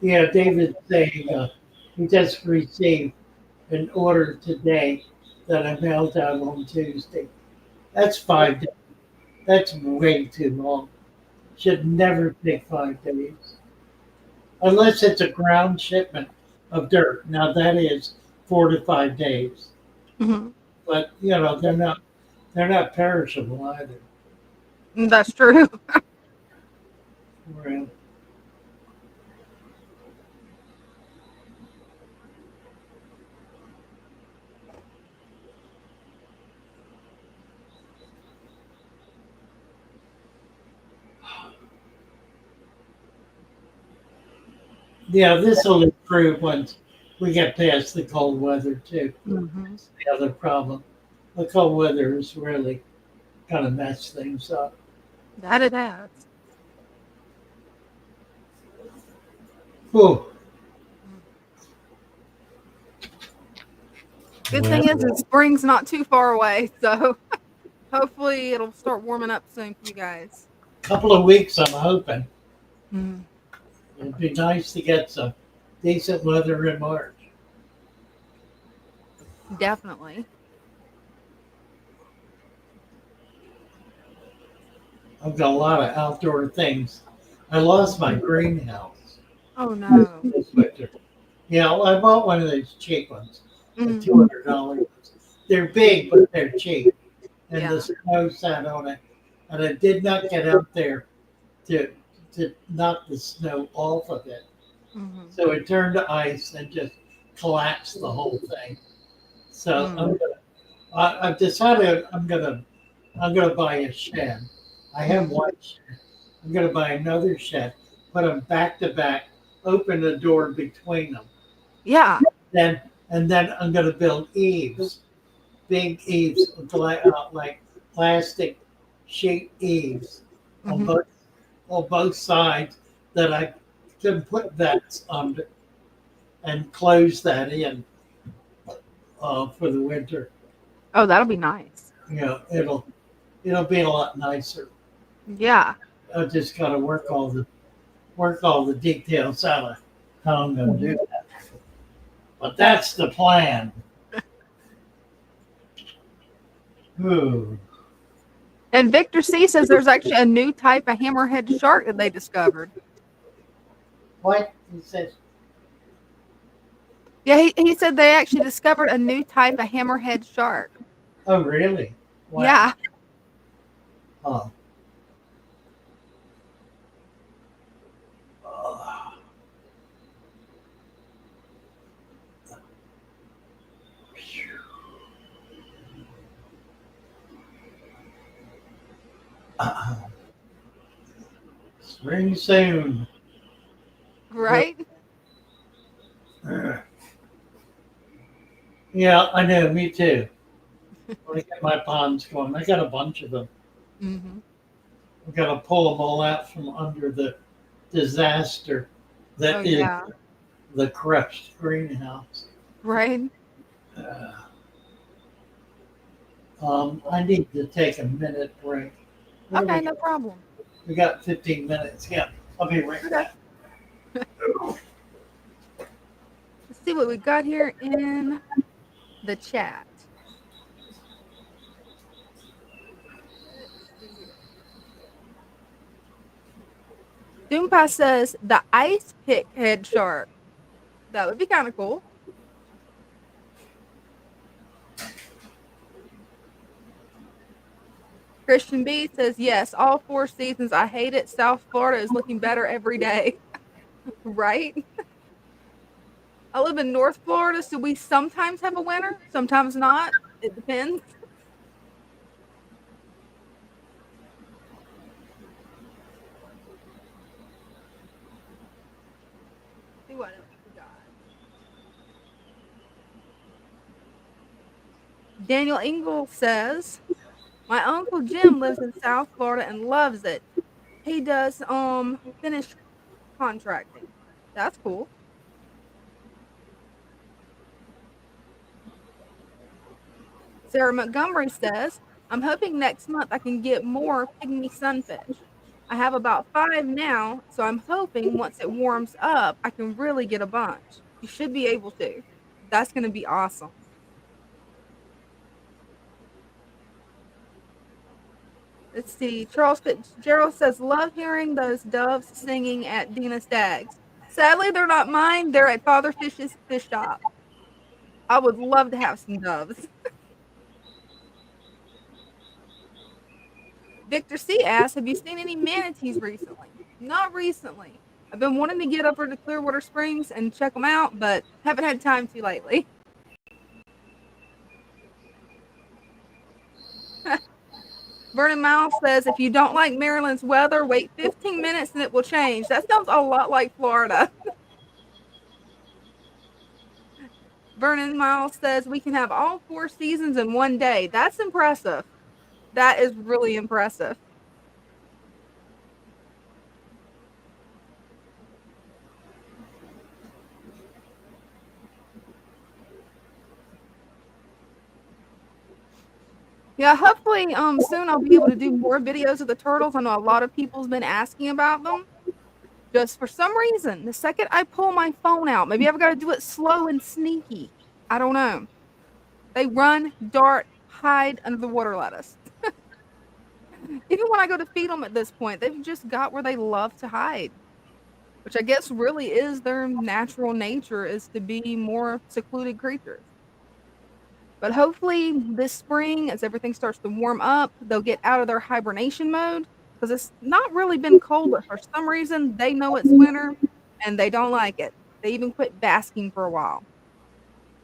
Speaker 3: Yeah, David's saying he just received an order today that I mailed out on Tuesday. That's 5 days. That's way too long. Should never take 5 days. Unless it's a ground shipment of dirt. Now that is 4 to 5 days. But you know, they're not perishable either.
Speaker 2: That's true.
Speaker 3: Right. Yeah, this will improve once we get past the cold weather too. That's the other problem. The cold weather has really kind of messed things up.
Speaker 2: That it has.
Speaker 3: Whew.
Speaker 2: Good thing is spring's not too far away, so hopefully it'll start warming up soon for you guys.
Speaker 3: Couple of weeks, I'm hoping. It'd be nice to get some decent weather in March.
Speaker 2: Definitely.
Speaker 3: I've got a lot of outdoor things. I lost my greenhouse
Speaker 2: Oh no.
Speaker 3: this winter. Yeah, well, I bought one of those cheap ones, the
Speaker 2: Mm,
Speaker 3: $200 ones. They're big, but they're cheap. And
Speaker 2: yeah.
Speaker 3: the snow sat on it. And I did not get out there to knock the snow off of it.
Speaker 2: Hmm.
Speaker 3: So it turned to ice and just collapsed the whole thing. So
Speaker 2: Mm.
Speaker 3: I've decided I'm gonna buy a shed. I have one shed. I'm gonna buy another shed, put them back to back, open the door between them.
Speaker 2: Yeah.
Speaker 3: Then and then I'm gonna build eaves, big eaves, like plastic sheet eaves on
Speaker 2: Hmm.
Speaker 3: both sides that I can put vents under and close that in for the winter.
Speaker 2: Oh, that'll be nice.
Speaker 3: You know, it'll be a lot nicer.
Speaker 2: Yeah.
Speaker 3: I just got to work all the details out of how I'm going to do that. But that's the plan. Ooh.
Speaker 2: And Victor C says there's actually a new type of hammerhead shark that they discovered.
Speaker 3: What he says?
Speaker 2: Yeah, he said they actually discovered a new type of hammerhead shark.
Speaker 3: Oh, really? Wow.
Speaker 2: Yeah.
Speaker 3: Oh. Oh. Spring soon.
Speaker 2: Right?
Speaker 3: Yeah, I know. Me too. When I get my ponds going, I got a bunch of them.
Speaker 2: Hmm.
Speaker 3: I've got to pull them all out from under the disaster
Speaker 2: Oh
Speaker 3: that is
Speaker 2: yeah.
Speaker 3: the crushed greenhouse.
Speaker 2: Right?
Speaker 3: Uh, I need to take a minute break. What do
Speaker 2: Okay,
Speaker 3: we
Speaker 2: no
Speaker 3: got?
Speaker 2: problem.
Speaker 3: We got 15 minutes. Yeah, I'll be right
Speaker 2: Okay.
Speaker 3: back.
Speaker 2: Let's see what we got here in the chat. Let's see here. Doompa says the ice pick head shark. That would be kind of cool. Christian B says yes, all 4 seasons. I hate it. South Florida is looking better every day. Right? I live in North Florida, so we sometimes have a winter, sometimes not. It depends. See what else we got. Daniel Engel says, my uncle Jim lives in South Florida and loves it. He does finish contracting. That's cool. Sarah Montgomery says, I'm hoping next month I can get more pygmy sunfish. I have about 5 now, so I'm hoping once it warms up, I can really get a bunch. You should be able to. That's going to be awesome. Let's see. Charles Fitzgerald says, love hearing those doves singing at Dina Stagg's. Sadly, they're not mine. They're at Father Fish's fish shop. I would love to have some doves. Victor C asks, have you seen any manatees recently? Not recently. I've been wanting to get over to Clearwater Springs and check them out, but haven't had time to lately. Vernon Miles says, if you don't like Maryland's weather, wait 15 minutes and it will change. That sounds a lot like Florida. Vernon Miles says, we can have all 4 seasons in one day. That's impressive. That is really impressive. Yeah, hopefully soon I'll be able to do more videos of the turtles. I know a lot of people's been asking about them. Just for some reason, the second I pull my phone out, maybe I've got to do it slow and sneaky. I don't know. They run, dart, hide under the water lettuce. Even when I go to feed them at this point, they've just got where they love to hide, which I guess really is their natural nature, is to be more secluded creatures. But hopefully this spring, as everything starts to warm up, they'll get out of their hibernation mode, because it's not really been cold, but for some reason they know it's winter and they don't like it. They even quit basking for a while.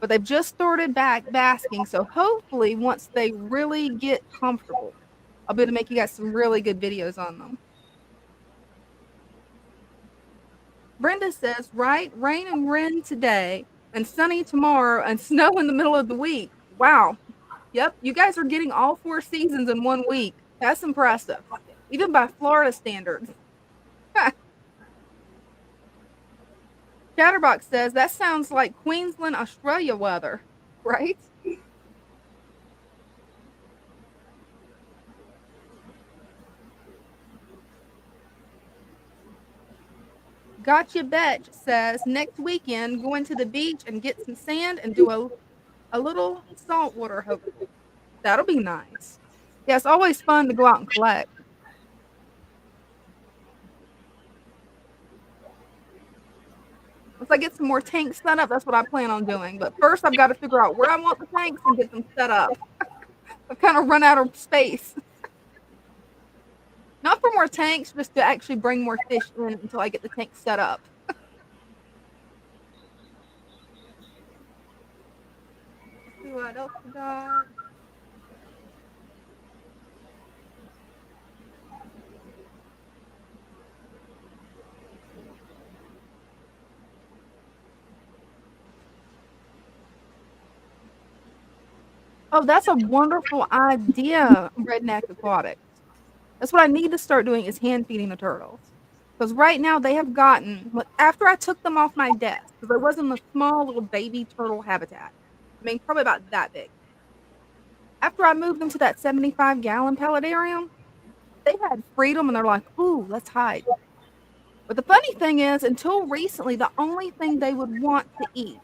Speaker 2: But they've just started back basking, so hopefully once they really get comfortable, I'll be able to make you guys some really good videos on them. Brenda says, right, rain and wind today, and sunny tomorrow, and snow in the middle of the week. Wow. Yep, you guys are getting all 4 seasons in 1 week. That's impressive, even by Florida standards. Chatterbox says, that sounds like Queensland, Australia weather, right? Gotcha Betch says, next weekend, going to the beach and get some sand and do a little saltwater, hopefully. That'll be nice. Yeah, it's always fun to go out and collect. Once I get some more tanks set up, that's what I plan on doing. But first, I've got to figure out where I want the tanks and get them set up. I've kind of run out of space. Not for more tanks, just to actually bring more fish in until I get the tanks set up. Let's see what else we got. Oh, that's a wonderful idea, Redneck Aquatics. That's what I need to start doing, is hand feeding the turtles. Because right now they have gotten, after I took them off my desk, because I was in a small little baby turtle habitat. I mean, probably about that big. After I moved them to that 75-gallon pelletarium, they had freedom and they're like, ooh, let's hide. But the funny thing is, until recently, the only thing they would want to eat,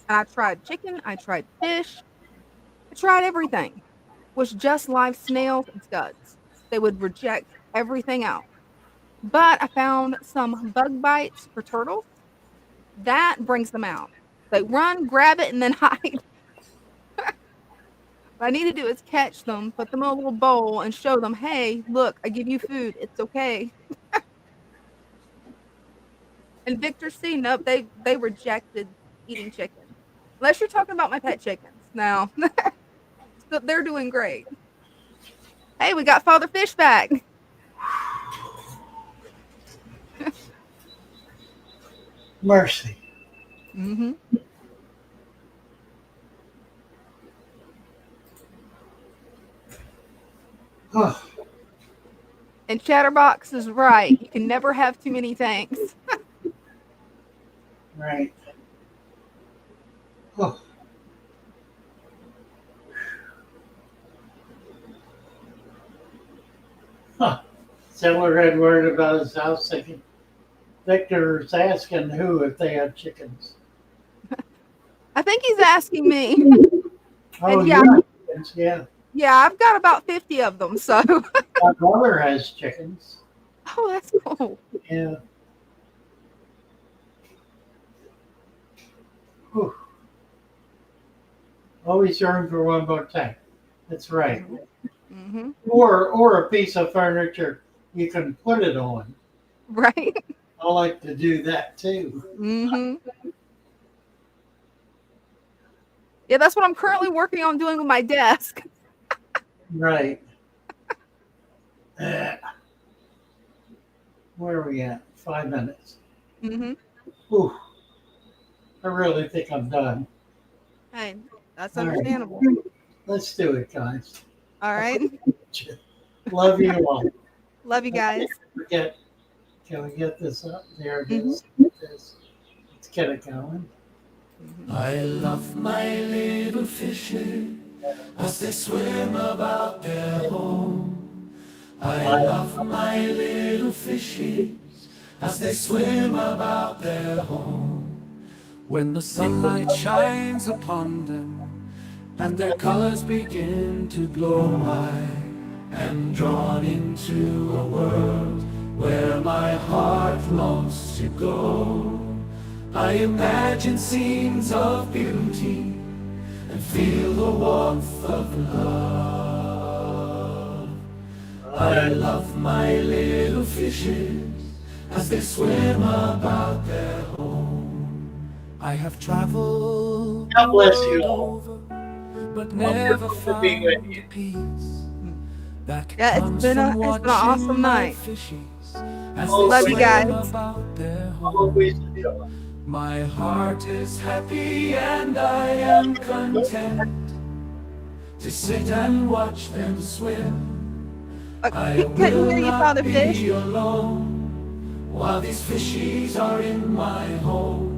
Speaker 2: and I tried chicken, I tried fish, I tried everything, was just live snails and scuds. They would reject everything else. But I found some bug bites for turtles. That brings them out. They run, grab it, and then hide. What I need to do is catch them, put them in a little bowl, and show them, hey, look, I give you food. It's okay. And Victor C, nope, they rejected eating chicken. Unless you're talking about my pet chickens. Now, they're doing great. Hey, we got Father Fish back.
Speaker 3: Mercy.
Speaker 2: Mm-hmm.
Speaker 3: Oh.
Speaker 2: And Chatterbox is right. You can never have too many tanks.
Speaker 3: Right. Oh. Huh. Settler had word about his house thinking Victor's asking who if they have chickens.
Speaker 2: I think he's asking me.
Speaker 3: Oh,
Speaker 2: and yeah.
Speaker 3: Chickens, yeah.
Speaker 2: Yeah, I've got about 50 of them, so.
Speaker 3: My brother has chickens.
Speaker 2: Oh, that's cool.
Speaker 3: Yeah. Whew. Always room for one more tank. That's right.
Speaker 2: Mm-hmm.
Speaker 3: Or a piece of furniture you can put it on.
Speaker 2: Right.
Speaker 3: I like to do that too.
Speaker 2: Mm-hmm. Yeah, that's what I'm currently working on doing with my desk.
Speaker 3: Right. Where are we at? 5 minutes.
Speaker 2: Mm-hmm.
Speaker 3: Whew. I really think I'm done.
Speaker 2: Hey, that's
Speaker 3: All
Speaker 2: understandable.
Speaker 3: right. Let's do it, guys.
Speaker 2: All right.
Speaker 3: Love you all.
Speaker 2: Love you guys.
Speaker 3: Can we get this up? There it is. Let's get it going.
Speaker 1: I love my little fishes as they swim about their home. I love my little fishes as they swim about their home. When the sunlight shines upon them and their colors begin to glow, I am drawn into a world where my heart longs to go. I imagine scenes of beauty and feel the warmth of love. I love my little fishes as they swim about their home. I have traveled the
Speaker 3: God bless you
Speaker 1: world
Speaker 3: all.
Speaker 1: over, but never
Speaker 3: Wonderful to be
Speaker 1: found
Speaker 3: with
Speaker 1: the
Speaker 3: you.
Speaker 1: peace that
Speaker 2: Yeah,
Speaker 1: comes from
Speaker 2: it's been an
Speaker 1: watching
Speaker 2: awesome
Speaker 1: my
Speaker 2: night.
Speaker 1: fishies as they
Speaker 2: Love you guys.
Speaker 1: swim about their home.
Speaker 3: Always a deal.
Speaker 1: My heart is happy and I am content to sit and watch them swim. I
Speaker 2: We couldn't
Speaker 1: will
Speaker 2: hear you,
Speaker 1: not
Speaker 2: Father Fish.
Speaker 1: be alone while these fishies are in my home.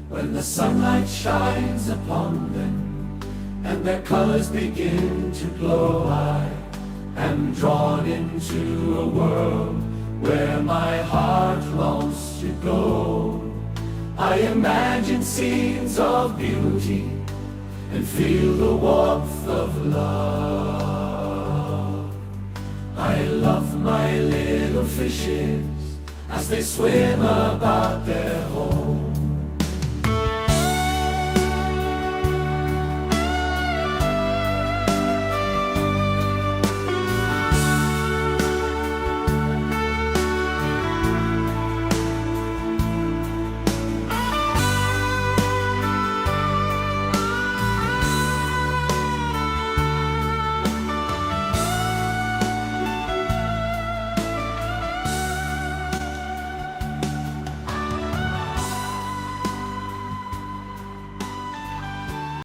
Speaker 1: When the sunlight shines upon them and their colors begin to glow, I am drawn into a world where my heart longs to go. I imagine scenes of beauty and feel the warmth of love. I love my little fishes as they swim about their home.